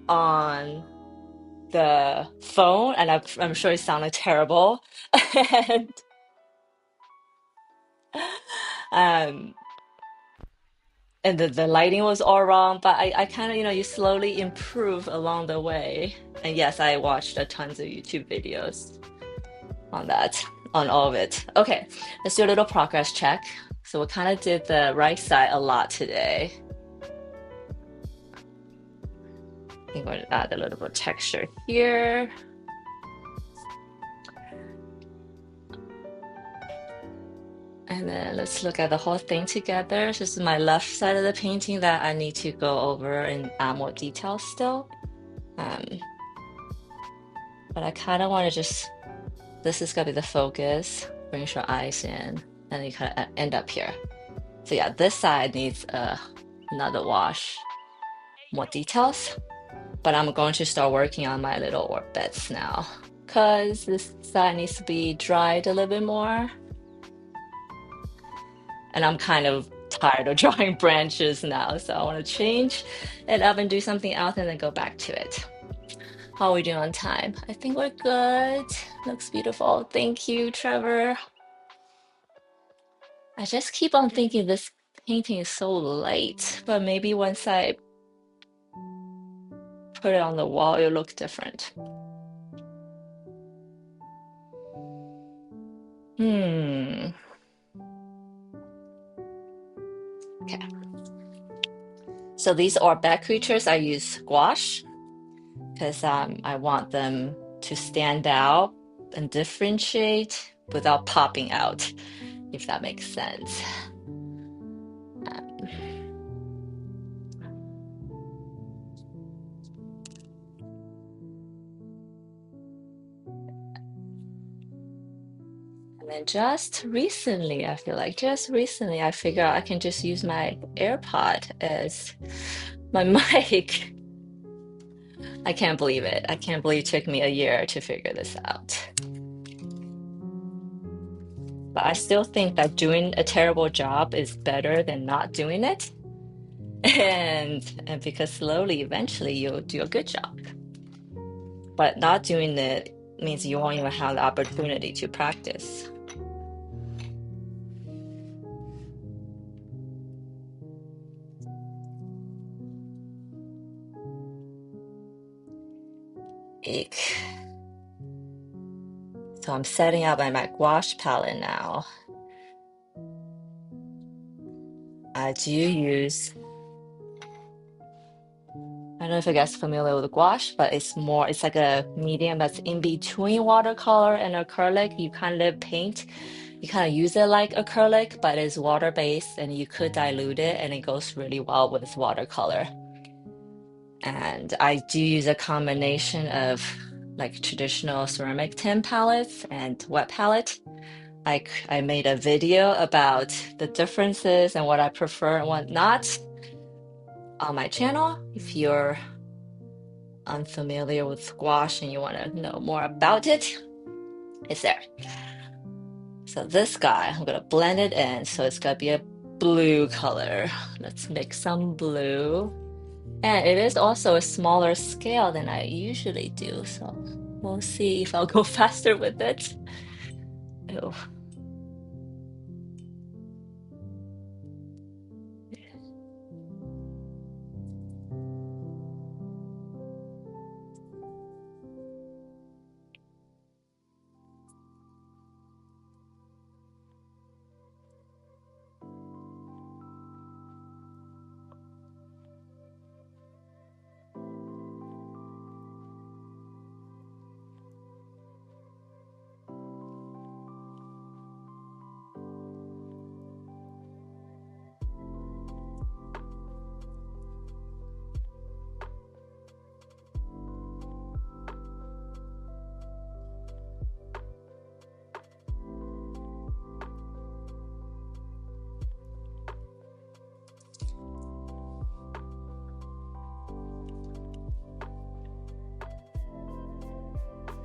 A: on the phone, and I'm sure it sounded terrible. and um and the lighting was all wrong, but I kind of, you slowly improve along the way. And yes, I watched a tons of YouTube videos on that, on all of it. Okay, let's do a little progress check. So we kind of did the right side a lot today. I think we're gonna add a little bit of texture here. And then let's look at the whole thing together. This is my left side of the painting that I need to go over and add more details still. But I kind of want to this is gonna be the focus. Bring your eyes in, and you kind of end up here. So yeah, this side needs another wash, more details. But I'm going to start working on my little orb beds now, because this side needs to be dried a little bit more. And I'm kind of tired of drawing branches now, so I want to change it up and do something else and then go back to it. How are we doing on time? I think we're good. Looks beautiful. Thank you, Trevor. I just keep on thinking this painting is so light, but maybe once I put it on the wall, it'll look different. Okay. So these orb creatures, I use gouache because I want them to stand out and differentiate without popping out, if that makes sense. Um, and then just recently, I feel like just recently, I figured out I can just use my AirPod as my mic. I can't believe it. I can't believe it took me a year to figure this out. But I still think that doing a terrible job is better than not doing it. And because slowly, eventually, you'll do a good job. But not doing it means you won't even have the opportunity to practice. Eek. So I'm setting up my gouache palette now. I do use, I don't know if you guys are familiar with gouache, but it's like a medium that's in between watercolor and acrylic. You kind of paint, you kind of use it like acrylic, but it's water-based and you could dilute it and it goes really well with watercolor. And I do use a combination of like traditional ceramic tin palettes and wet palette. I made a video about the differences and what I prefer and what not on my channel. If you're unfamiliar with gouache and you want to know more about it, it's there. So this guy, I'm gonna blend it in. So it's gonna be a blue color. Let's mix some blue. And it is also a smaller scale than I usually do. So we'll see if I'll go faster with it. Ew.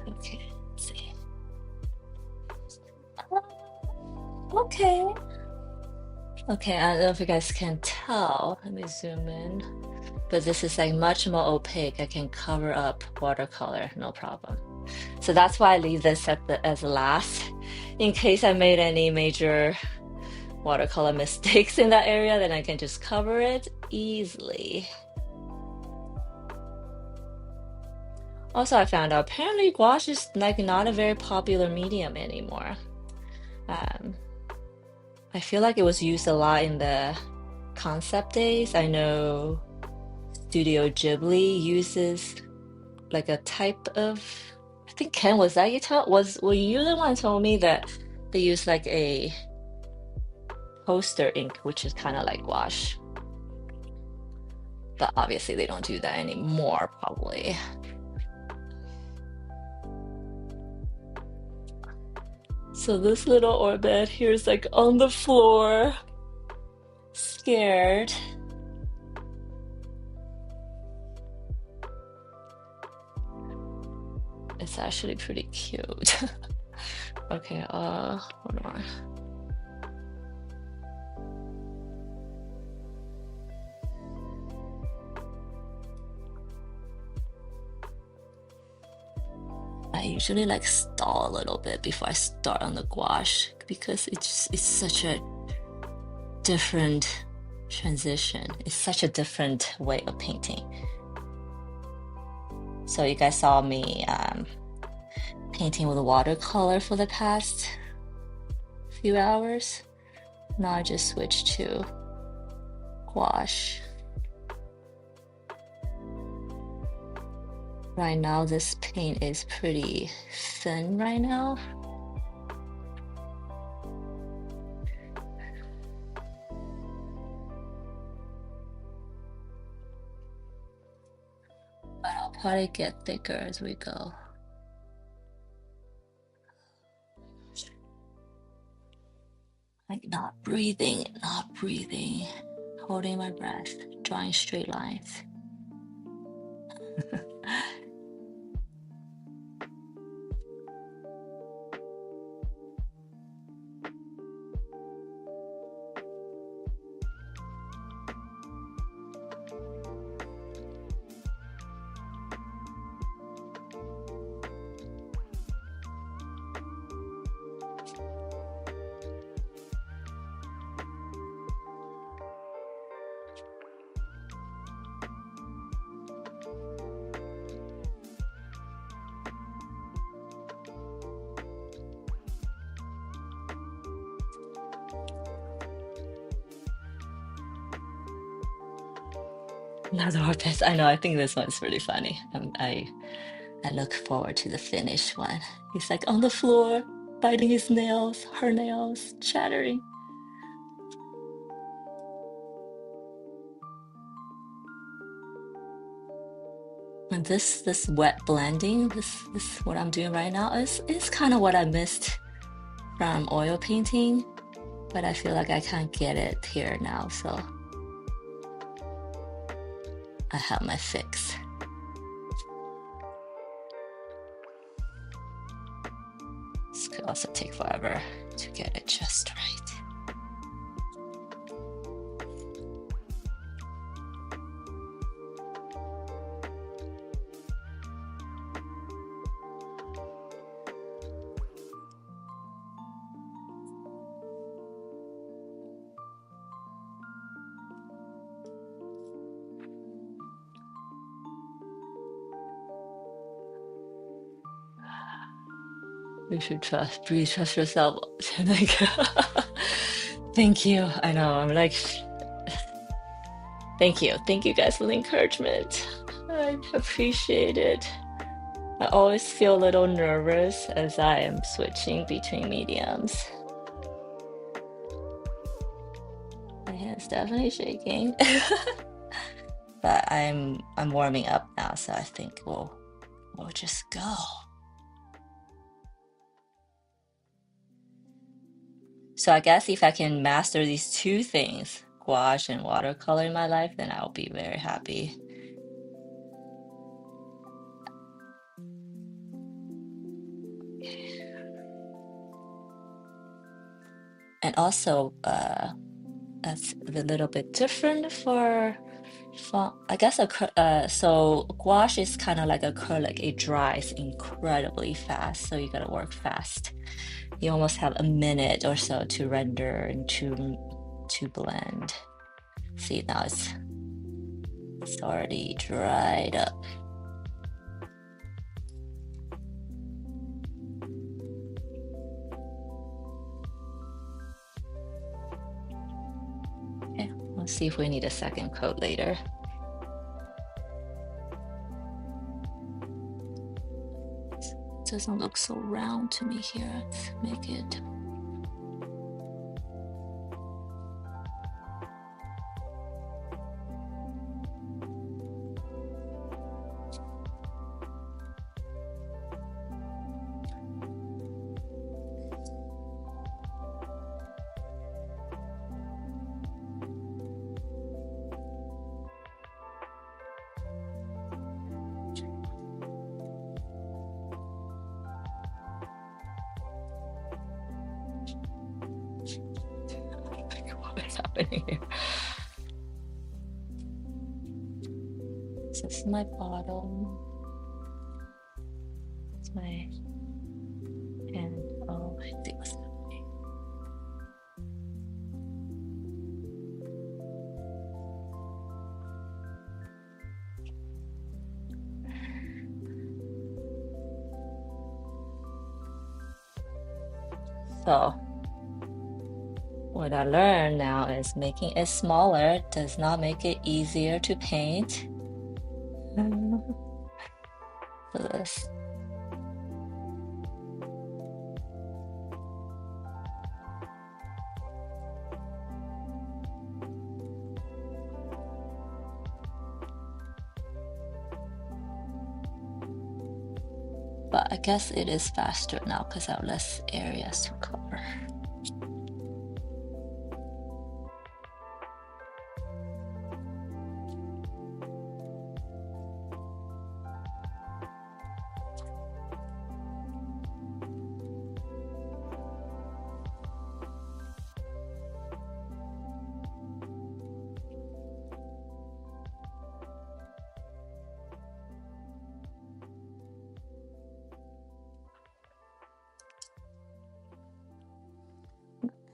A: Okay, let's see. Okay. Okay, I don't know if you guys can tell. Let me zoom in. But this is like much more opaque. I can cover up watercolor, no problem. So that's why I leave this as last, in case I made any major watercolor mistakes in that area, then I can just cover it easily. Also, I found out apparently gouache is like not a very popular medium anymore. Um, I feel like it was used a lot in the concept days. I know Studio Ghibli uses like a type of, I think Ken, was that you tell were you the one who told me that they use like a poster ink, which is kind of like gouache. But obviously they don't do that anymore, probably. So this little orbit here is like on the floor, scared. It's actually pretty cute. Okay, hold on. I usually like stall a little bit before I start on the gouache because it's such a different transition. It's such a different way of painting. So you guys saw me painting with watercolor for the past few hours. Now I just switched to gouache. Right now, this paint is pretty thin right now. But I'll probably get thicker as we go. Like not breathing, holding my breath, drawing straight lines. Another artist. I know. I think this one's really funny. I look forward to the finished one. He's like on the floor, biting his nails, her nails, chattering. And this wet blending, this what I'm doing right now is kind of what I missed from oil painting, but I feel like I can't get it here now, so I have my fix. This could also take forever to get it just right. You should breathe, trust yourself. Like, thank you. I know, I'm like, thank you. Thank you guys for the encouragement. I appreciate it. I always feel a little nervous as I am switching between mediums. My hand's definitely shaking. But I'm warming up now, so I think we'll just go. So I guess if I can master these two things, gouache and watercolor in my life, then I'll be very happy. And also, that's a little bit different for I guess so gouache is kind of like acrylic. It dries incredibly fast, so you gotta work fast. You almost have a minute or so to render and to blend. See, now it's already dried up. Okay, let's see if we need a second coat later. It doesn't look so round to me here. Let's make it. What's happening here? This is my bottom. It's my hand. Oh, I see what's happening. So What I learned now is making it smaller does not make it easier to paint. So this. But I guess it is faster now because I have less areas to cover.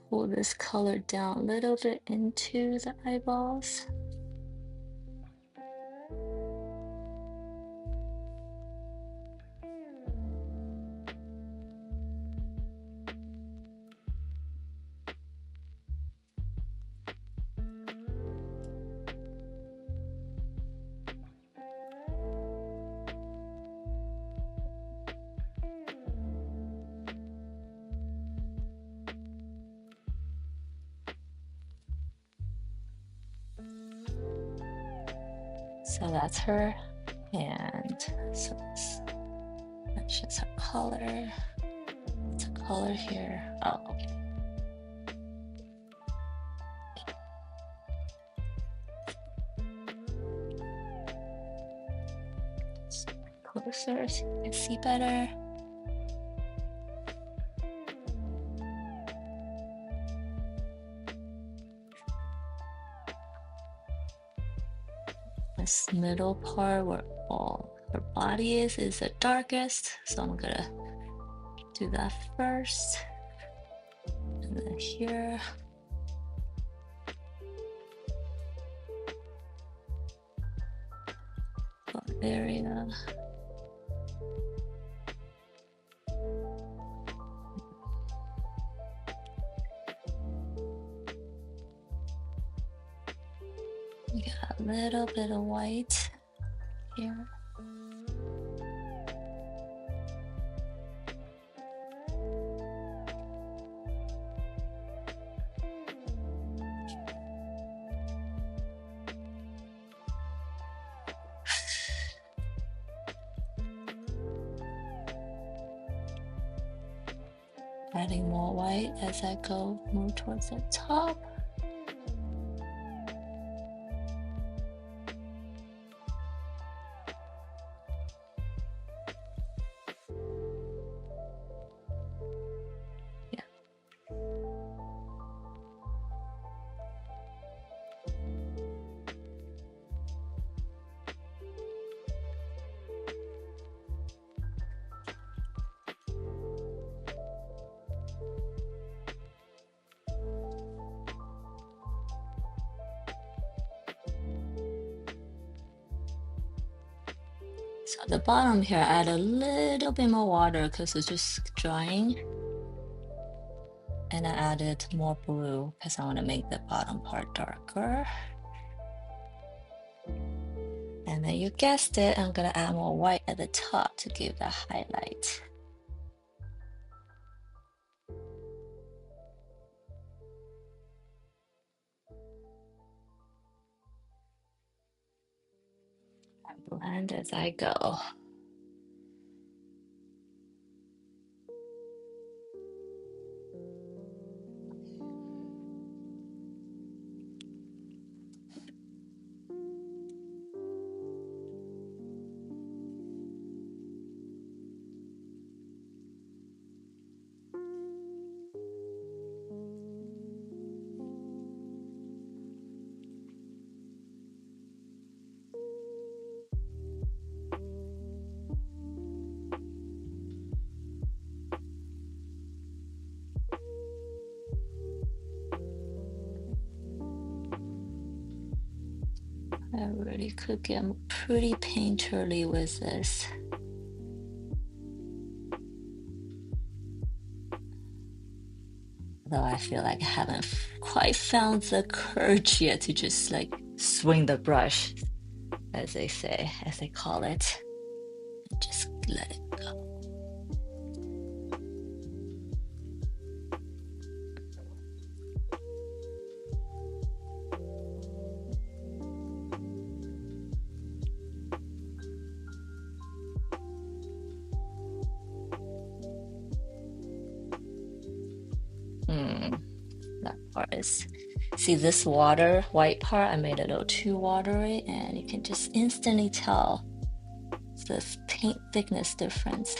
A: Pull this color down a little bit into the eyeballs. So that's her hand. So that's just her color. It's a color here. Oh, okay. Closer so you can see better. This middle part where all her body is the darkest. So I'm gonna do that first. And then here. Area. We got a little bit of white here. Adding more white as I move towards the top. Yeah. So at the bottom here, I add a little bit more water because it's just drying. And I added more blue because I want to make the bottom part darker. And then you guessed it, I'm gonna add more white at the top to give the highlight. I blend as I go. I really could get pretty painterly with this. Though I feel like I haven't quite found the courage yet to just like swing the brush, as they say, as they call it. Just let it go. That part is, see this white part, I made it a little too watery, and you can just instantly tell this paint thickness difference.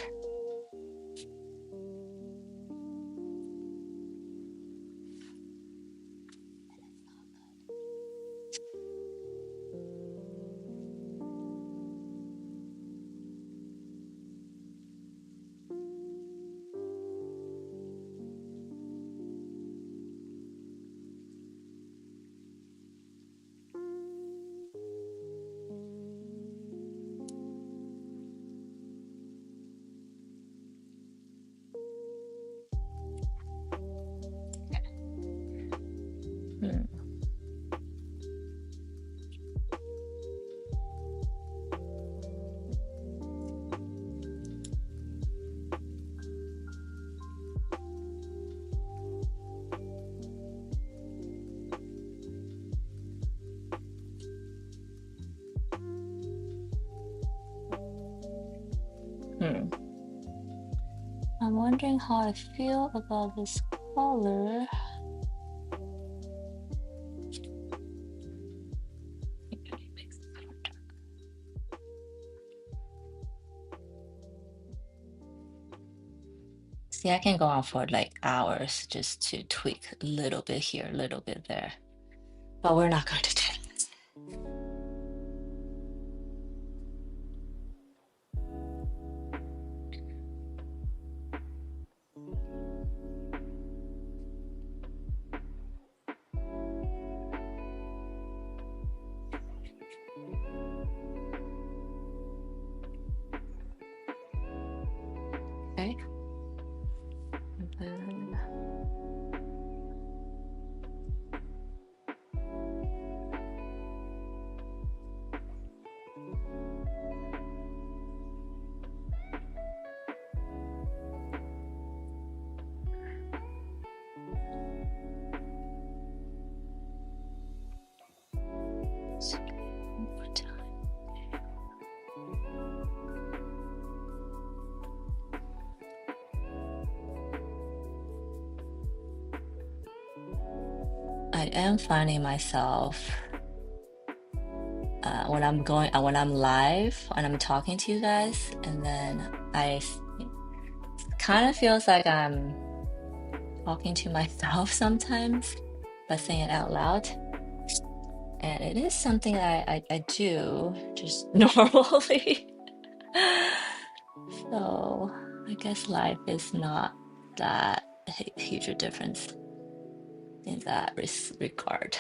A: I'm wondering how I feel about this color. See, I can go on for like hours just to tweak a little bit here, a little bit there. But we're not going to do that. Okay. And then one more time. I am finding myself when I'm live, when I'm talking to you guys, and then I kind of feels like I'm talking to myself sometimes by saying it out loud. And it is something that I do just normally. So I guess life is not that huge a difference in that regard.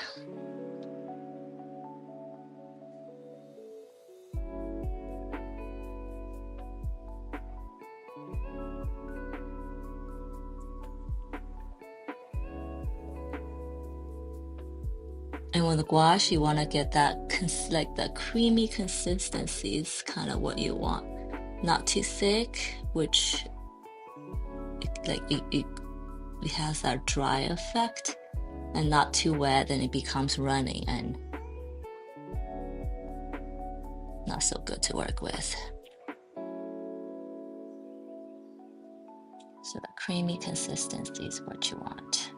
A: And with the gouache, you want to get that like the creamy consistency is kind of what you want. Not too thick, which like it has that dry effect, and not too wet, and it becomes runny and not so good to work with. So the creamy consistency is what you want.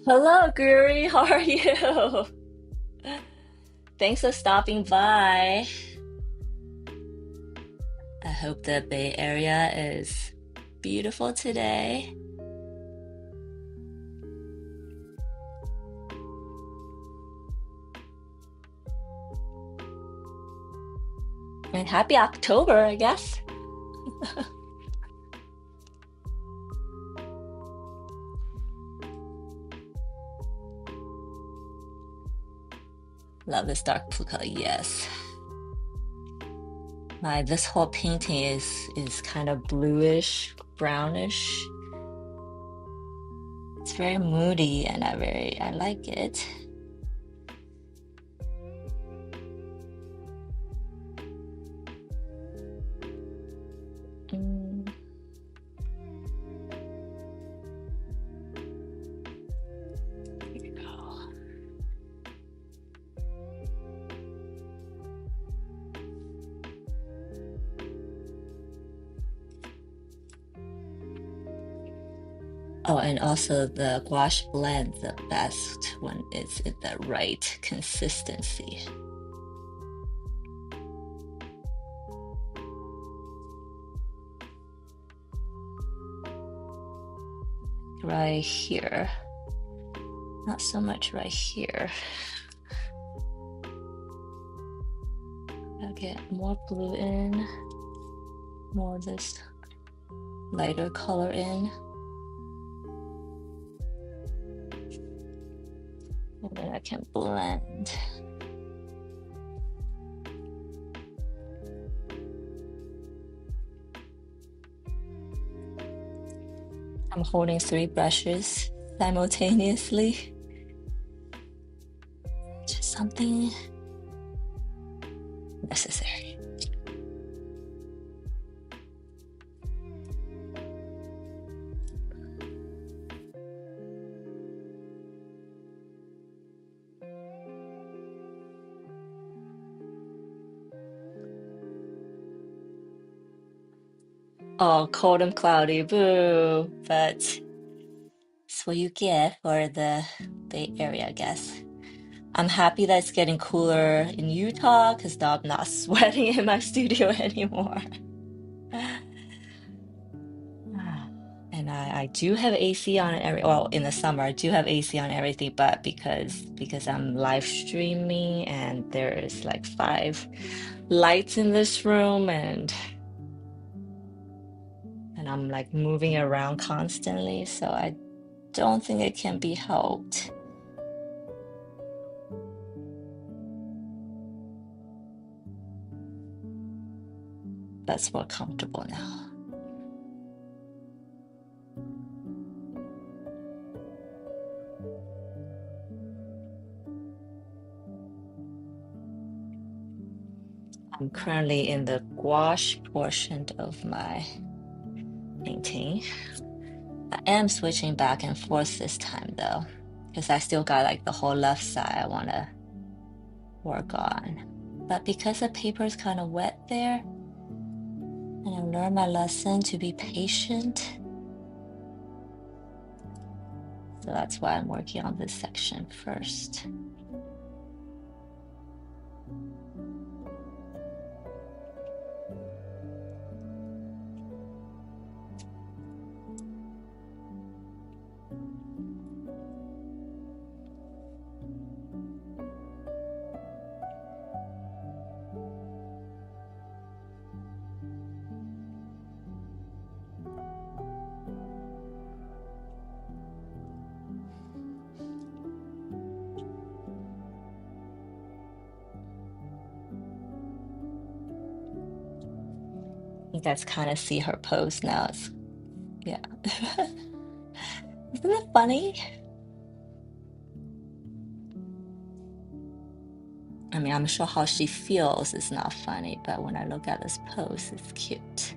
A: Hello, Guri. How are you? Thanks for stopping by. I hope the Bay Area is beautiful today. And happy October, I guess. Love this dark blue color, yes. This whole painting is kind of bluish, brownish. It's very moody and I like it. Mm. Here we go. Oh, and also the gouache blend the best when it's in the right consistency. Right here. Not so much right here. I'll get more blue in, more of this lighter color in. And then I can blend. I'm holding 3 brushes simultaneously. Just something necessary. Oh, cold and cloudy, boo. But it's what you get for the Bay Area, I guess. I'm happy that it's getting cooler in Utah because now I'm not sweating in my studio anymore. And I do have AC on well, in the summer I do have AC on everything, but because I'm live streaming and there is like 5 lights in this room and I'm like moving around constantly, so I don't think it can be helped. That's more comfortable now. I'm currently in the gouache portion of my painting. I am switching back and forth this time though, because I still got like the whole left side I want to work on. But because the paper is kind of wet there, and I've learned my lesson to be patient, so that's why I'm working on this section first. You guys kind of see her pose now. Yeah. Isn't it funny? I mean, I'm sure how she feels is not funny, but when I look at this pose, it's cute.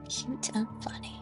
A: Cute and funny.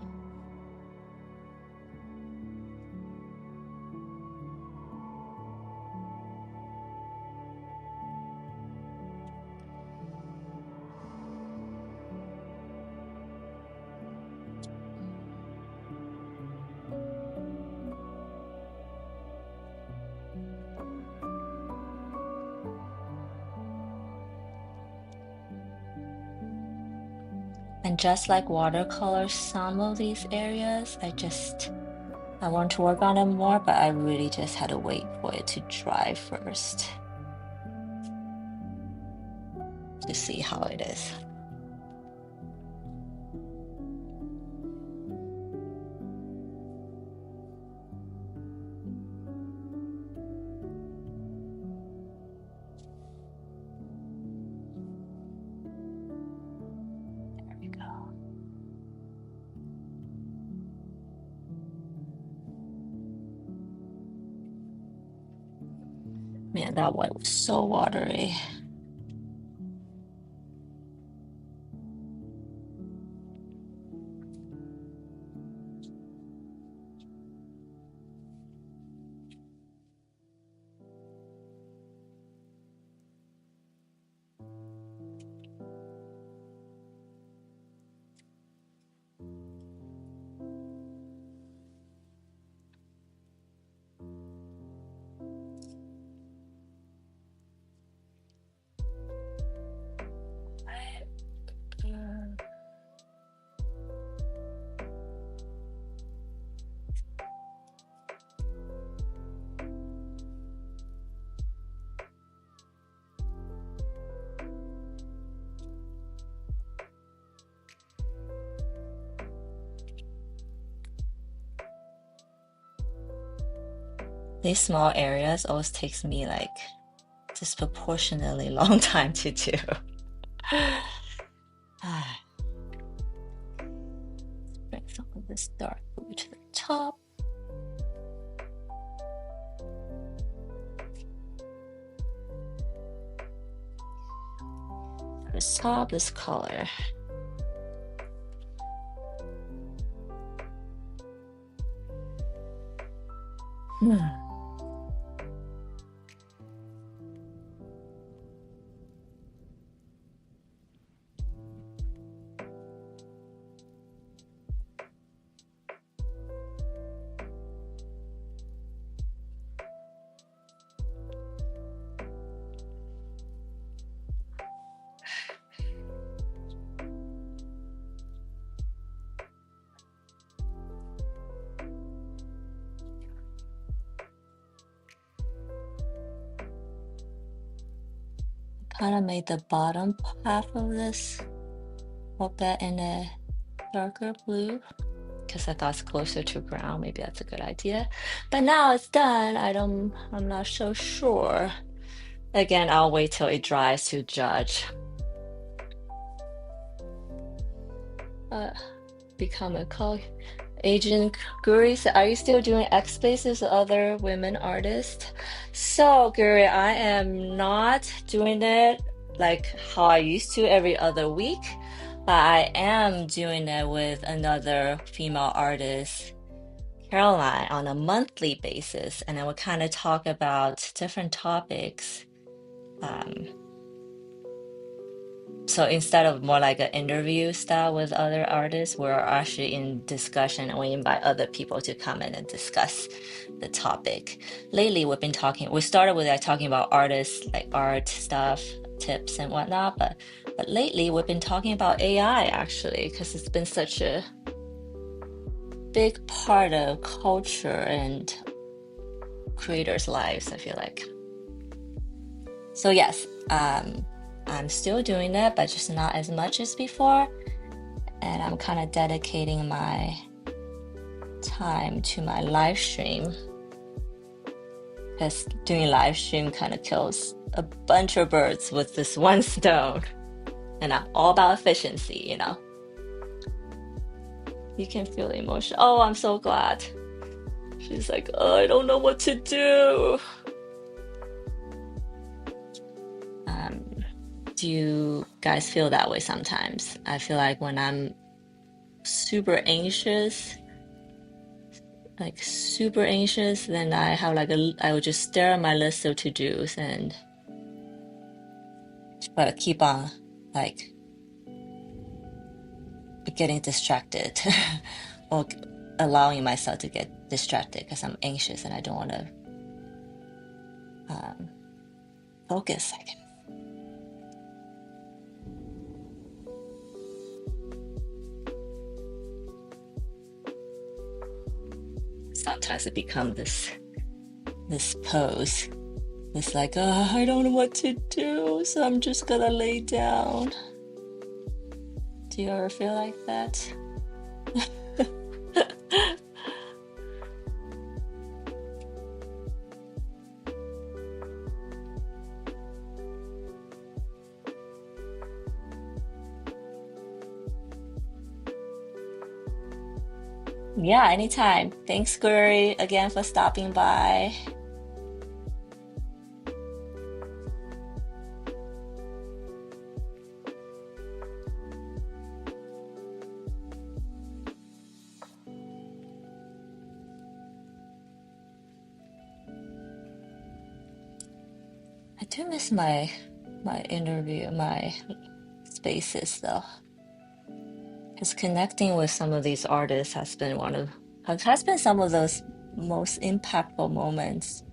A: And just like watercolor, some of these areas, I want to work on them more, but I really just had to wait for it to dry first. to see how it is. There we go. Man, that one was so watery. These small areas always takes me like disproportionately long time to do. Bring some of this dark blue to the top. The top, this color. Kind of made the bottom half of this a bit in a darker blue because I thought it's closer to brown. Maybe that's a good idea. But now it's done. I'm not so sure. Again, I'll wait till it dries to judge. Become a Asian Guri, so are you still doing X spaces with other women artists? So Guri, I am not doing it like how I used to every other week, but I am doing it with another female artist, Caroline, on a monthly basis, and I will kind of talk about different topics. So instead of more like an interview style with other artists, we're actually in discussion and we invite other people to come in and discuss the topic. Lately, we started with like talking about artists, like art stuff, tips and whatnot, but lately we've been talking about AI actually, because it's been such a big part of culture and creators' lives, I feel like. So yes, I'm still doing it, but just not as much as before. And I'm kind of dedicating my time to my live stream because doing live stream kind of kills a bunch of birds with this one stone. And I'm all about efficiency, you know. You can feel the emotion. Oh, I'm so glad. She's like, oh, I don't know what to do. Do you guys feel that way sometimes? I feel like when I'm super anxious, then I have like I would just stare at my list of to-dos and but keep on like getting distracted or allowing myself to get distracted because I'm anxious and I don't want to focus, I guess. Sometimes it becomes this pose. It's like, oh, I don't know what to do. so I'm just gonna lay down. Do you ever feel like that? Yeah, anytime. Thanks, Guri, again for stopping by. I do miss my interview, my spaces though. Because connecting with some of these artists has been some of those most impactful moments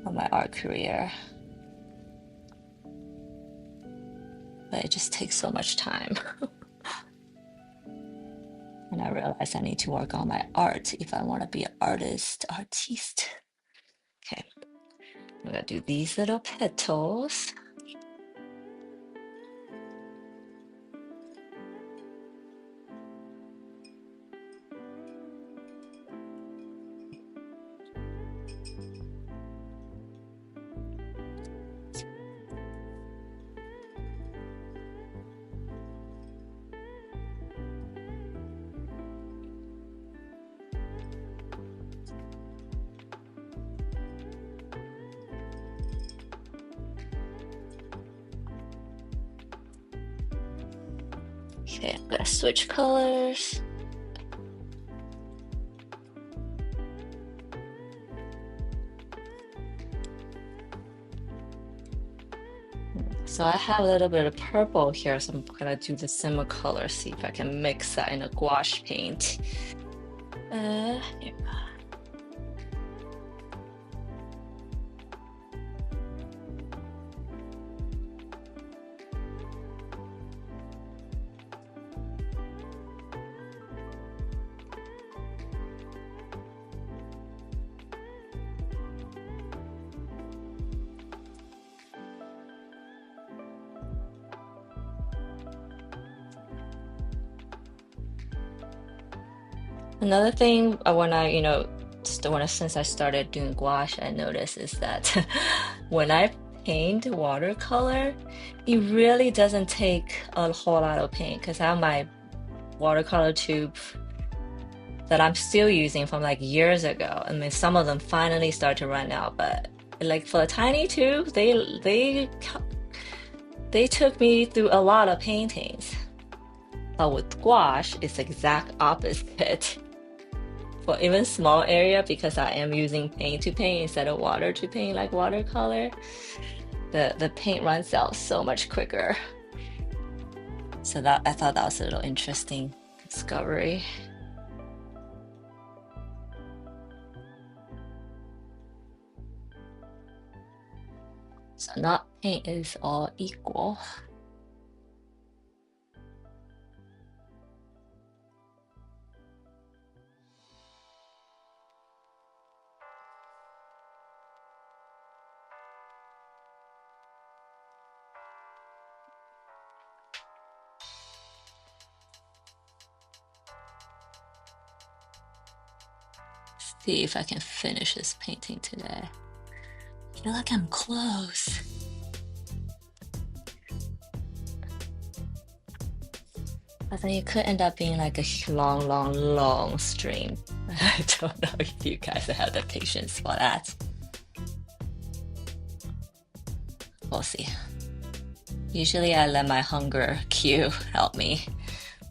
A: of my art career. But it just takes so much time. And I realize I need to work on my art if I want to be an artiste. Okay, I'm gonna do these little petals. Okay, I'm gonna switch colors. So I have a little bit of purple here, so I'm gonna do the similar color, see if I can mix that in a gouache paint. Here. Another thing when I, since I started doing gouache, I noticed is that when I paint watercolor, it really doesn't take a whole lot of paint because I have my watercolor tube that I'm still using from like years ago. I mean, some of them finally start to run out, but like for a tiny tube, they took me through a lot of paintings. But with gouache, it's the exact opposite. For even small area, because I am using paint to paint instead of water to paint like watercolor, the paint runs out so much quicker. So that I thought that was a little interesting discovery. So not paint is all equal. See if I can finish this painting today. I feel like I'm close. But then it could end up being like a long stream. I don't know if you guys have the patience for that. We'll see. Usually I let my hunger cue help me.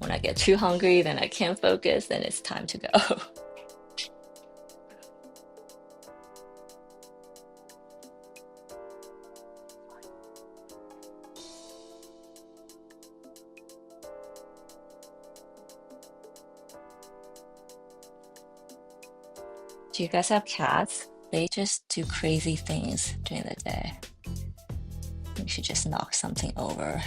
A: When I get too hungry, then I can't focus, then it's time to go. Do you guys have cats? They just do crazy things during the day. You should just knock something over.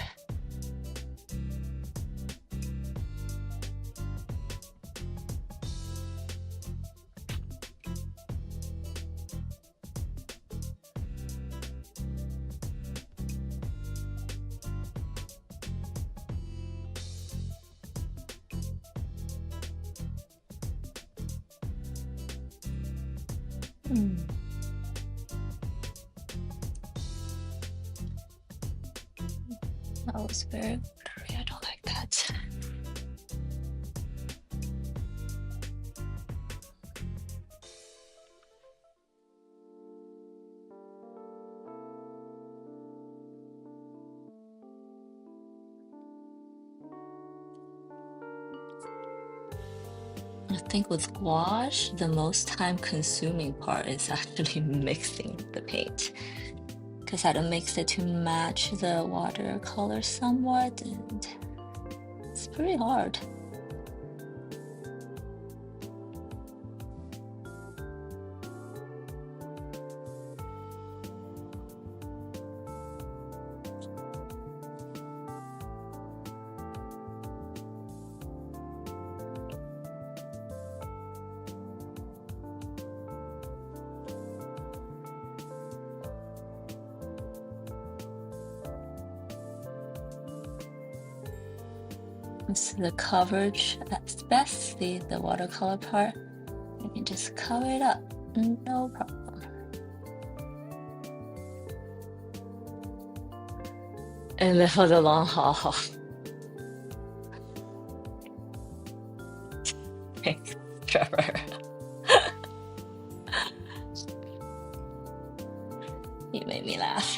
A: That was very blurry. I don't like that. I think with gouache, the most time-consuming part is actually mixing the paint, because I had to mix it to match the watercolor somewhat, and it's pretty hard. It's the coverage that's best, the watercolor part. You can just cover it up, no problem. And then for the long haul. Thanks, Trevor. You made me laugh.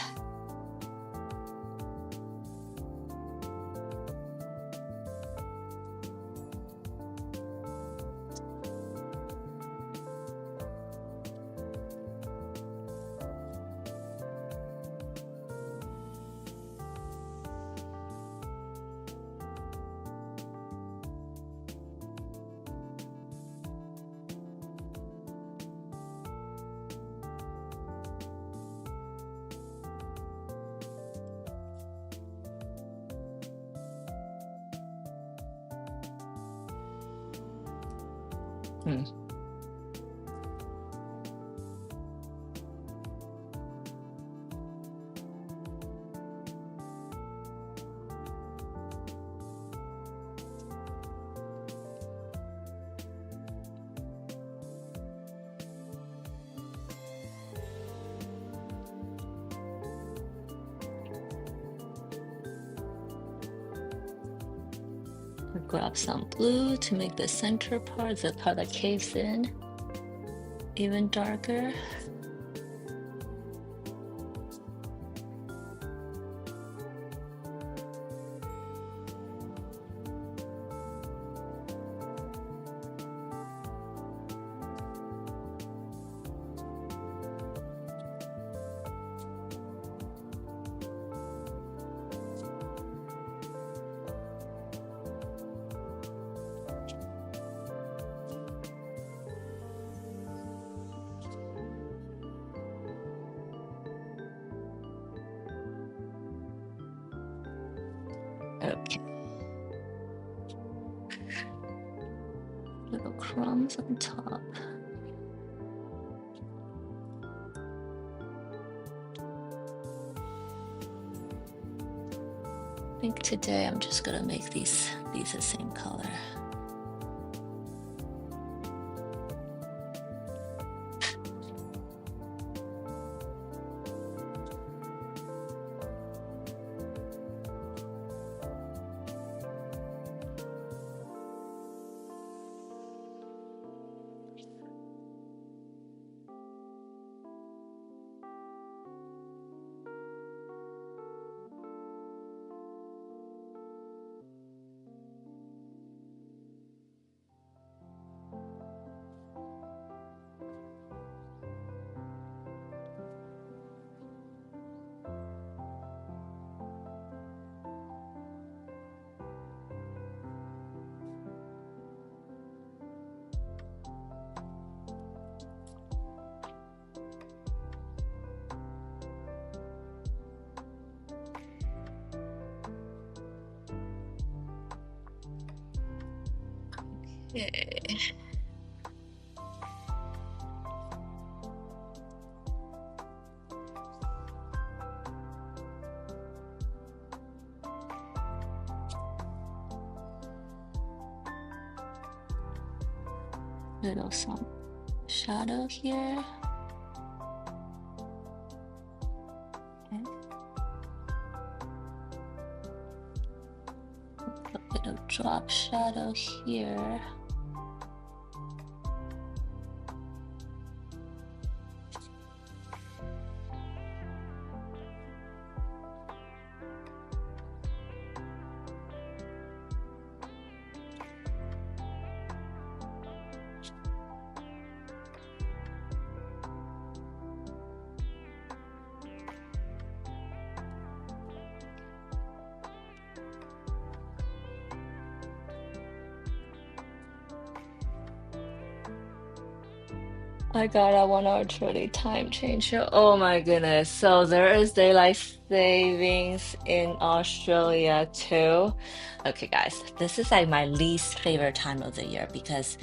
A: Grab some blue to make the center part, the part that caves in, even darker. Okay. Little crumbs on top. I think today I'm just gonna make these the same color. Okay. Little some shadow here. drop shadow here. I got a 1 hour 30 time change. Oh my goodness. So there is daylight savings in Australia too. Okay, guys, this is like my least favorite time of the year because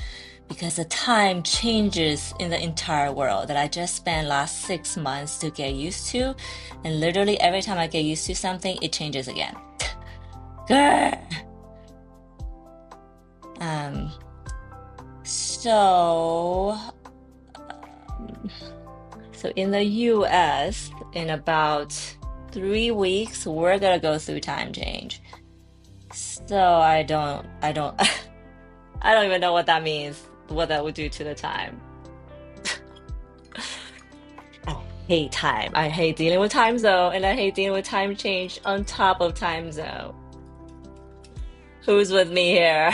A: the time changes in the entire world that I just spent last 6 months to get used to. And literally every time I get used to something, it changes again. Grr. Um, so So in the US, in about 3 weeks, we're gonna go through time change. So I don't even know what that means, what that would do to the time. I hate time. I hate dealing with time zone, and I hate dealing with time change on top of time zone. Who's with me here?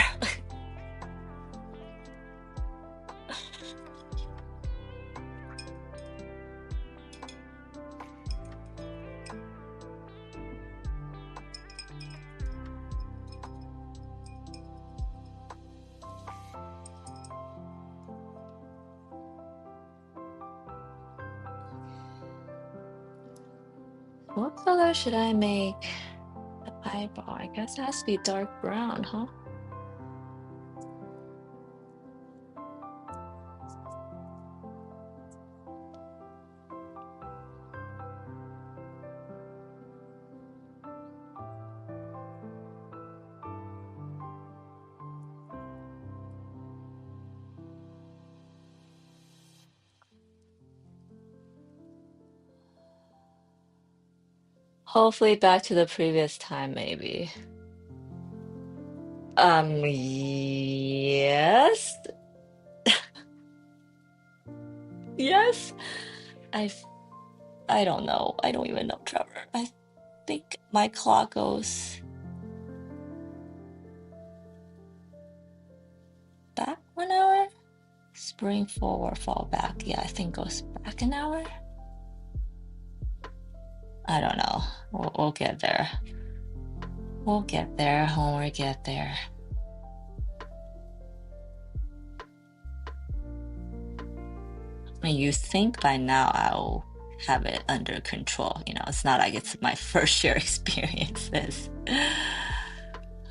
A: What color should I make the eyeball? I guess it has to be dark brown, huh? Hopefully back to the previous time, maybe. Yes. Yes. I I don't know. I don't even know, Trevor. I think my clock goes back 1 hour. Spring forward, fall back. Yeah, I think goes back an hour. I don't know. We'll get there. We'll get there when we get there. I mean, you think by now I'll have it under control. You know, it's not like it's my first year experiences.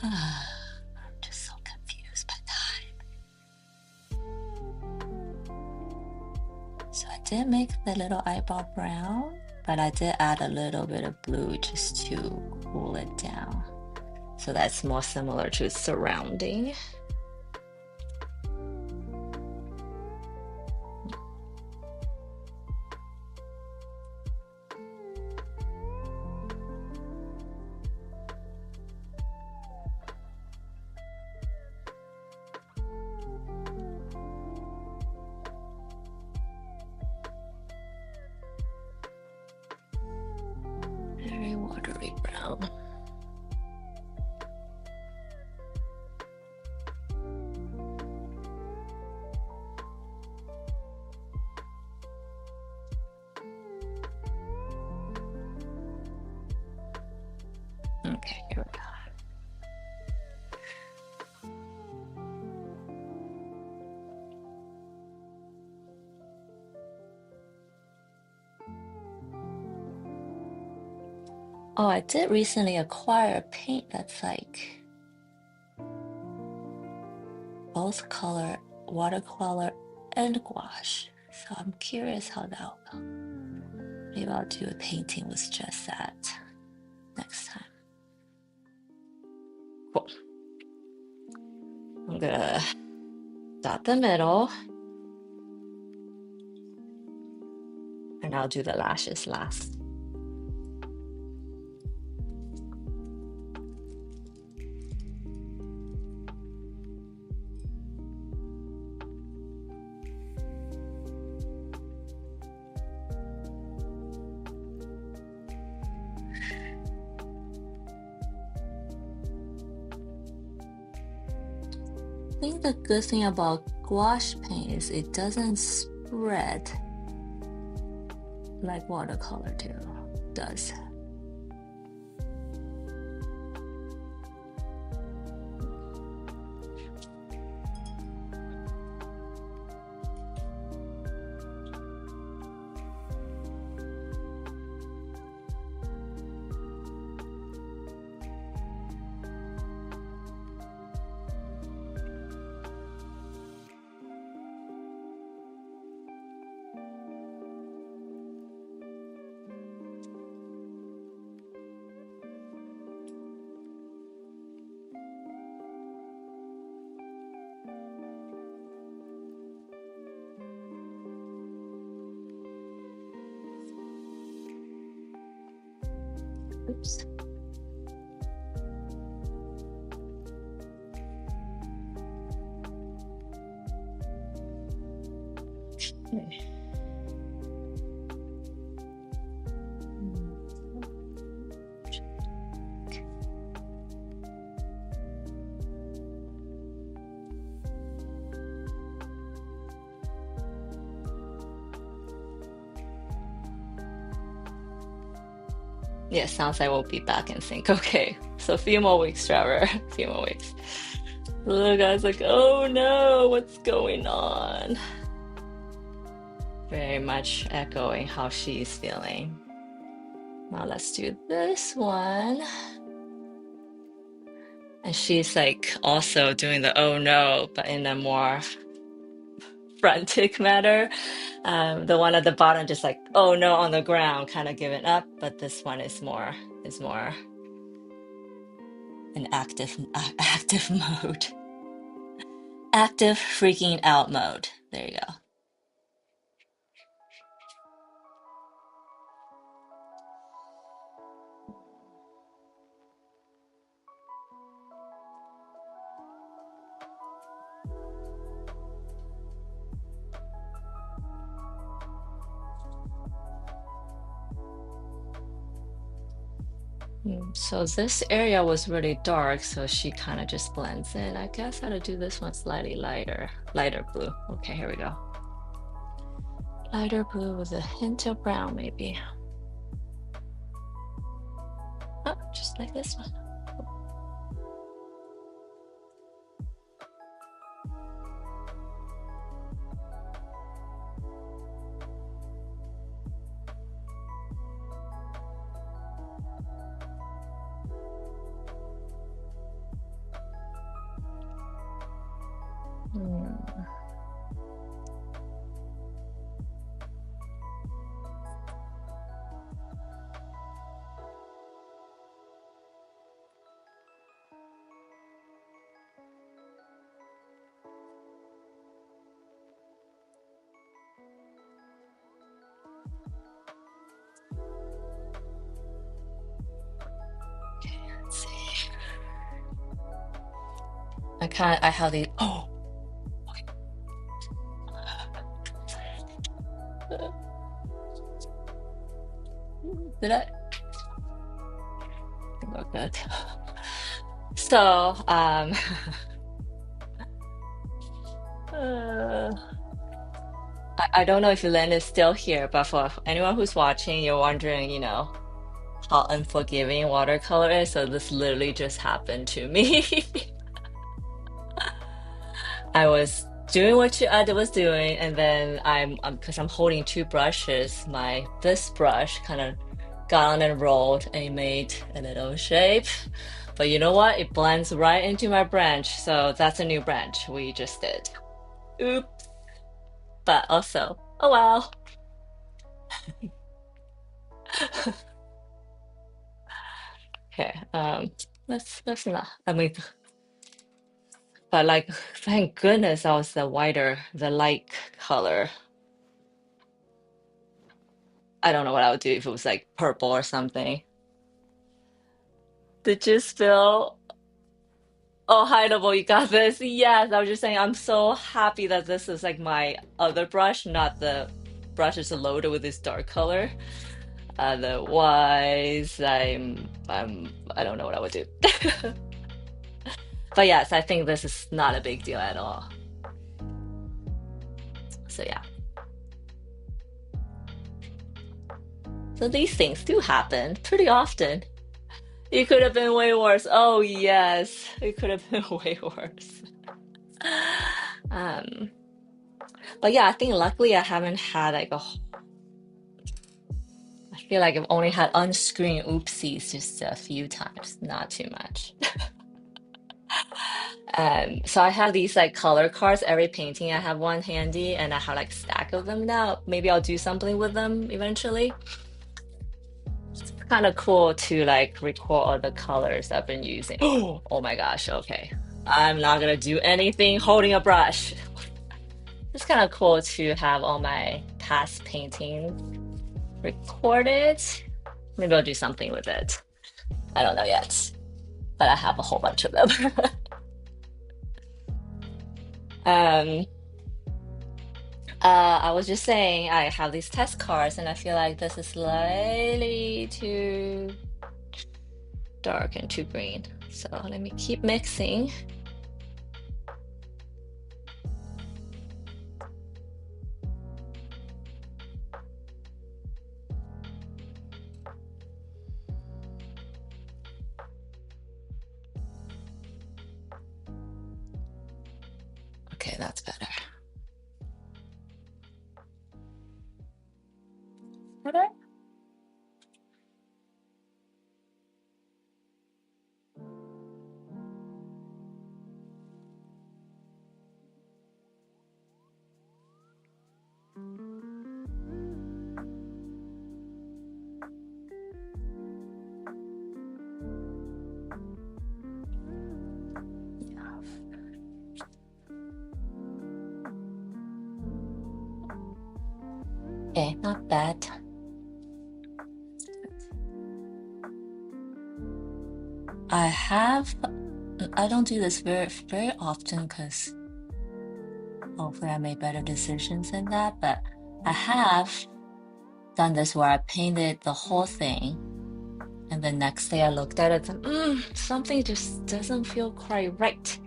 A: I'm just so confused by time. So I did make the little eyeball brown, but I did add a little bit of blue just to cool it down. So that's more similar to surrounding. Very watery brown. Okay, here we go. Oh, I did recently acquire a paint that's like both color, watercolor and gouache. So I'm curious how that'll go. Maybe I'll do a painting with just that next time. Cool. I'm gonna dot the middle. And I'll do the lashes last. think the good thing about gouache paint is it doesn't spread like watercolor does. Oops. Okay. Yeah, sounds like we'll be back in sync. Okay, so a few more weeks, Trevor. A few more weeks. The little guy's like, oh no, what's going on? Very much echoing how she's feeling. Now let's do this one. And she's like also doing the oh no, but in a more frantic manner. The one at the bottom just like oh no on the ground, kind of giving up, but this one is more an active mode. Active freaking out mode. There you go. So this area was really dark, so she kind of just blends in. I guess I had to do this one slightly lighter blue. Okay, here we go. Lighter blue with a hint of brown, maybe. Oh, just like this one. Okay, let's see. I have the oh. Okay. Did I? Oh, good. So, I don't know if Lynn is still here, but for anyone who's watching, you're wondering, how unforgiving watercolor is. So this literally just happened to me. I was doing what I was doing, and then because I'm holding two brushes, this brush kind of got on and rolled and made a little shape. But you know what? It blends right into my branch, so that's a new branch we just did. Oops. But also, oh well. Okay, let's not. I mean, but like, thank goodness that was the light color. I don't know what I would do if it was like purple or something. Did you spill? Oh, hi, Noble, you got this. Yes, I was just saying, I'm so happy that this is like my other brush, not the brush is loaded with this dark color. Otherwise, I don't know what I would do. But yes, I think this is not a big deal at all. So yeah. So these things do happen pretty often. It could have been way worse. Oh yes, it could have been way worse. Um, but yeah, I think luckily I haven't had like I feel like I've only had on-screen oopsies just a few times, not too much. So I have these like color cards. Every painting I have one handy, and I have like a stack of them now. Maybe I'll do something with them eventually. It's kind of cool to like record all the colors I've been using. Oh my gosh, okay. I'm not gonna do anything holding a brush. It's kind of cool to have all my past paintings recorded. Maybe I'll do something with it. I don't know yet, but I have a whole bunch of them. Um, I was just saying I have these test cards, and I feel like this is slightly too dark and too green. So let me keep mixing. Okay, that's better. Better? Okay, not bad. I don't do this very often because hopefully I made better decisions than that, but I have done this where I painted the whole thing, and the next day I looked at it and something just doesn't feel quite right.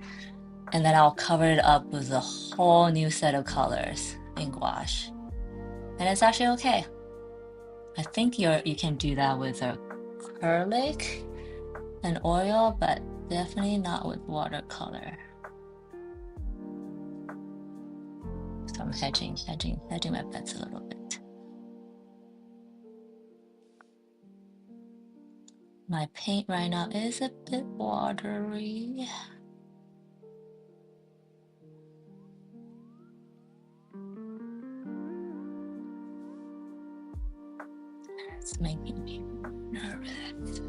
A: And then I'll cover it up with a whole new set of colors in gouache. And it's actually okay. I think you can do that with acrylic and oil, but definitely not with watercolor. So I'm hedging my bets a little bit. My paint right now is a bit watery. It's making me nervous.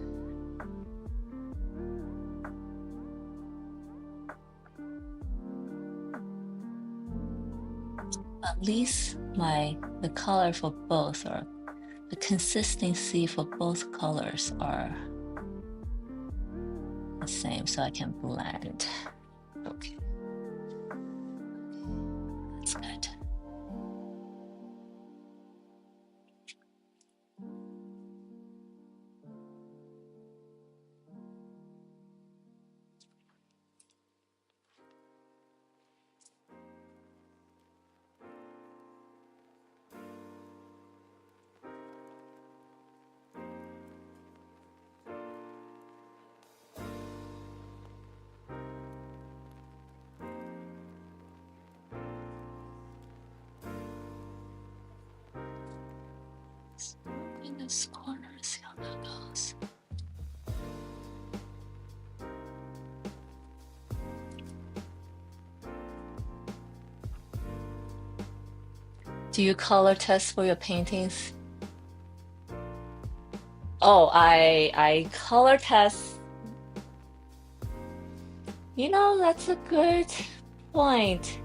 A: At least the color for both, or the consistency for both colors, are the same, so I can blend. Okay, that's good. In this corner, see how that goes. Do you color test for your paintings? Oh, I color test. That's a good point.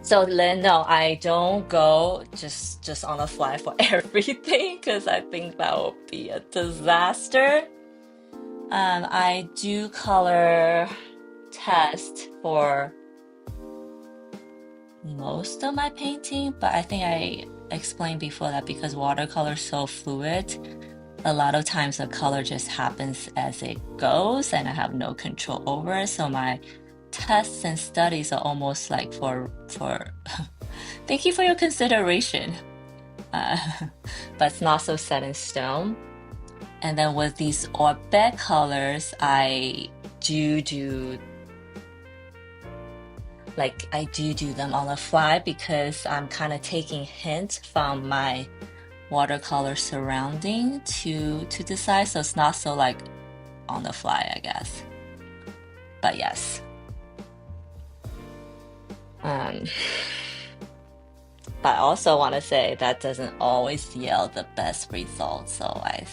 A: So then, no, I don't go just on the fly for everything because I think that would be a disaster. I do color test for most of my painting, but I think I explained before that because watercolor is so fluid, a lot of times the color just happens as it goes and I have no control over it. So my tests and studies are almost like for thank you for your consideration. Uh, but it's not so set in stone. And then with these orbit colors, I do them on the fly because I'm kind of taking hints from my watercolor surrounding to decide, so it's not so like on the fly, I guess. But yes. But I also want to say that doesn't always yield the best results, so I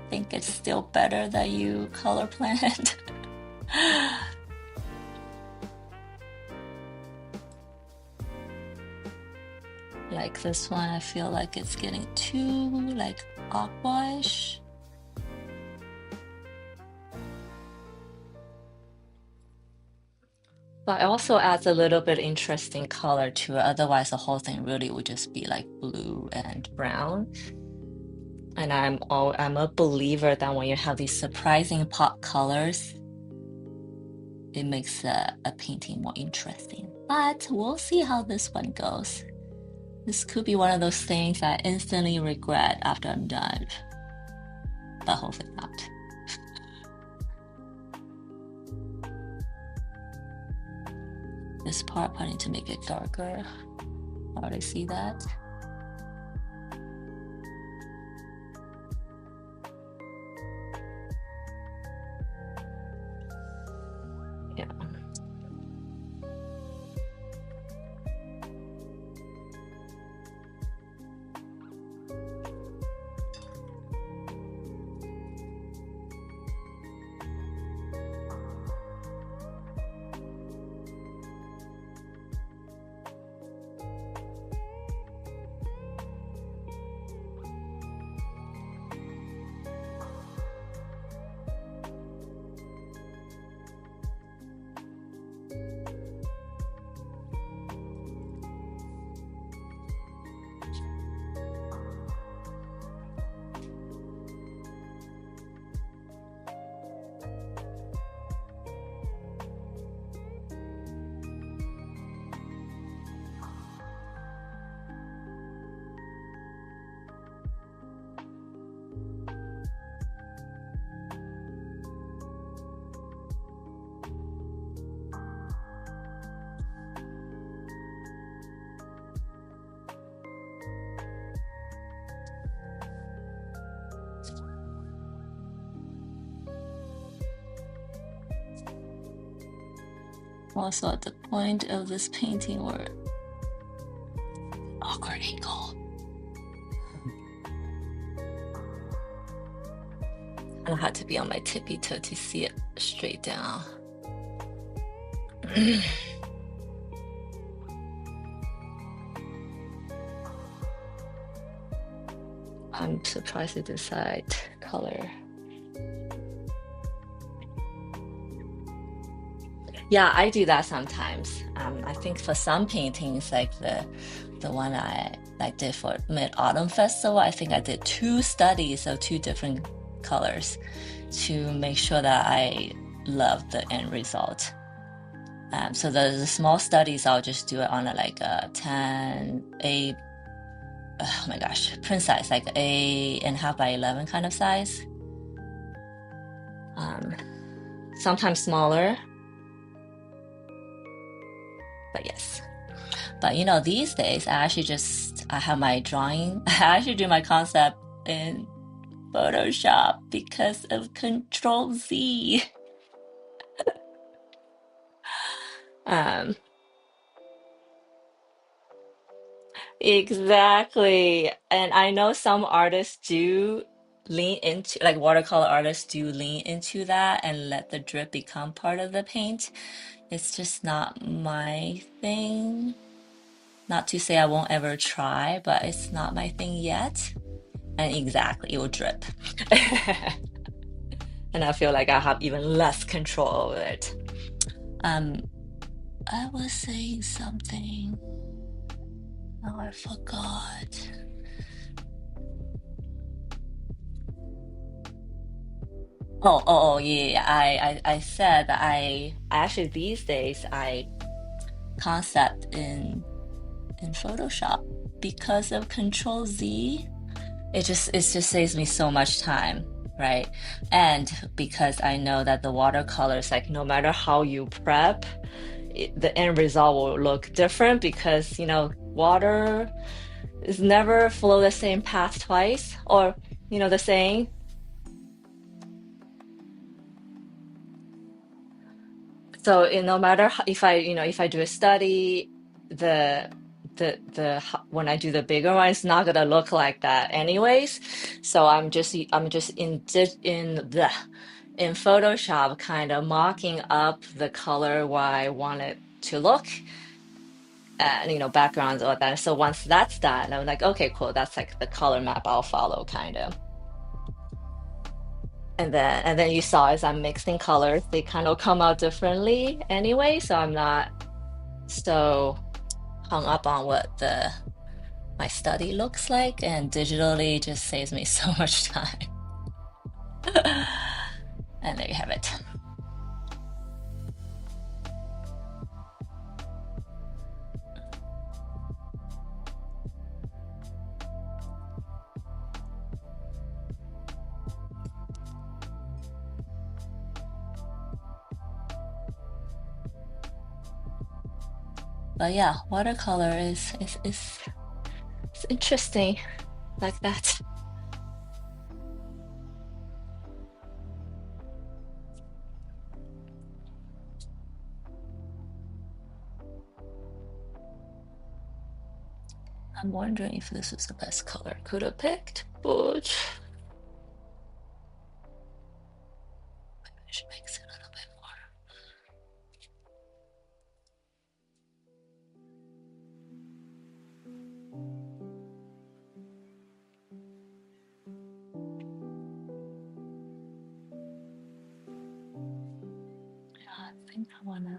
A: think it's still better that you color plan it. Like this one, I feel like it's getting too like aqua-ish. But it also adds a little bit interesting color to it. Otherwise, the whole thing really would just be like blue and brown. And I'm a believer that when you have these surprising pop colors, it makes a painting more interesting. But we'll see how this one goes. This could be one of those things I instantly regret after I'm done. But hopefully not. This part, I need to make it darker. I already see that. Yeah. Also at the point of this painting where awkward angle. I had to be on my tippy toe to see it straight down. I'm surprised to decide color. Yeah, I do that sometimes. I think for some paintings, like the one I did for Mid-Autumn Festival, I think I did 2 studies of 2 different colors to make sure that I love the end result. So the small studies, I'll just do it on a 10, oh my gosh, print size, like A.5 by 11 kind of size. Sometimes smaller. But yes. But you know, these days I have my drawing. I actually do my concept in Photoshop because of Control Z. Exactly. And I know some artists do lean into, like watercolor artists do lean into that and let the drip become part of the paint. It's just not my thing. Not to say I won't ever try, but it's not my thing yet. And exactly, it will drip. And I feel like I have even less control over it. I was saying something. Oh, I forgot. Yeah. I said that I actually these days I concept in Photoshop because of Control Z. It just saves me so much time, right? And because I know that the watercolors, like no matter how you prep, the end result will look different because water is never flow the same path twice, or the saying. So no matter if I do a study, when I do the bigger one, it's not gonna look like that anyways. So I'm just in Photoshop kind of mocking up the color what I want it to look, and backgrounds all that. So once that's done, I'm like, okay, cool, that's like the color map I'll follow kind of. And then you saw as I'm mixing colors, they kind of come out differently anyway. So I'm not so hung up on what the my study looks like, and digitally just saves me so much time. And there you have it. But yeah, watercolor is it's interesting like that. I'm wondering if this is the best color I could have picked, but I should mix it a little bit more. Yeah, I think I wanna.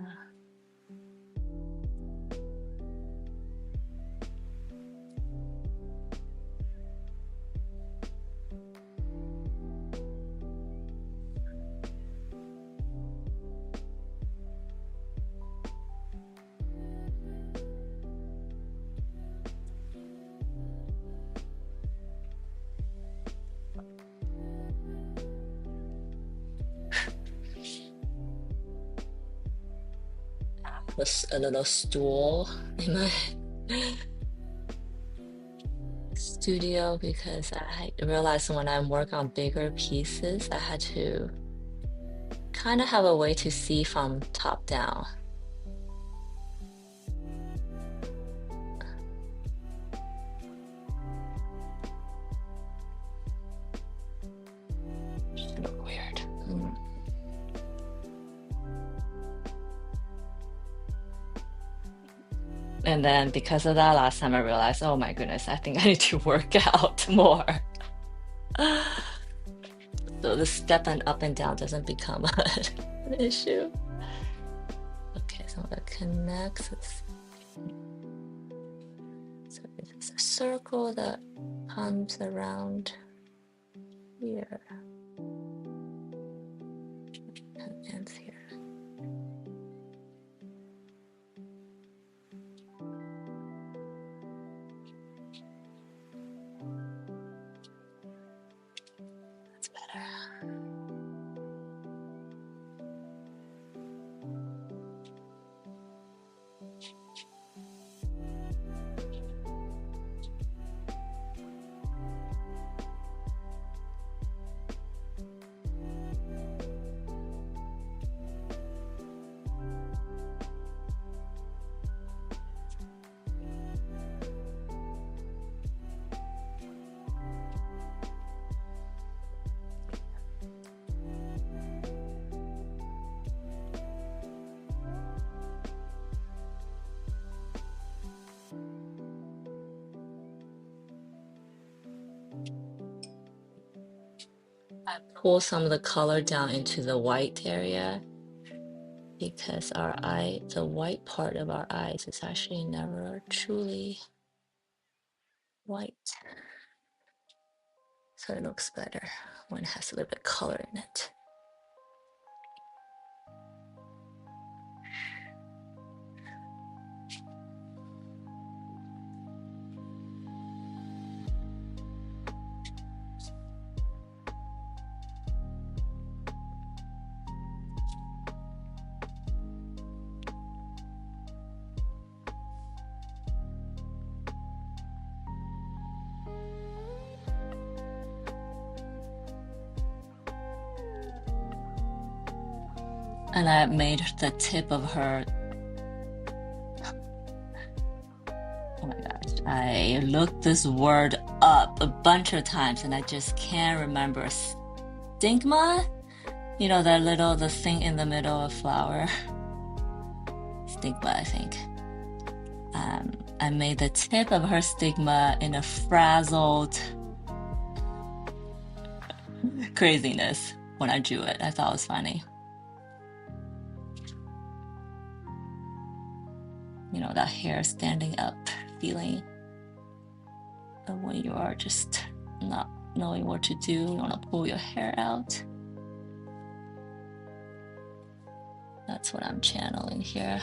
A: A little stool in my studio because I realized when I work on bigger pieces, I had to kind of have a way to see from top down. It look weird. And then because of that, last time I realized, oh my goodness, I think I need to work out more. So the stepping up and down doesn't become an issue. Okay, so I'm gonna connect this. So it's a circle that comes around here and ends here. That's better. I pull some of the color down into the white area because the white part of our eyes is actually never truly white. So it looks better when it has a little bit of color in it. And I made the tip of her. Oh my gosh, I looked this word up a bunch of times and I just can't remember. Stigma? You know, the thing in the middle of flower. Stigma, I think. I made the tip of her stigma in a frazzled craziness when I drew it. I thought it was funny. You know, that hair standing up feeling of when you are just not knowing what to do. You want to pull your hair out. That's what I'm channeling here.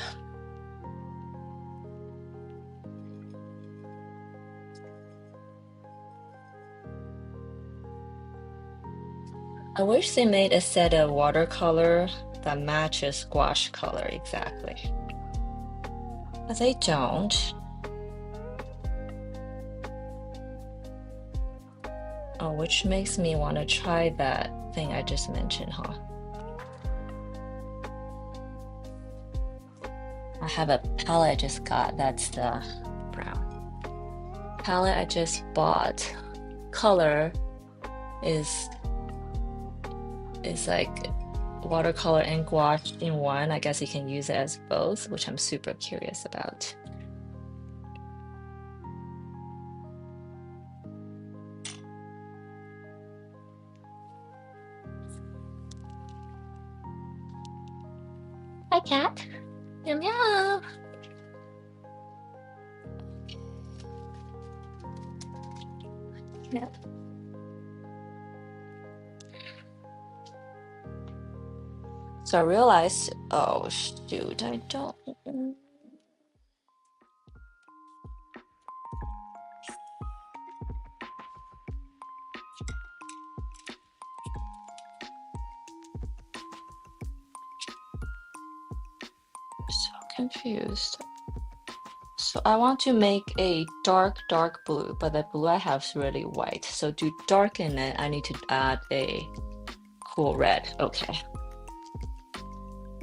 A: I wish they made a set of watercolor that matches gouache color exactly. But they don't. Oh, which makes me want to try that thing I just mentioned, huh? I have a palette I just got. That's the brown palette I just bought. Color is like watercolor and gouache in one. I guess you can use it as both, which I'm super curious about. Hi, cat. Meow meow. Yep. So I realized, oh shoot, I don't. So confused. So I want to make a dark blue, but the blue I have is really white. So to darken it, I need to add a cool red. Okay.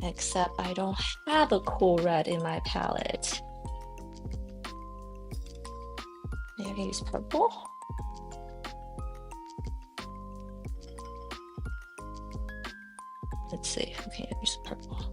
A: Except I don't have a cool red in my palette. Maybe I can use purple. Let's see if we can use purple.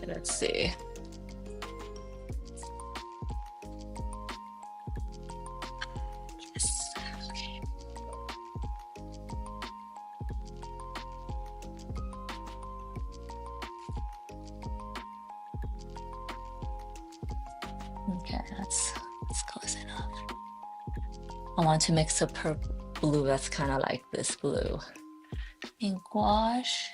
A: Let's see. Yes. Okay. Okay, that's close enough. I want to mix a purple blue that's kind of like this blue in gouache.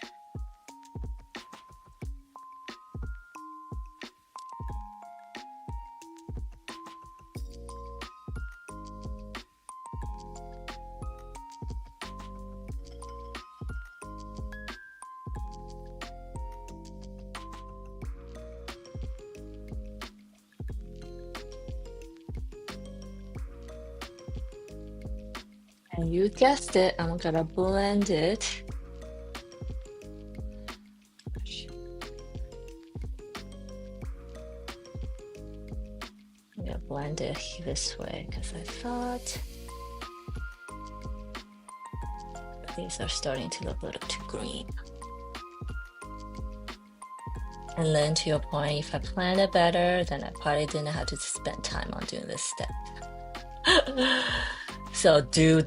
A: And you guessed it, I'm gonna blend it. I'm gonna blend it this way because I thought these are starting to look a little too green. And then to your point, if I planned it better, then I probably didn't have to spend time on doing this step. So do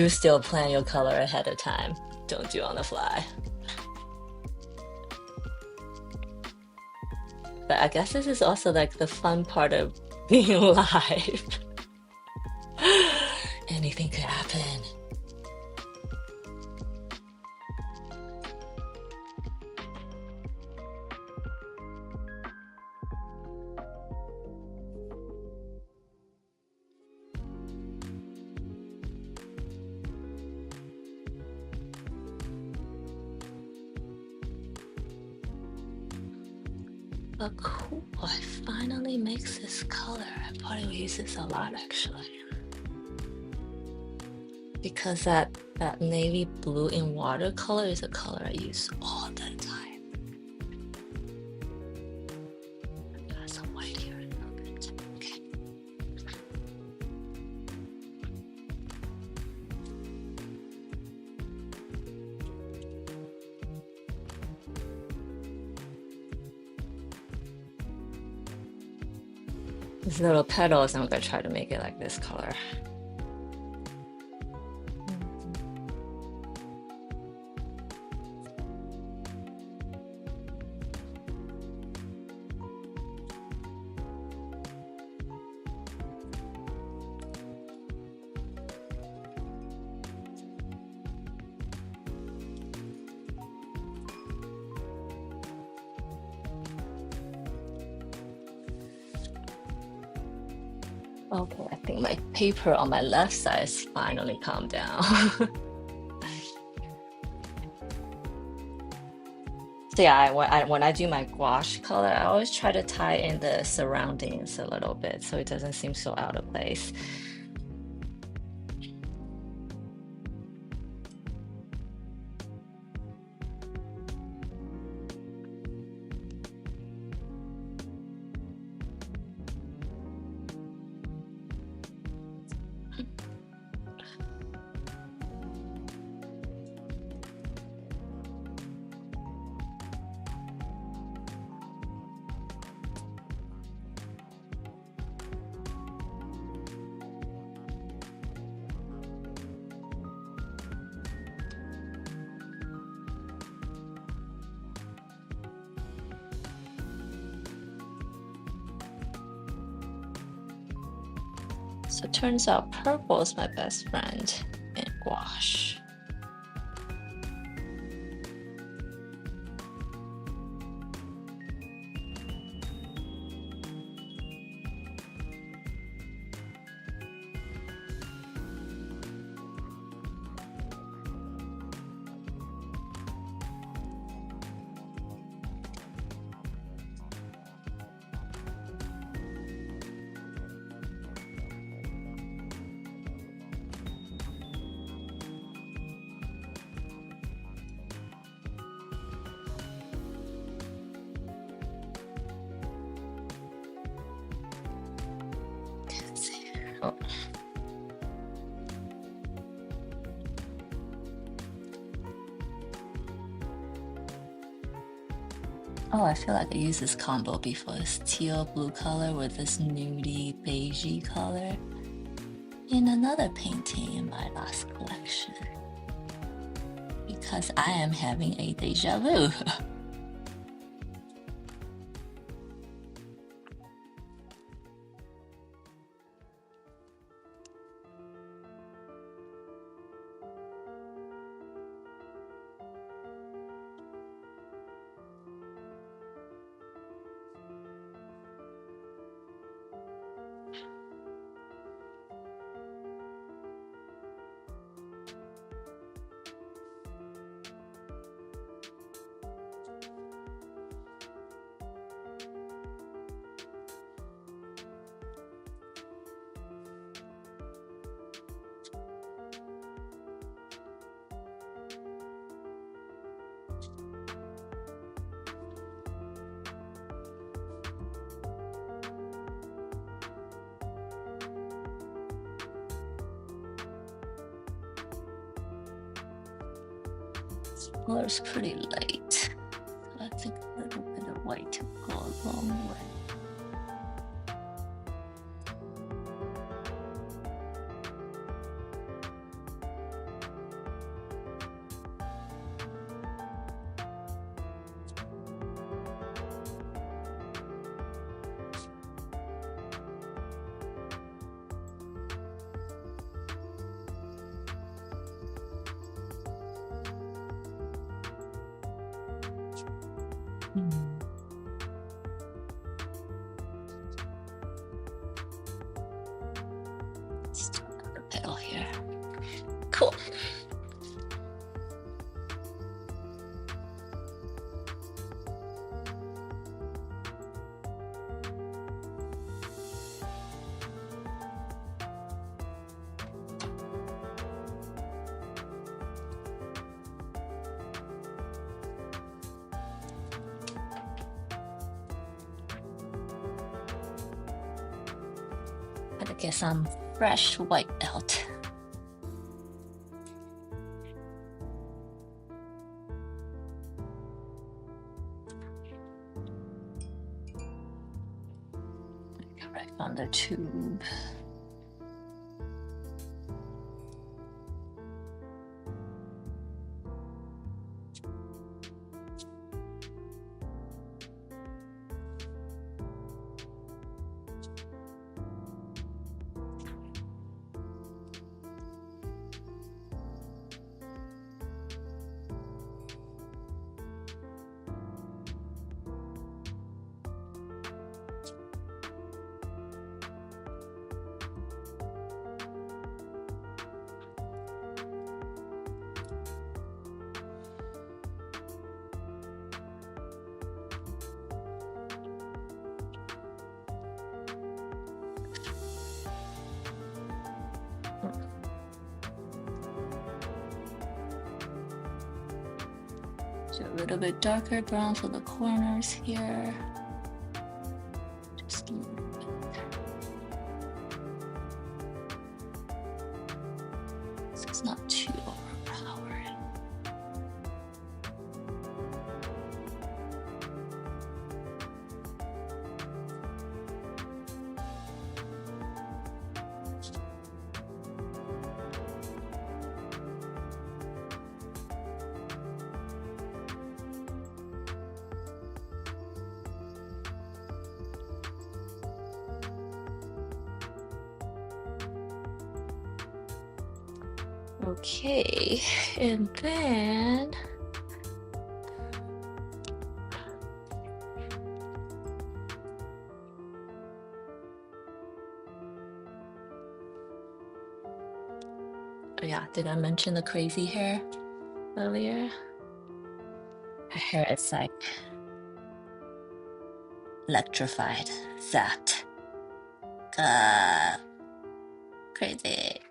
A: still plan your color ahead of time. Don't do on the fly. But I guess this is also like the fun part of being live. Anything could happen. But cool, I finally mix this color. I probably will use this a lot actually. Because that navy blue in watercolor is a color I use all the time. Got some white here a little bit. Okay. These little petals, I'm gonna try to make it like this color. Okay, I think my paper on my left side is finally calmed down. So yeah, when I do my gouache color, I always try to tie in the surroundings a little bit so it doesn't seem so out of place. So it turns out purple is my best friend in gouache. Oh. Oh, I feel like I used this combo before. This teal blue color with this nudie beigey color in another painting in my last collection. Because I am having a deja vu. This color's pretty light. So I think a little bit of white white go a long way. Let's talk about the petal here. Cool. Gotta get some fresh white out. Right on the tube. So a little bit darker brown for the corners here. Just a little bit. So it's not too overpowering. Okay, and then oh yeah, did I mention the crazy hair earlier? Her hair is like electrified, zapped. Crazy.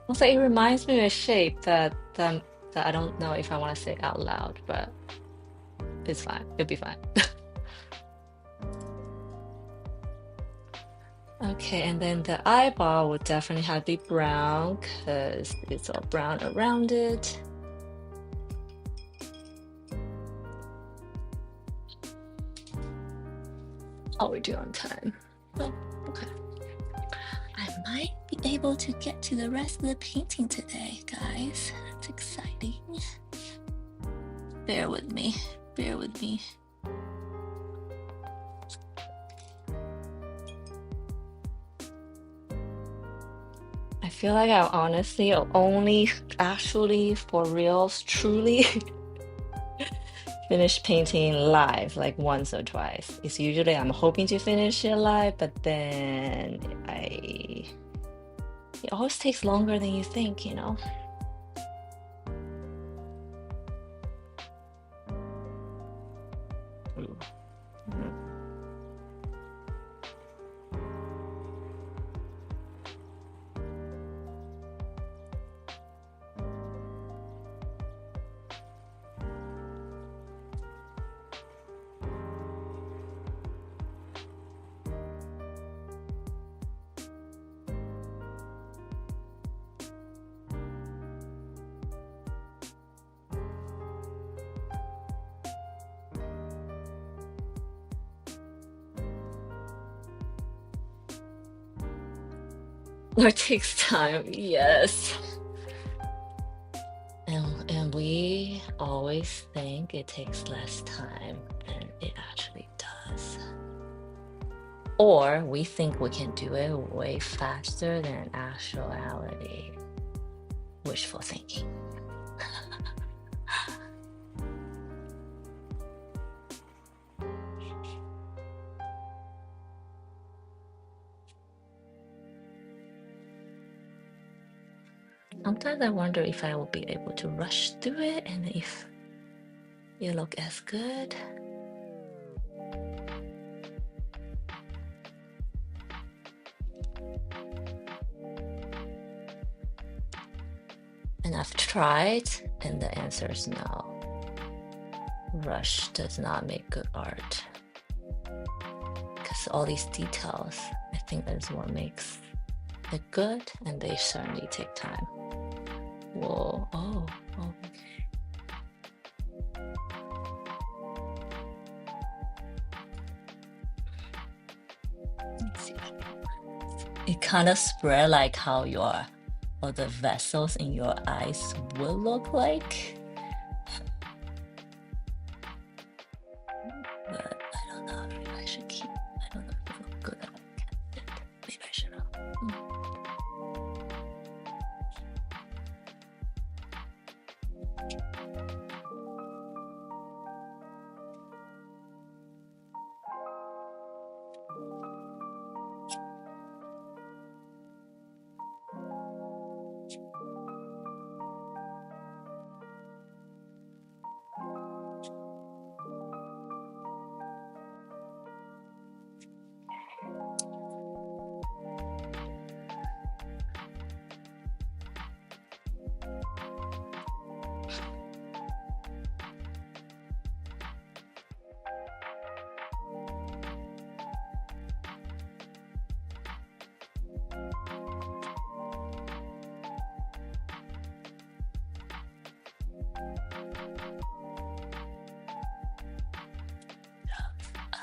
A: Also, it reminds me of a shape that I don't know if I want to say out loud, but it's fine. It'll be fine. Okay, and then the eyeball would definitely have to be brown because it's all brown around it. Oh, we're due on time. Oh, okay. I might be able to get to the rest of the painting today, guys. That's exciting. Bear with me. Bear with me. I feel like I honestly only actually for reals truly finish painting live like once or twice. It's usually I'm hoping to finish it live, but then it always takes longer than you think, you know? Art takes time, yes. And we always think it takes less time than it actually does. Or we think we can do it way faster than actuality. Wishful thinking. Sometimes I wonder if I will be able to rush through it and if it look as good. And I've tried, and the answer is no. Rush does not make good art. Because all these details, I think is what makes it good, and they certainly take time. Whoa, oh, okay. Let's see. It kind of spread like how your, or the vessels in your eyes will look like. But I don't know if I should keep, I don't know if it looks good. Maybe I should have.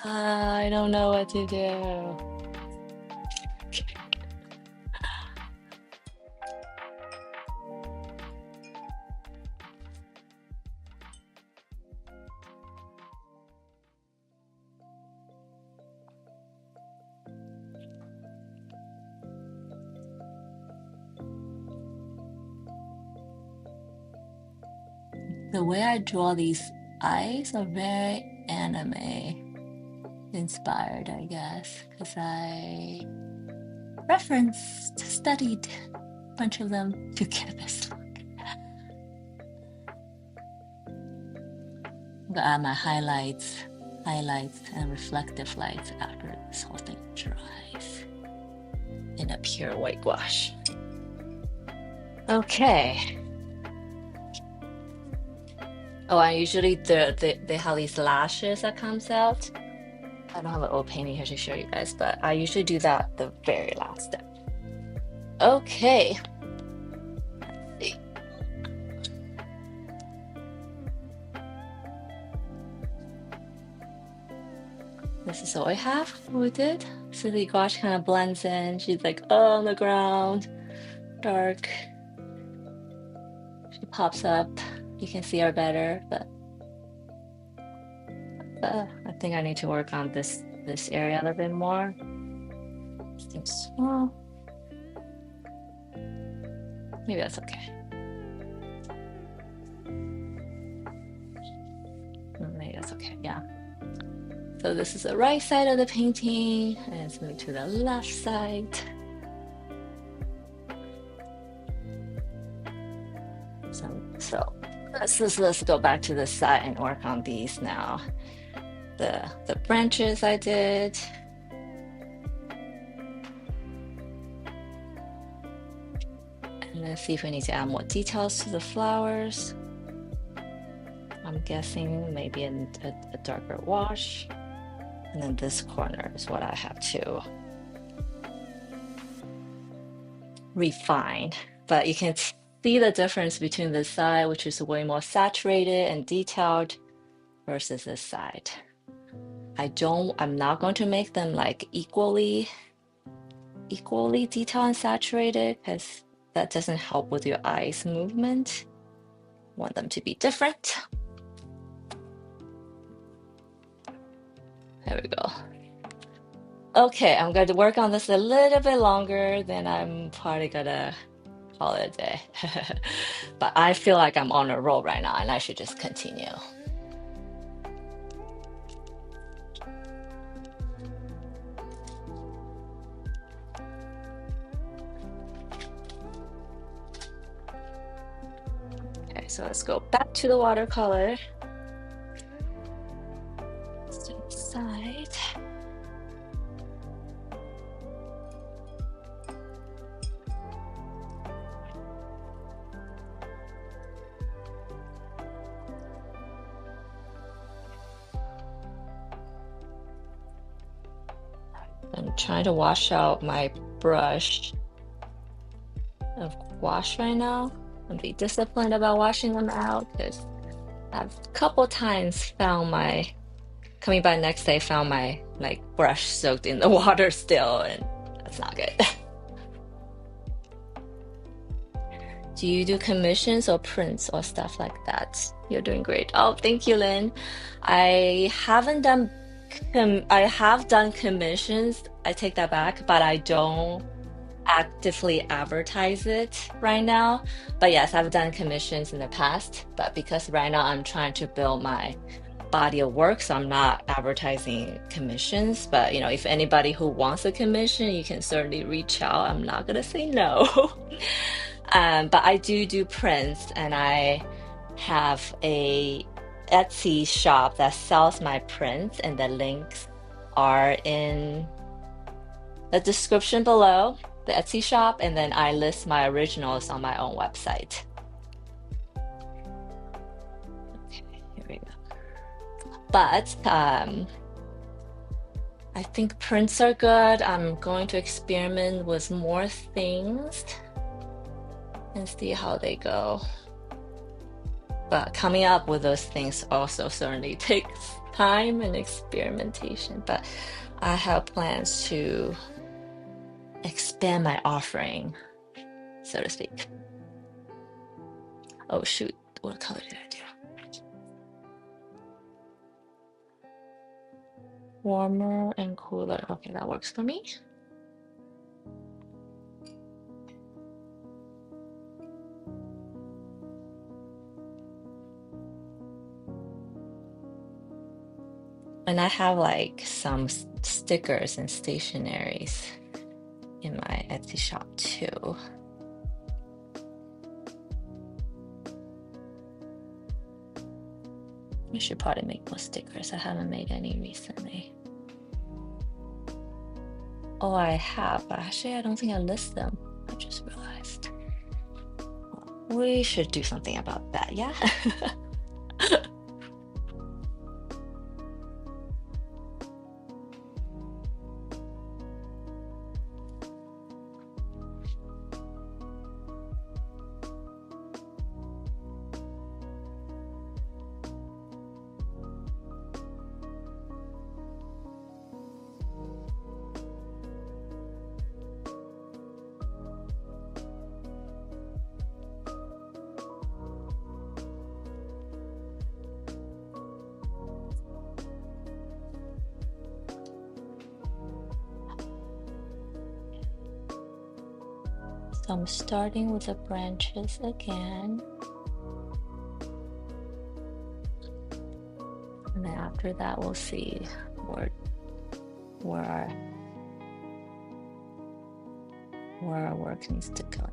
A: I don't know what to do. The way I draw these eyes are very anime inspired, I guess, because I studied a bunch of them to get this look. I'm gonna add my highlights and reflective lights after this whole thing dries in a pure white gouache. Okay. Oh, I usually they have these lashes that comes out. I don't have an old painting here to show you guys, but I usually do that the very last step. Okay. Let's see. This is all I have. What we did. So the gouache kind of blends in. She's like on the ground, dark. She pops up. You can see her better, but I think I need to work on this area a little bit more. This thing's small. Maybe that's okay. Maybe that's okay, yeah. So this is the right side of the painting, and let's move to the left side. So let's go back to the side and work on these now. the branches I did. And let's see if we need to add more details to the flowers. I'm guessing maybe a darker wash. And then this corner is what I have to refine. But you can see the difference between this side, which is way more saturated and detailed, versus this side. I'm not going to make them like equally detailed and saturated because that doesn't help with your eyes movement. Want them to be different. There we go. Okay, I'm going to work on this a little bit longer, then I'm probably gonna call it a day. But I feel like I'm on a roll right now and I should just continue. Okay, so let's go back to the watercolor. Let's do the side. I'm trying to wash out my brush of gouache right now and be disciplined about washing them out because I've a couple times found coming back next day, found my like brush soaked in the water still, and that's not good. Do you do commissions or prints or stuff like that? You're doing great. Oh, thank you, Lynn. I haven't done I have done commissions. I take that back, but I don't actively advertise it right now. But yes, I've done commissions in the past, but because right now I'm trying to build my body of work, so I'm not advertising commissions. But if anybody who wants a commission, you can certainly reach out. I'm not gonna say no. But I do prints, and I have a Etsy shop that sells my prints, and the links are in the description below, the Etsy shop, and then I list my originals on my own website. Okay, here we go. But I think prints are good. I'm going to experiment with more things and see how they go. But coming up with those things also certainly takes time and experimentation. But I have plans to expand my offering, so to speak. Oh shoot, what color did I do? Warmer and cooler. Okay, that works for me. And I have like some stickers and stationaries in my Etsy shop too. I should probably make more stickers. I haven't made any recently. Oh, I have, but actually I don't think I list them. I just realized. We should do something about that, yeah? So I'm starting with the branches again. And then after that, we'll see where our work needs to go.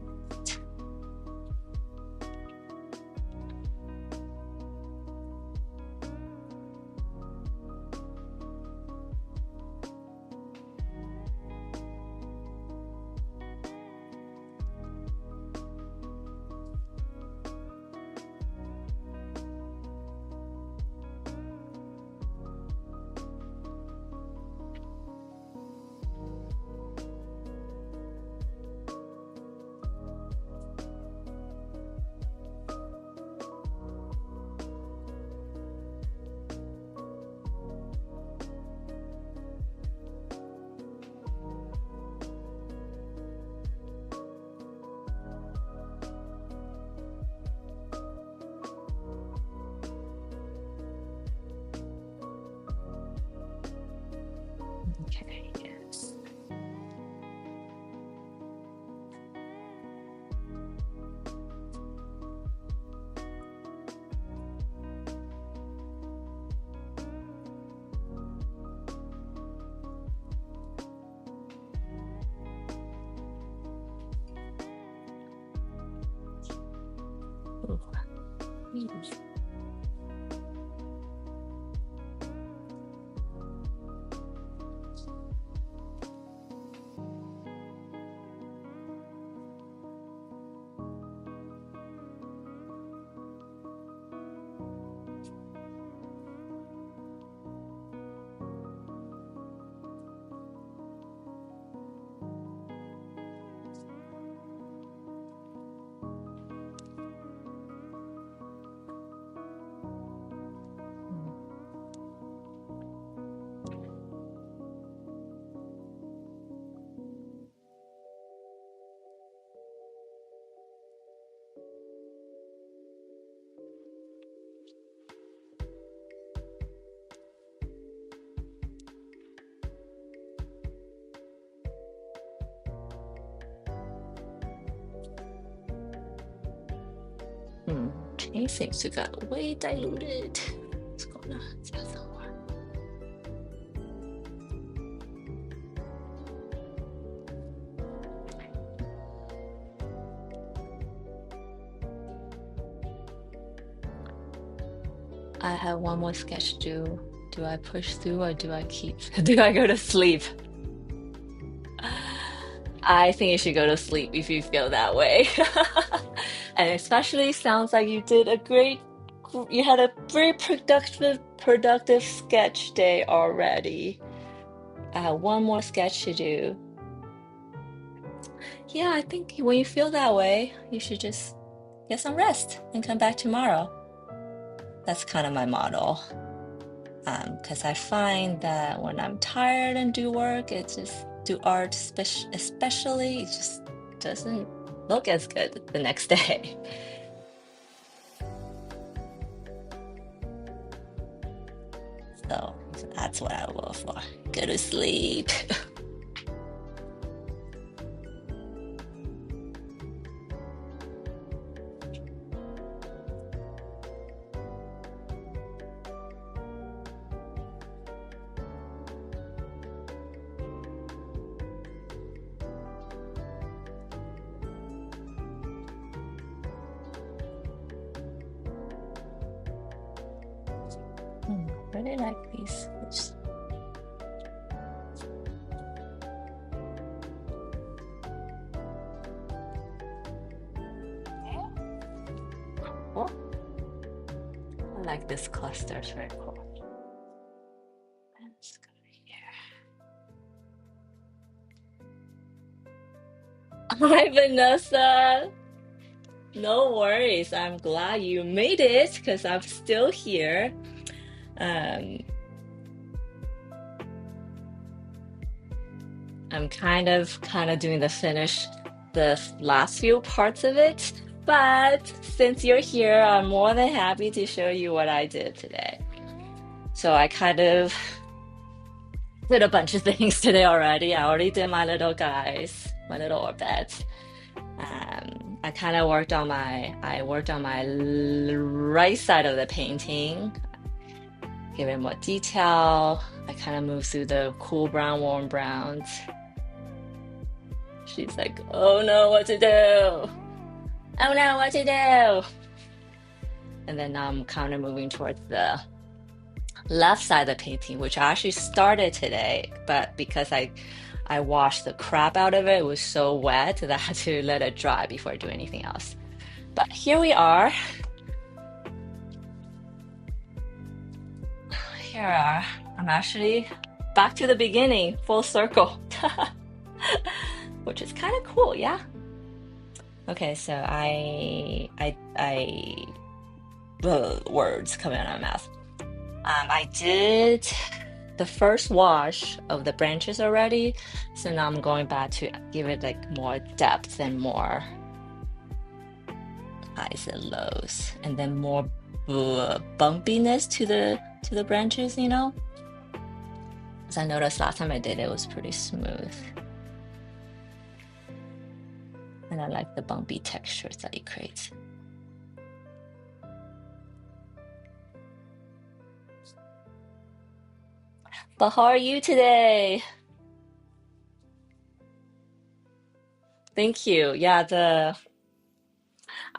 A: Okay, yes. Ooh. It seems to got way diluted. What's going on? I have one more sketch due. Do I push through or do I keep? Do I go to sleep? I think you should go to sleep if you feel that way. And especially sounds like you did a great, you had a very productive sketch day already. I have one more sketch to do. Yeah, I think when you feel that way, you should just get some rest and come back tomorrow. That's kind of my model. Because I find that when I'm tired and do work, it just do art, especially, it just doesn't look as good the next day. So that's what I will for. Go to sleep. Really like these. Oh, I like this cluster. It's very cool. Let's go here. Hi, Vanessa. No worries. I'm glad you made it because I'm still here. I'm kind of doing the last few parts of it. But since you're here, I'm more than happy to show you what I did today. So I kind of did a bunch of things today already. I already did my little guys, my little orbits. I kind of worked on my right side of the painting, give it more detail. I kind of moved through the cool brown, warm browns. She's like, oh no, what to do? Oh no, what to do? And then I'm kind of moving towards the left side of the painting, which I actually started today, but because I washed the crap out of it, it was so wet that I had to let it dry before I do anything else. But here we are. I'm actually back to the beginning, full circle, which is kind of cool, yeah. Okay, so words coming out of my mouth. I did the first wash of the branches already, so now I'm going back to give it like more depth and more highs and lows, and then more bumpiness to the branches, you know. Because I noticed last time I did it was pretty smooth. And I like the bumpy textures that it creates. But how are you today? Thank you. Yeah,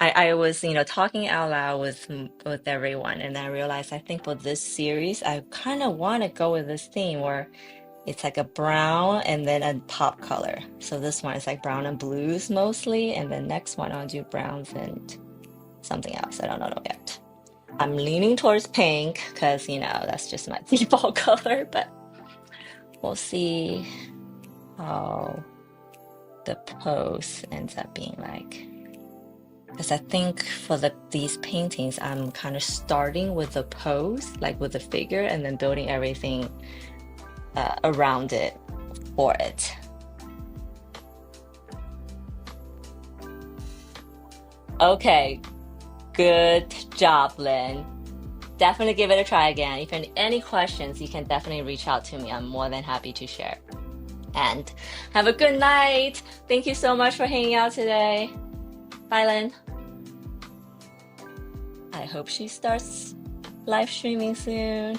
A: I was, talking out loud with everyone, and I realized I think for this series, I kind of want to go with this theme where it's like a brown and then a pop color. So this one is like brown and blues mostly, and the next one I'll do browns and something else. I don't know yet. I'm leaning towards pink because, that's just my default color, but we'll see how the pose ends up being like. Because I think for these paintings, I'm kind of starting with the pose, like with the figure, and then building everything around it for it. Okay, good job, Lynn. Definitely give it a try again. If you have any questions, you can definitely reach out to me. I'm more than happy to share. And have a good night. Thank you so much for hanging out today. Bye, Lynn. I hope she starts live streaming soon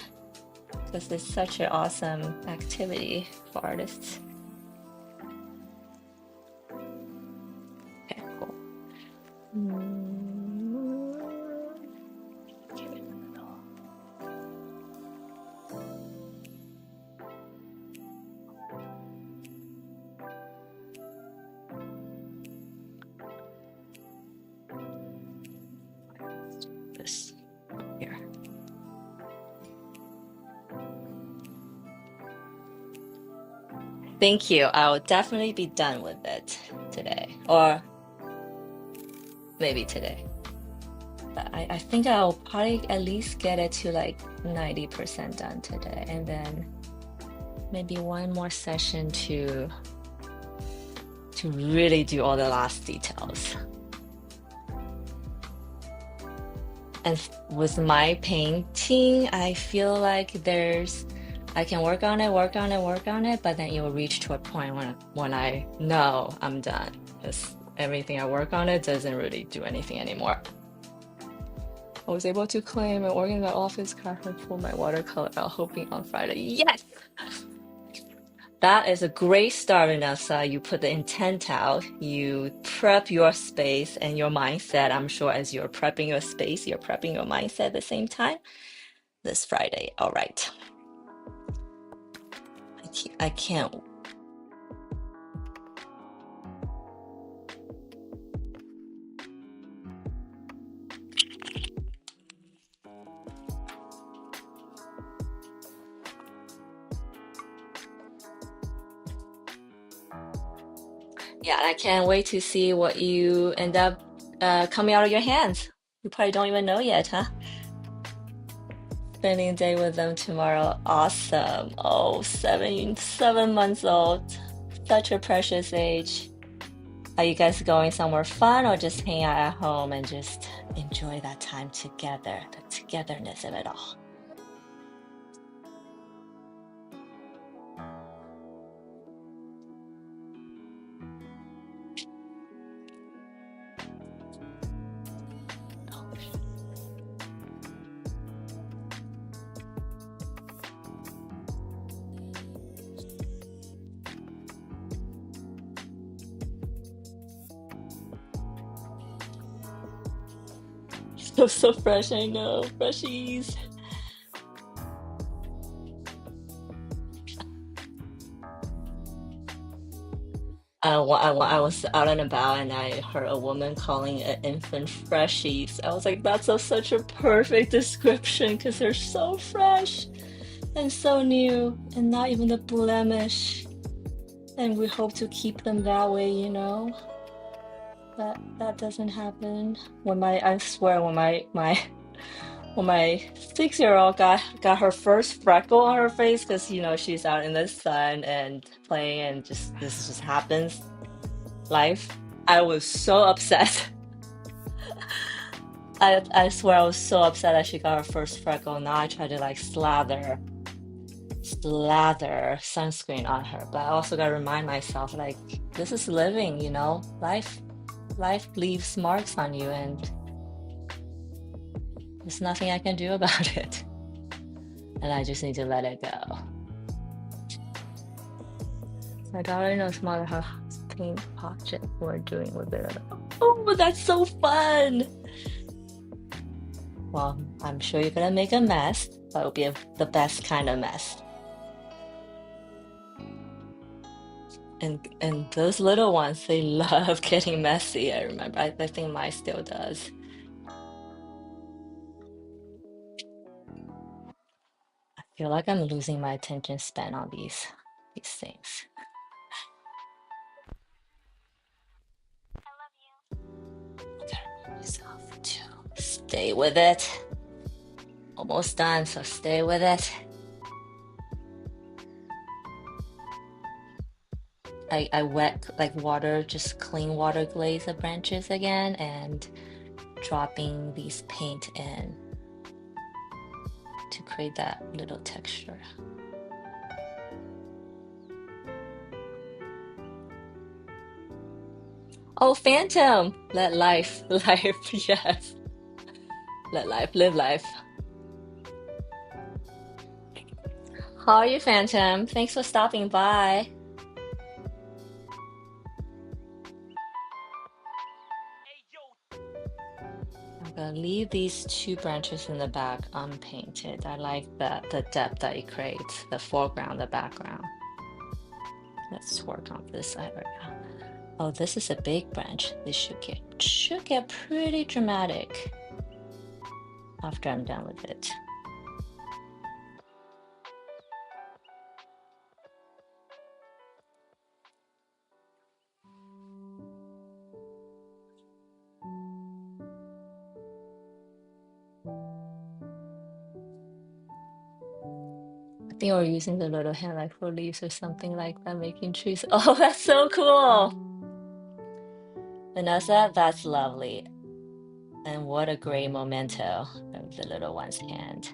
A: because it's such an awesome activity for artists. Okay, cool. This here. Thank you. I will definitely be done with it today, or maybe today. But I think I'll probably at least get it to like 90% done today, and then maybe one more session to really do all the last details. And with my painting, I feel like I can work on it, but then it will reach to a point when I know I'm done. Because everything I work on it doesn't really do anything anymore. I was able to claim and organize my office card for my watercolor out, hoping on Friday. Yes! That is a great start, Vanessa. You put the intent out, you prep your space and your mindset. I'm sure as you're prepping your space, you're prepping your mindset at the same time. This Friday. All right. I can't. Yeah, I can't wait to see what you end up coming out of your hands. You probably don't even know yet, huh? Spending a day with them tomorrow. Awesome. Oh, 7 months old. Such a precious age. Are you guys going somewhere fun or just hang out at home and just enjoy that time together, the togetherness of it all? So fresh, I know. Freshies. I was out and about and I heard a woman calling an infant freshies. I was like, that's such a perfect description because they're so fresh and so new and not even a blemish. And we hope to keep them that way, But that doesn't happen. I swear, when my 6-year-old got her first freckle on her face because she's out in the sun and playing and this just happens life. I was so upset. I swear I was so upset that she got her first freckle. Now I try to like slather sunscreen on her. But I also gotta remind myself, like, this is living, you know? Life leaves marks on you, and there's nothing I can do about it. And I just need to let it go. My daughter knows more how paint project we're doing with it. Oh, that's so fun! Well, I'm sure you're gonna make a mess, but it'll be the best kind of mess. And those little ones, they love getting messy. I remember. I think mine still does. I feel like I'm losing my attention span on these things. I gotta remind myself to stay with it. Almost done, so stay with it. I wet like water, just clean water glaze the branches again and dropping these paint in to create that little texture. Oh, Phantom! Let life, yes. Let life, live life. How are you, Phantom? Thanks for stopping by. I'm gonna leave these two branches in the back unpainted. I like the depth that it creates, the foreground, the background. Let's work on this area. Oh, this is a big branch. This should get pretty dramatic after I'm done with it. I think we're using the little hand like for leaves or something like that, making trees. Oh, that's so cool. Vanessa, that's lovely. And what a great memento of the little one's hand.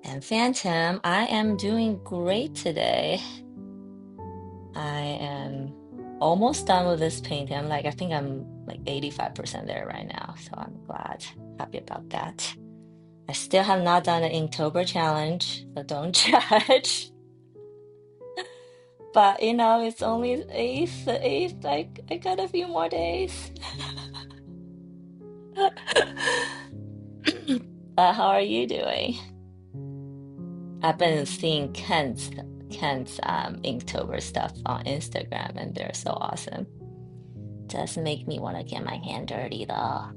A: And Phantom, I am doing great today. I am almost done with this painting. I think I'm like 85% there right now. So I'm happy about that. I still have not done an Inktober challenge, so don't judge. But you know, it's only the 8th. I got a few more days. But how are you doing? I've been seeing Kent's Inktober stuff on Instagram, and they're so awesome. Does make me want to get my hand dirty though.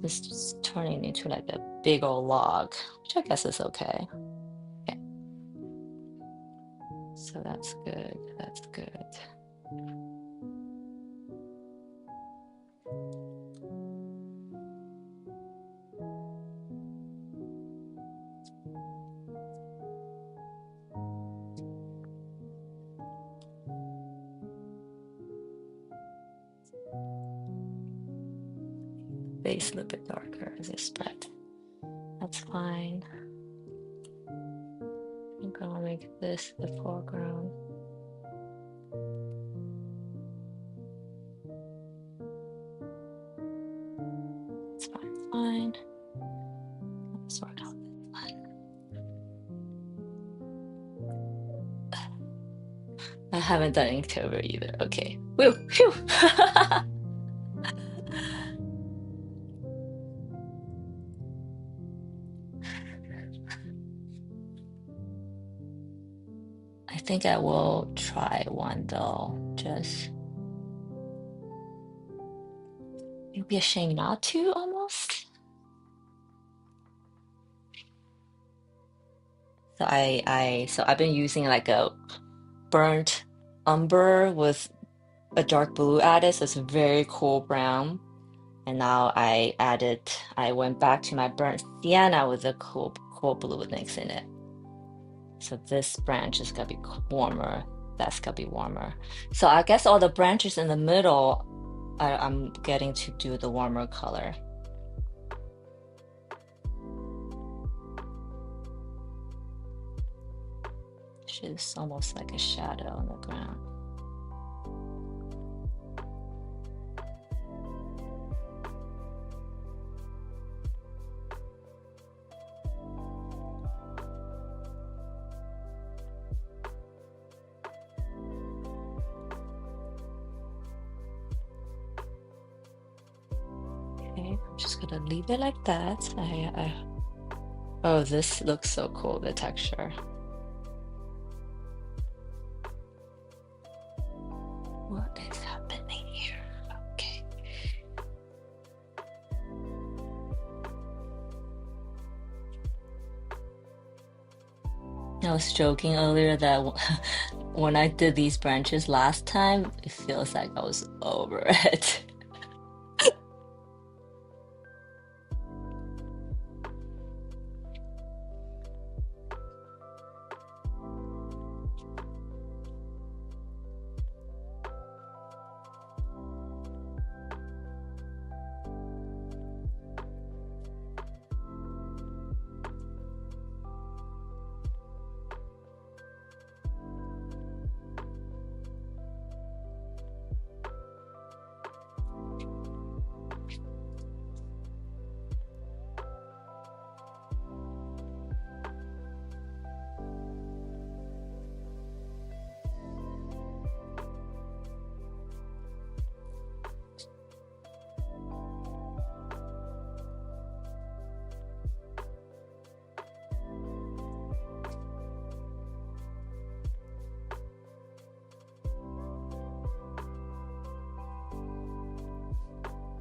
A: This is turning into like a big old log, which I guess is okay. Okay, so that's good. That's good. Base a little bit darker as it spread. That's fine. I'm gonna make this the foreground. It's fine, it's fine. Let's work on this one. I haven't done Inktober either. Okay. Woo! Phew! I think I will try one though. Just it'd be a shame not to almost. So I've been using like a burnt umber with a dark blue added, so it's a very cool brown. And now I went back to my burnt sienna with the cool blue mix in it. So this branch is gonna be warmer. That's gonna be warmer. So I guess all the branches in the middle, I'm getting to do the warmer color. Which is almost like a shadow on the ground. Okay, I'm just gonna leave it like that. Oh, this looks so cool, the texture. What is happening here? Okay. I was joking earlier that when I did these branches last time, it feels like I was over it.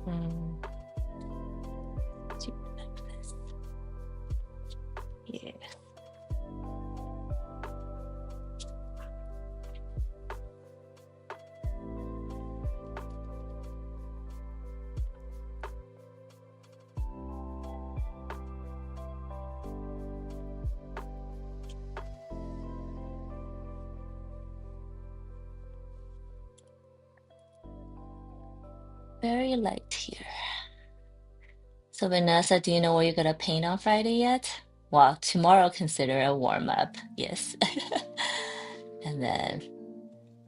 A: Mm, do like this. Yeah. Very light here. So Vanessa, do you know what you're gonna paint on Friday yet? Well, tomorrow consider a warm up, yes. And then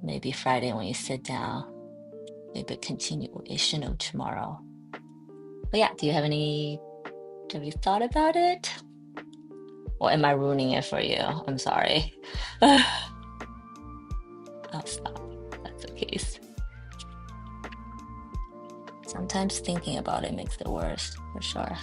A: maybe Friday when you sit down, maybe a continuation of tomorrow. But yeah, have you thought about it? Or am I ruining it for you? I'm sorry. I'll stop. If that's the case. Sometimes thinking about it makes it worse, for sure.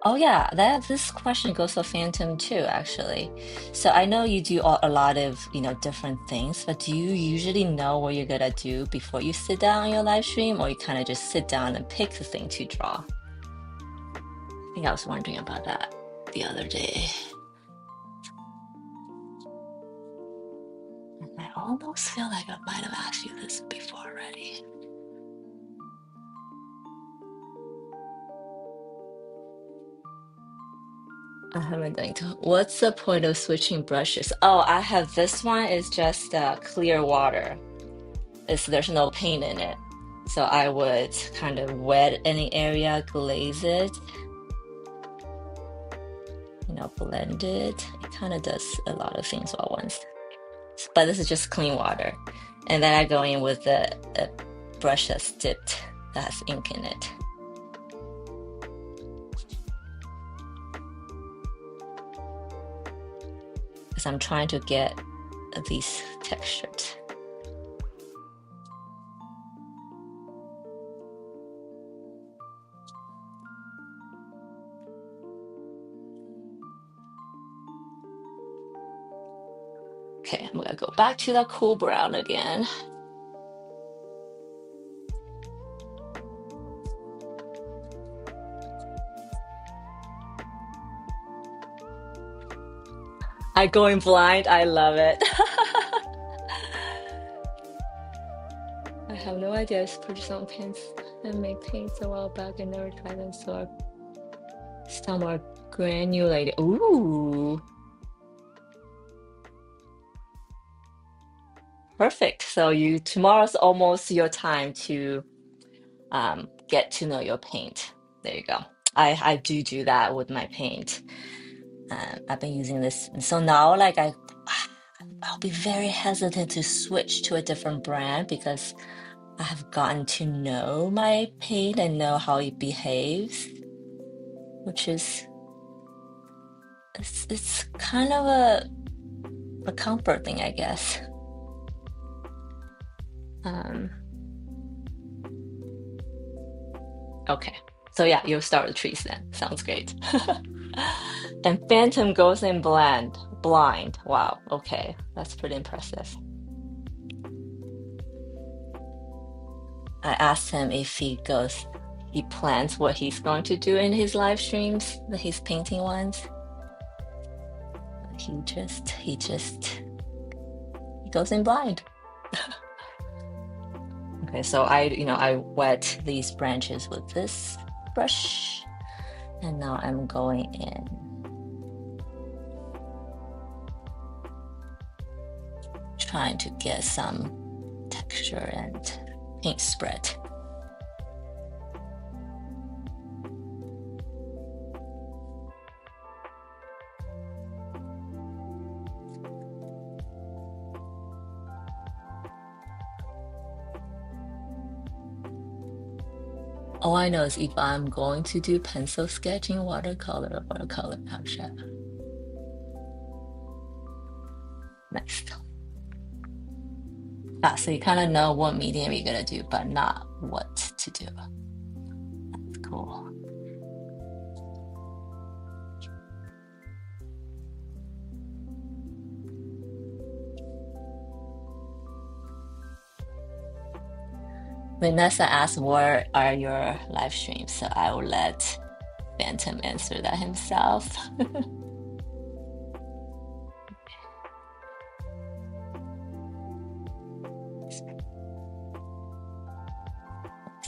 A: Oh yeah, this question goes for Phantom too, actually. So I know you do a lot of, different things, but do you usually know what you're gonna do before you sit down on your live stream, or you kind of just sit down and pick the thing to draw? I think I was wondering about that the other day. I almost feel like I might have asked you this before already. I haven't done it. What's the point of switching brushes? Oh, I have this one is just clear water. There's no paint in it. So I would kind of wet any area, glaze it, blend it. It kind of does a lot of things all at once. But this is just clean water. And then I go in with a brush that's dipped, that has ink in it. Because I'm trying to get these textures. Okay, I'm gonna go back to that cool brown again. I going blind, I love it. no idea. I just purchased some paints and made paints a while back and never tried them, so some are granulated. Ooh, perfect. So tomorrow's almost your time to get to know your paint. There you go. I do that with my paint. I've been using this, and so now like I'll be very hesitant to switch to a different brand because I have gotten to know my paint and know how it behaves, which is it's kind of a comfort thing, I guess. Um, okay, so yeah, you'll start with trees then. Sounds great. And Phantom goes in blind. Wow, okay, that's pretty impressive. I asked him if he plans what he's going to do in his live streams, his painting ones. He goes in blind. Okay, so I wet these branches with this brush, and now I'm going in. Trying to get some texture and paint spread. All I know is if I'm going to do pencil sketching, watercolor, shadow. Next. So you kind of know what medium you're gonna do, but not what to do. That's cool. Vanessa asked, "What are your live streams?" So I will let Phantom answer that himself.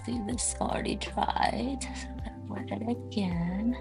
A: See, this already dried, so I'll wet it again.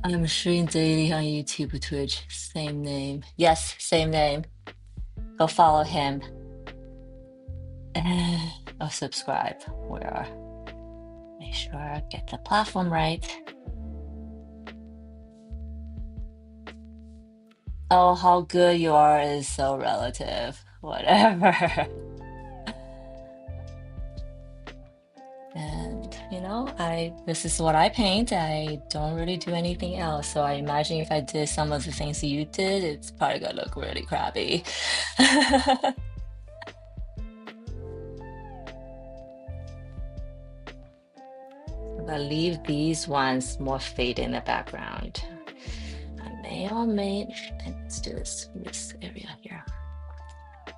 A: I'm streaming daily on YouTube, Twitch, same name. Yes, same name. Go follow him. Or subscribe. Make sure I get the platform right. Oh, how good you are is so relative. Whatever. And this is what I paint. I don't really do anything else. So I imagine if I did some of the things you did, it's probably gonna look really crappy. I'll leave these ones more fade in the background. I may or may, let's do this area here. I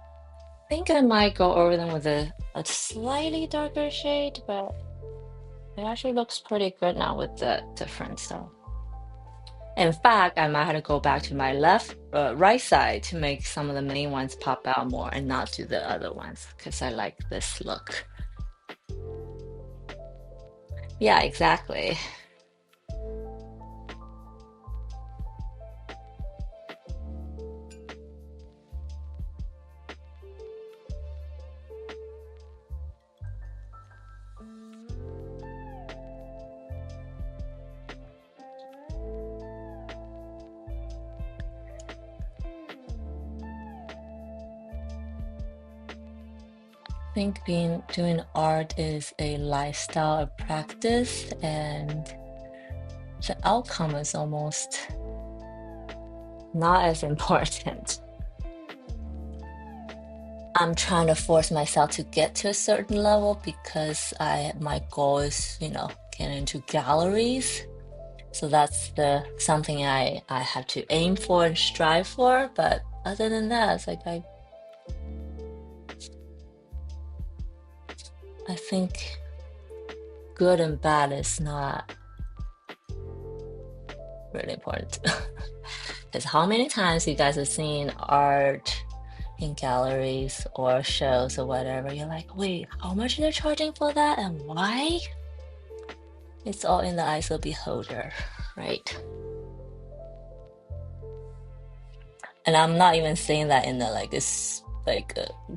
A: think I might go over them with a slightly darker shade, but it actually looks pretty good now with the difference. So, in fact, I might have to go back to my right side to make some of the main ones pop out more and not do the other ones because I like this look. Yeah, exactly. think doing art is a lifestyle, a practice, and the outcome is almost not as important. I'm trying to force myself to get to a certain level because my goal is, get into galleries. So that's something I have to aim for and strive for. But other than that, it's like I think good and bad is not really important. Because how many times you guys have seen art in galleries or shows or whatever, you're like, wait, how much are they charging for that and why? It's all in the eyes of the beholder, right? And I'm not even saying that in a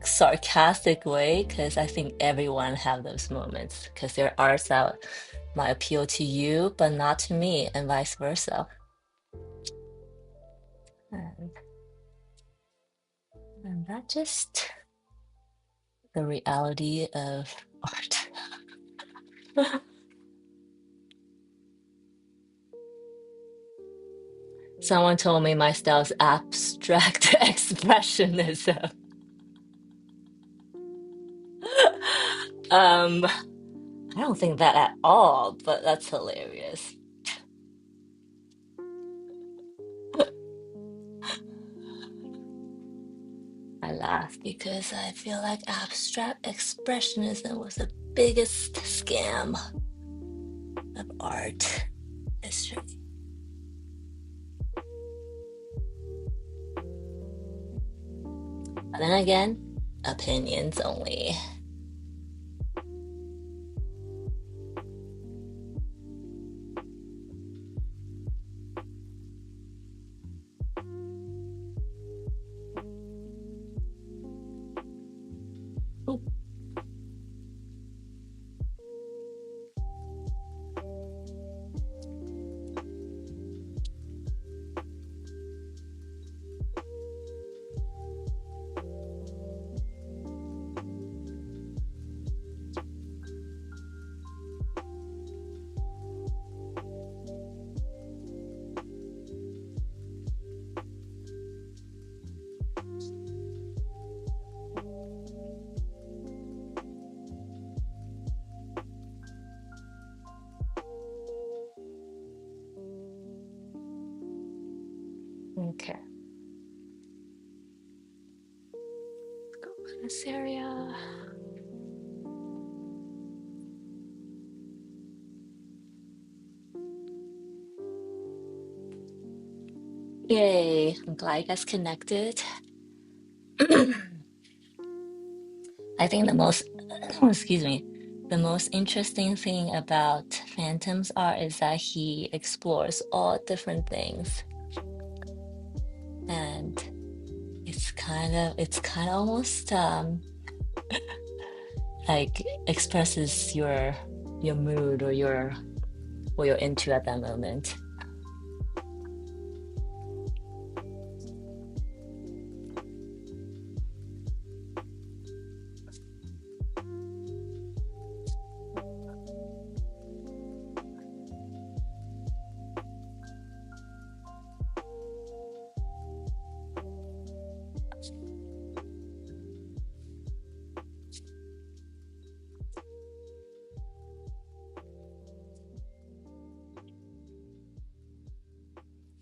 A: sarcastic way, because I think everyone have those moments, because there are arts that might appeal to you but not to me, and vice versa. And that's just the reality of art. Someone told me my style is abstract expressionism. I don't think that at all, but that's hilarious. I laugh because I feel like abstract expressionism was the biggest scam of art history. But then again, opinions only. Ooh. Okay. Let's go in this area. Yay, I'm glad you guys connected. I think the most, excuse me, the most interesting thing about Phantom's art is that he explores all different things, and it's kind of almost like expresses your mood or what you're into at that moment.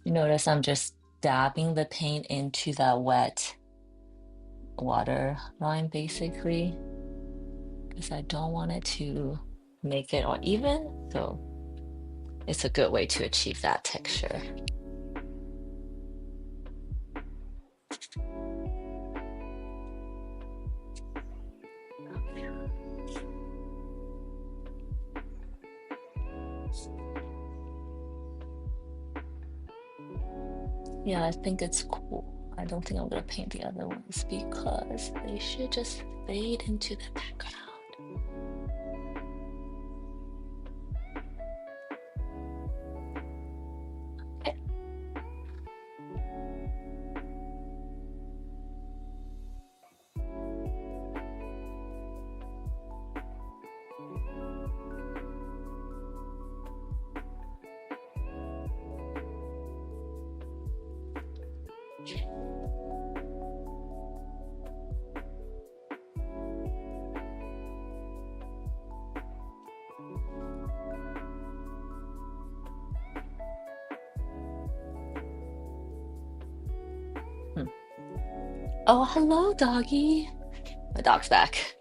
A: You notice I'm just dabbing the paint into that wet water line basically, because I don't want it to make it uneven, so it's a good way to achieve that texture. Yeah, I think it's cool. I don't think I'm gonna paint the other ones because they should just fade into the background. Okay. Oh, hello, doggy. My dog's back.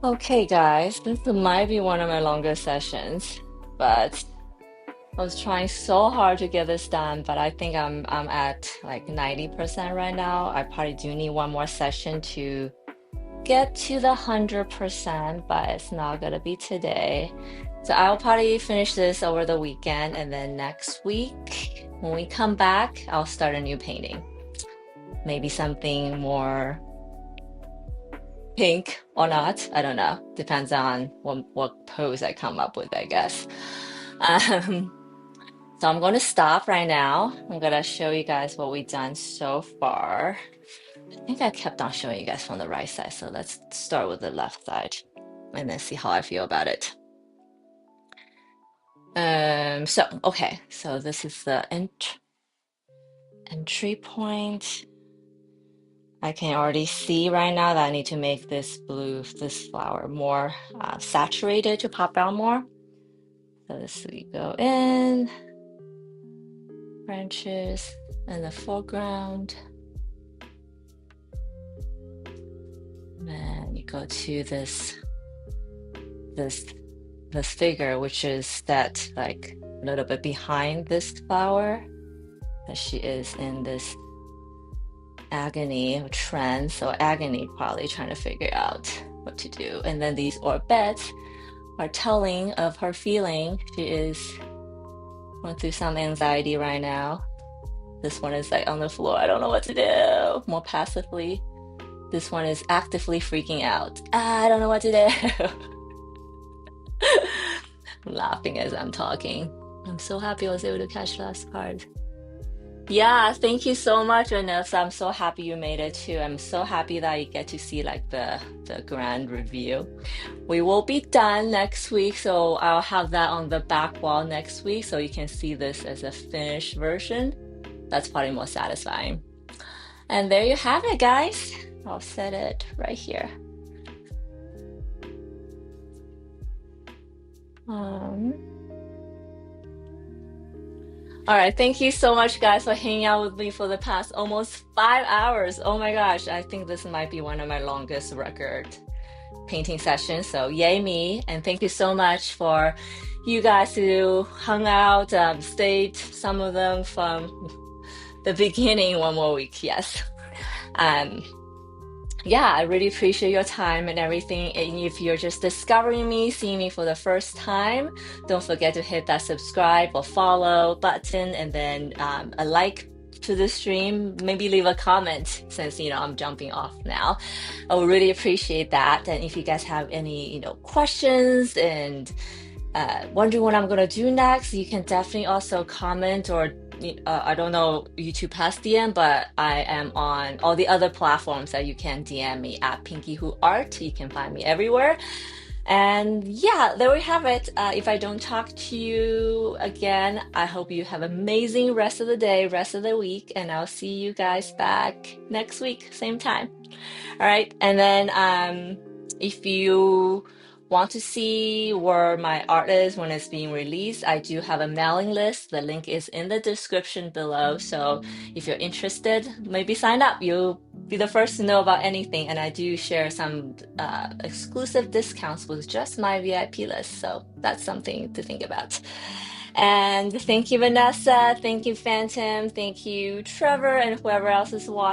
A: Okay, guys, this might be one of my longest sessions, but I was trying so hard to get this done, but I think I'm at like 90% right now. I probably do need one more session to get to the 100%, but it's not gonna be today. So I'll probably finish this over the weekend, and then next week when we come back, I'll start a new painting. Maybe something more pink or not. I don't know. Depends on what pose I come up with, I guess. Um, so I'm going to stop right now. I'm going to show you guys what we've done so far. I think I kept on showing you guys from the right side. So let's start with the left side and then see how I feel about it. Okay. So this is the entry point. I can already see right now that I need to make this this flower more saturated to pop out more. So this we go in, branches in the foreground. And then you go to this this figure, which is that like a little bit behind this flower, that she is in this agony or trance, so agony, probably trying to figure out what to do. And then these orbits are telling of her feeling. She is going through some anxiety right now. This one is like on the floor, I don't know what to do, more passively. This one is actively freaking out. I don't know what to do. I'm laughing as I'm talking. I'm so happy I was able to catch the last card. Yeah, thank you so much, Vanessa. I'm so happy you made it too. I'm so happy that you get to see like the grand review. We will be done next week, so I'll have that on the back wall next week so you can see this as a finished version. That's probably more satisfying. And there you have it, guys. I'll set it right here. Um, all right, thank you so much, guys, for hanging out with me for the past almost 5 hours. Oh my gosh, I think this might be one of my longest record painting sessions. So yay me, and thank you so much for you guys who hung out, stayed, some of them from the beginning, one more week. Yes. Um, yeah, I really appreciate your time and everything. And if you're just discovering me, seeing me for the first time, don't forget to hit that subscribe or follow button, and then a like to the stream. Maybe leave a comment since I'm jumping off now. I would really appreciate that. And if you guys have any questions and wondering what I'm gonna do next, you can definitely also comment, or I don't know, YouTube has DM, but I am on all the other platforms that you can DM me at PinkyhootArt. You can find me everywhere. And yeah, there we have it. If I don't talk to you again, I hope you have an amazing rest of the day, rest of the week, and I'll see you guys back next week, same time. All right. And then if you want to see where my art is when it's being released, I do have a mailing list. The link is in the description below. So if you're interested, maybe sign up. You'll be the first to know about anything. And I do share some exclusive discounts with just my VIP list. So that's something to think about. And thank you, Vanessa. Thank you, Phantom. Thank you, Trevor, and whoever else is watching.